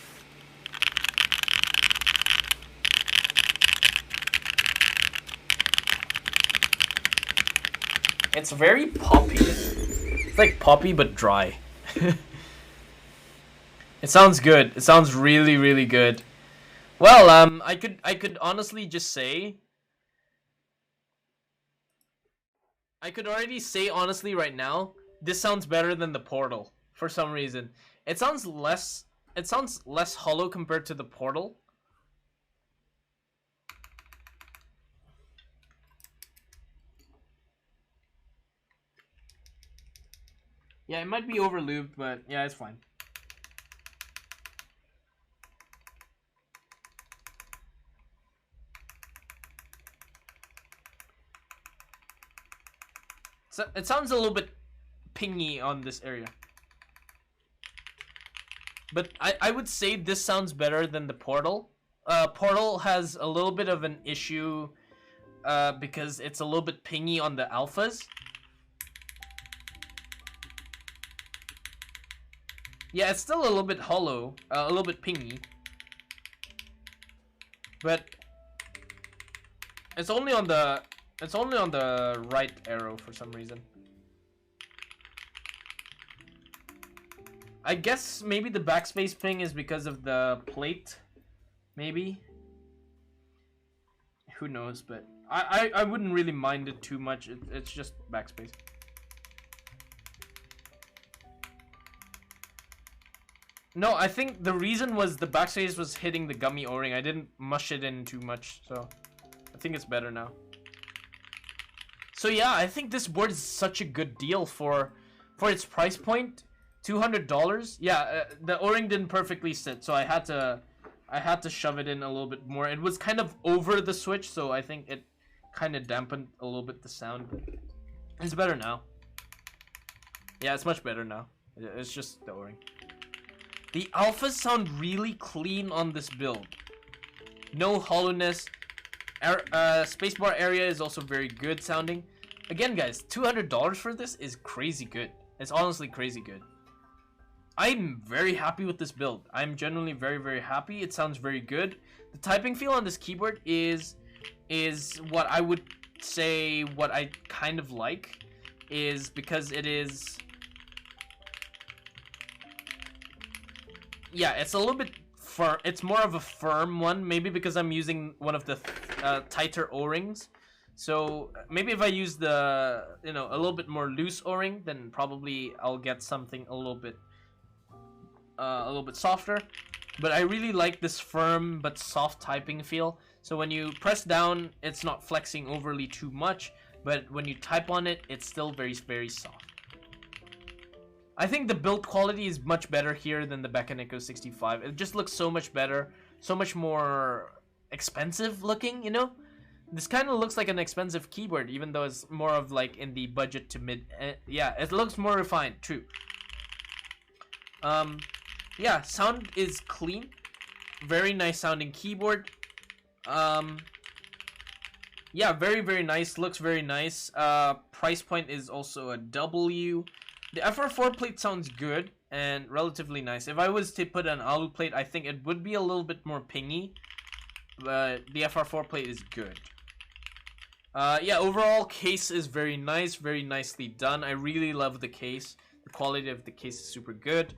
It's very poppy. It's like poppy but dry. It sounds good. It sounds really, really good. Well, I could honestly just say, I could already say honestly right now, this sounds better than the Portal for some reason. It sounds less hollow compared to the Portal. Yeah, it might be overlubed, but yeah, it's fine. So it sounds a little bit pingy on this area. But I would say this sounds better than the Portal. Portal has a little bit of an issue because it's a little bit pingy on the alphas. Yeah, it's still a little bit hollow, a little bit pingy. But it's only on the right arrow for some reason. I guess maybe the backspace ping is because of the plate. Maybe. Who knows, but I wouldn't really mind it too much. It's just backspace. No, I think the reason was the backspace was hitting the gummy O-ring. I didn't mush it in too much, so I think it's better now. So yeah, I think this board is such a good deal for its price point. $200. Yeah, the O-ring didn't perfectly sit, so I had to shove it in a little bit more. It was kind of over the switch, so I think it kind of dampened a little bit the sound. It's better now. Yeah, it's much better now. It's just the O-ring. The alphas sound really clean on this build. No hollowness. Spacebar area is also very good sounding. Again, guys, $200 for this is crazy good. It's honestly crazy good. I'm very happy with this build. I'm genuinely very happy. It sounds very good. The typing feel on this keyboard is what I would say what I kind of like, is because it is, yeah, it's a little bit firm. It's more of a firm one, maybe because I'm using one of the tighter O-rings. So maybe if I use the, you know, a little bit more loose O-ring, then probably I'll get something a little bit softer. But I really like this firm but soft typing feel. So when you press down, it's not flexing overly too much, but when you type on it, it's still very soft. I think the build quality is much better here than the Becanico 65. It just looks so much better, so much more expensive looking, you know? This kind of looks like an expensive keyboard, even though it's more of like in the budget to mid. Yeah, it looks more refined, true. Yeah, sound is clean. Very nice sounding keyboard. Yeah, very nice. Looks very nice. Price point is also a W. The FR4 plate sounds good and relatively nice. If I was to put an alu plate, I think it would be a little bit more pingy. But the FR4 plate is good. Yeah, overall case is very nice, very nicely done. I really love the case. The quality of the case is super good.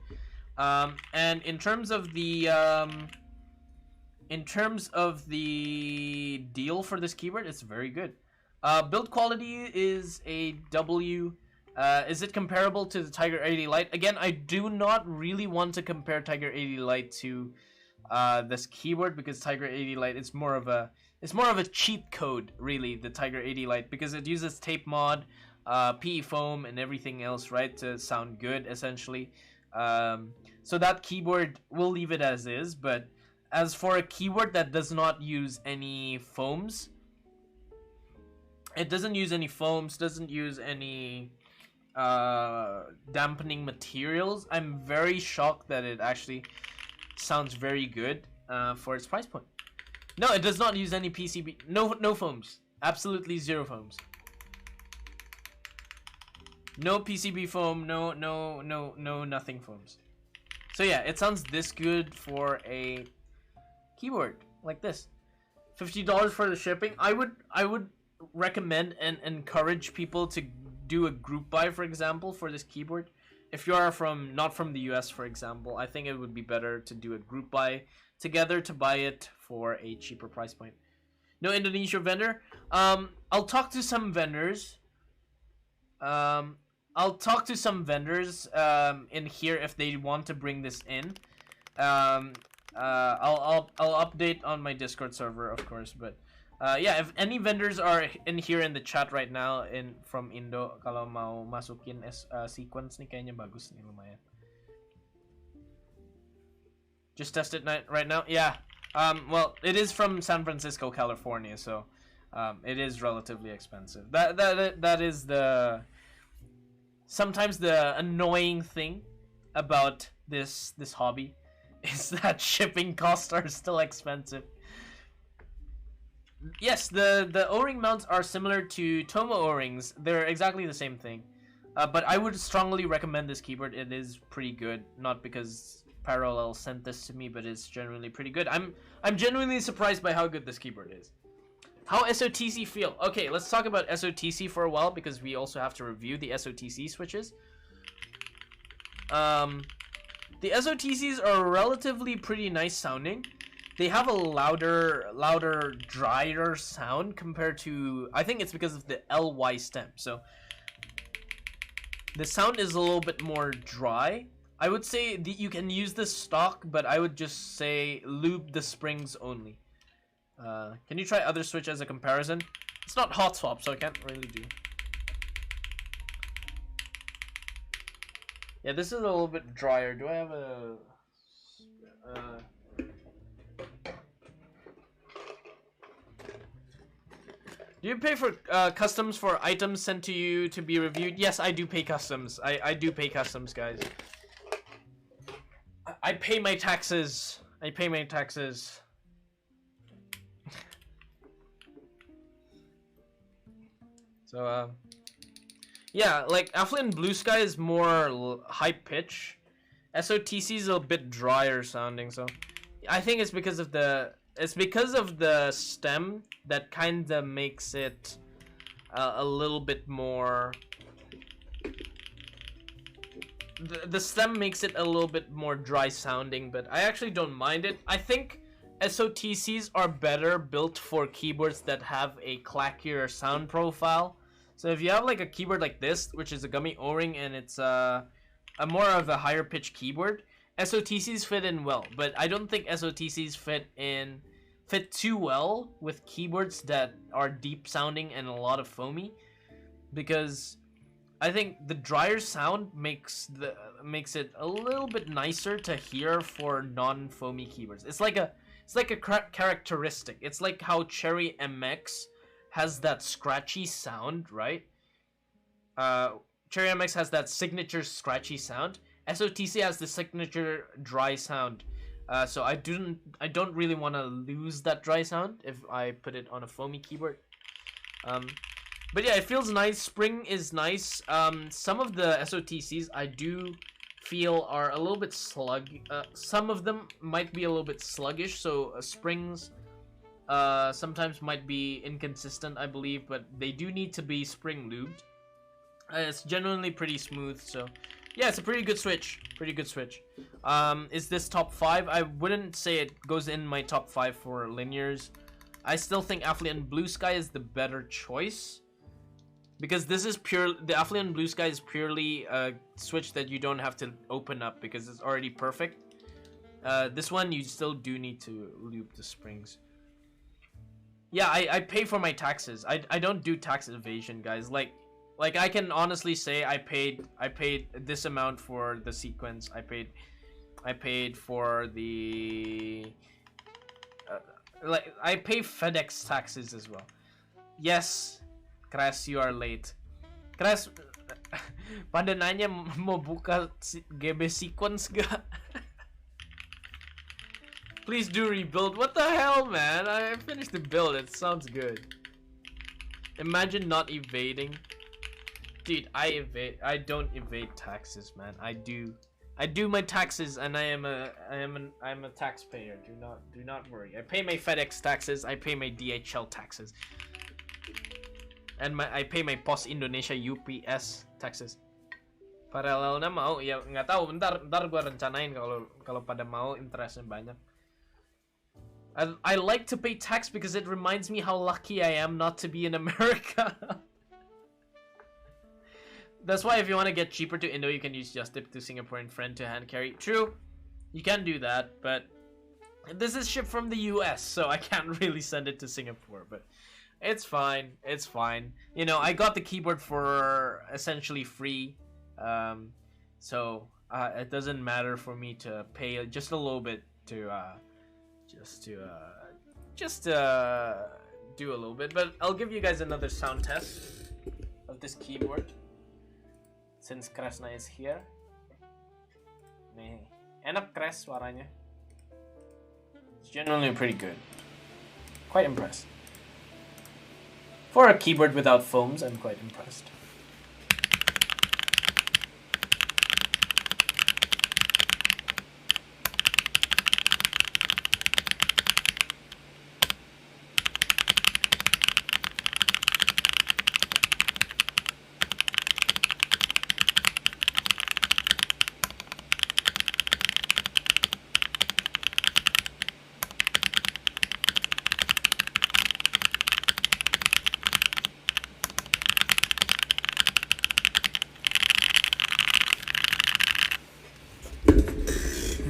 And in terms of the deal for this keyboard, it's very good. Build quality is a W. Is it comparable to the Tiger 80 Lite? Again, I do not really want to compare Tiger 80 Lite to this keyboard, because Tiger 80 Lite is more of a cheat code, really, the Tiger 80 Lite, because it uses tape mod, PE foam, and everything else, right, to sound good, essentially. So that keyboard, we'll leave it as is, but as for a keyboard that does not use any foams, it doesn't use any foams, doesn't use any dampening materials, I'm very shocked that it actually sounds very good for its price point. No, it does not use any PCB. No foams. Absolutely zero foams. No PCB foam. No nothing foams. So yeah, it sounds this good for a keyboard like this. $50 for the shipping. I would recommend and encourage people to do a group buy, for example, for this keyboard. If you are not from the US, for example, I think it would be better to do a group buy together to buy it for a cheaper price point. No Indonesia vendor. I'll talk to some vendors. I'll talk to some vendors in here if they want to bring this in. I'll update on my Discord server, of course, but yeah, if any vendors are in here in the chat right now from Indo, kalau mau masukin sequence nih, kayaknya bagus nih, lumayan. Just test it right now. Yeah. Well, it is from San Francisco, California, so it is relatively expensive. That is sometimes the annoying thing about this hobby is that shipping costs are still expensive. Yes, the O-ring mounts are similar to Tomo O-rings. They're exactly the same thing. But I would strongly recommend this keyboard. It is pretty good, not because Parallel sent this to me, but it's generally pretty good. I'm genuinely surprised by how good this keyboard is. How SOTC feel? Okay, let's talk about SOTC for a while, because we also have to review the SOTC switches. The SOTCs are relatively pretty nice sounding. They have a louder, drier sound compared to, I think it's because of the LY stem. So the sound is a little bit more dry. I would say you can use this stock, but I would just say lube the springs only. Can you try other switch as a comparison? It's not hot swap, so I can't really do. Yeah, this is a little bit drier. Do I have a... Do you pay for customs for items sent to you to be reviewed? Yes, I do pay customs. I do pay customs, guys. I pay my taxes. I pay my taxes. So, yeah, like Affluent Blue Sky is more high pitch. SOTC is a bit drier sounding, so I think it's because of the stem that kind of makes it a little bit more. The stem makes it a little bit more dry sounding, but I actually don't mind it. I think SOTCs are better built for keyboards that have a clackier sound profile. So if you have like a keyboard like this, which is a gummy O-ring, and it's a more of a higher pitch keyboard, SOTCs fit in well. But I don't think SOTCs fit too well with keyboards that are deep sounding and a lot of foamy, because I think the drier sound makes it a little bit nicer to hear for non-foamy keyboards. It's like a characteristic. It's like how Cherry MX has that scratchy sound, right? Cherry MX has that signature scratchy sound. SOTC has the signature dry sound. So I don't really want to lose that dry sound if I put it on a foamy keyboard. But yeah, it feels nice. Spring is nice. Some of the SOTCs I do feel are a little bit some of them might be a little bit sluggish, so springs sometimes might be inconsistent, I believe, but they do need to be spring lubed. It's genuinely pretty smooth, so yeah, it's a pretty good switch. Is this top 5? I wouldn't say it goes in my top 5 for linears. I still think Affluent Blue Sky is the better choice, because this is the Affluent Blue Sky is purely a switch that you don't have to open up because it's already perfect. This one you still do need to lube the springs. Yeah, I pay for my taxes. I don't do tax evasion, guys. Like I can honestly say I paid this amount for the sequence. I paid for the I pay FedEx taxes as well. Yes, Crash, you are late. Crash, pada nanya mau buka GB sequence gak? Please do rebuild. What the hell, man? I finished the build. It sounds good. Imagine not evading. Dude, I don't evade taxes, man. I do my taxes, and I'm a taxpayer. Do not worry. I pay my FedEx taxes. I pay my DHL taxes, and I pay my Pos Indonesia UPS taxes. Paralelnya mau ya nggak tahu. Ntar gua rencanain kalau pada mau interestnya banyak. I like to pay tax because it reminds me how lucky I am not to be in America. That's why if you want to get cheaper to Indo, you can use Just Dip to Singaporean friend to hand carry. True, you can do that, but this is shipped from the US, so I can't really send it to Singapore, but it's fine. It's fine. You know, I got the keyboard for essentially free, so it doesn't matter for me to pay just a little bit to do a little bit. But I'll give you guys another sound test of this keyboard since Kresna is here. Nih, enak Kres suaranya. It's generally pretty good. Quite impressed. For a keyboard without foams, I'm quite impressed.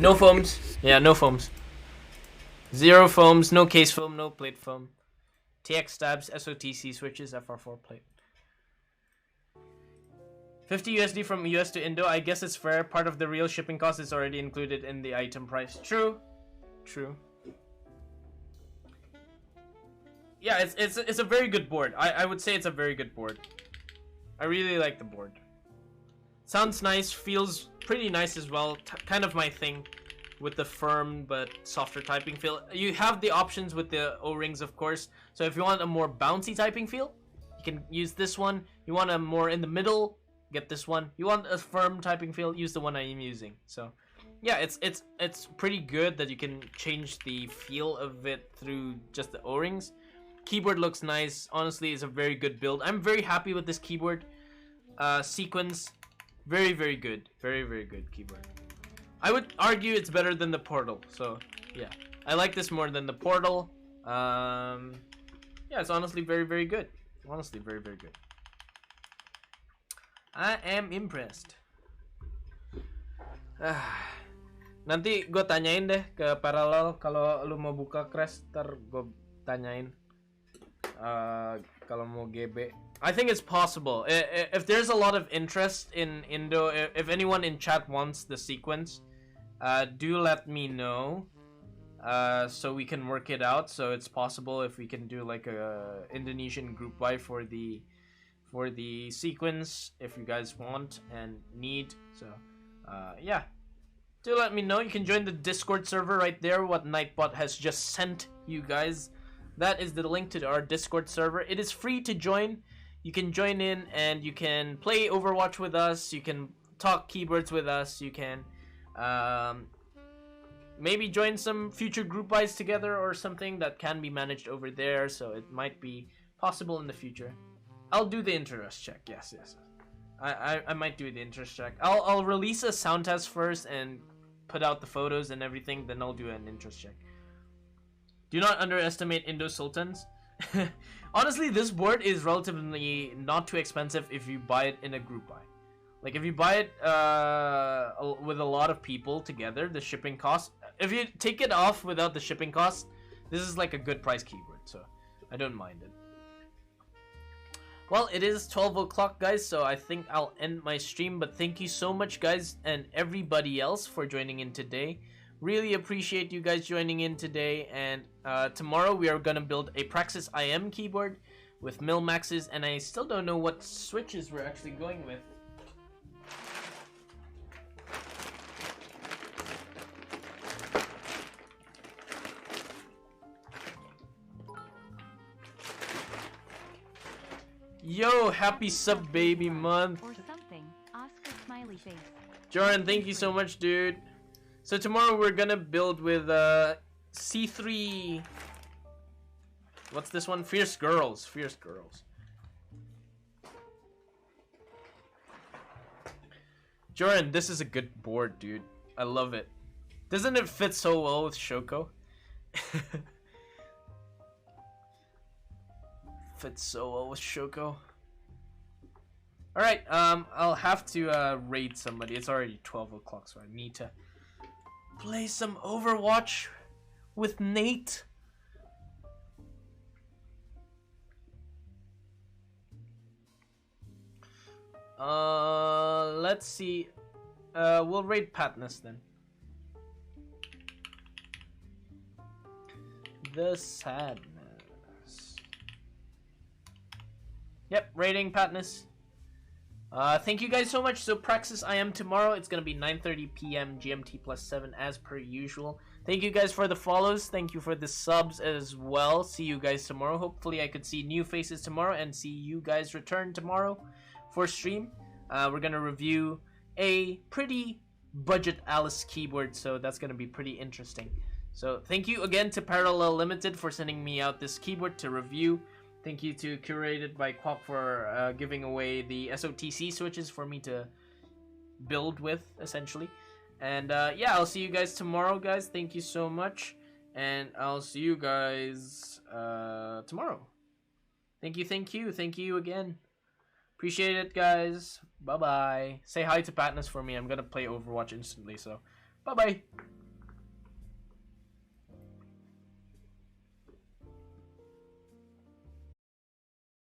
No foams. Yeah, no foams. Zero foams, no case foam, no plate foam. TX stabs, SOTC switches, FR4 plate. 50 USD from US to Indo. I guess it's fair. Part of the real shipping cost is already included in the item price. True. True. Yeah, it's a very good board. I would say it's a very good board. I really like the board. Sounds nice, feels pretty nice as well. Kind of my thing. with the firm but softer typing feel. You have the options with the O-rings, of course. So if you want a more bouncy typing feel, you can use this one. You want a more in the middle, get this one. You want a firm typing feel, use the one I am using. So yeah, it's pretty good that you can change the feel of it through just the O-rings. Keyboard looks nice. Honestly, it's a very good build. I'm very happy with this keyboard. Sequence, very good. Very good keyboard. I would argue it's better than the Portal. So yeah, I like this more than the Portal. Yeah, it's honestly very good. Honestly, very good. I am impressed. Nanti gue tanyain deh ke Parallel kalau lu mau buka Crash, ntar gue tanyain kalau mau GB. I think it's possible. If there's a lot of interest in Indo, if anyone in chat wants the sequence, do let me know. So we can work it out. So it's possible if we can do like a Indonesian group buy for the sequence if you guys want and need. So yeah, do let me know. You can join the Discord server right there, what Nightbot has just sent you guys. That is the link to our Discord server. It is free to join. You can join in and you can play Overwatch with us. You can talk keyboards with us. You can maybe join some future group buys together or something that can be managed over there. So it might be possible in the future. I'll do the interest check. Yes. I might do the interest check. I'll release a sound test first and put out the photos and everything. Then I'll do an interest check. Do not underestimate Indo Sultans. Honestly, this board is relatively not too expensive if you buy it in a group buy. Like if you buy it with a lot of people together, the shipping cost. If you take it off without the shipping cost, this is like a good price keyboard. So I don't mind it. Well, it is 12 o'clock, guys, so I think I'll end my stream. But thank you so much, guys, and everybody else for joining in today. Really appreciate you guys joining in today. And tomorrow we are going to build a Praxis IM keyboard with Milmaxes. And I still don't know what switches we're actually going with. Yo, happy sub baby month. Or something. Oscar smiley face. Jordan, thank you so much, dude. So tomorrow we're gonna build with C3. What's this one? Fierce Girls. Jordan, this is a good board, dude. I love it. Doesn't it fit so well with Shoko? Fits so well with Shoko. Alright, I'll have to raid somebody. It's already 12 o'clock, so I need to play some Overwatch with Nate. Let's see. We'll raid Patnus then. The Sadness. Yep, raiding Patnus. Thank you guys so much. So Praxis I am tomorrow. It's gonna be 9:30 p.m. GMT +7 as per usual. Thank you guys for the follows. Thank you for the subs as well. See you guys tomorrow. Hopefully I could see new faces tomorrow and see you guys return tomorrow for stream. We're gonna review a pretty budget Alice keyboard, so that's gonna be pretty interesting. So thank you again to Parallel Limited for sending me out this keyboard to review. Thank you to Curated by Quap for giving away the SOTC switches for me to build with, essentially. And yeah, I'll see you guys tomorrow, guys. Thank you so much. And I'll see you guys tomorrow. Thank you again. Appreciate it, guys. Bye-bye. Say hi to Patnus for me. I'm gonna play Overwatch instantly, so bye-bye.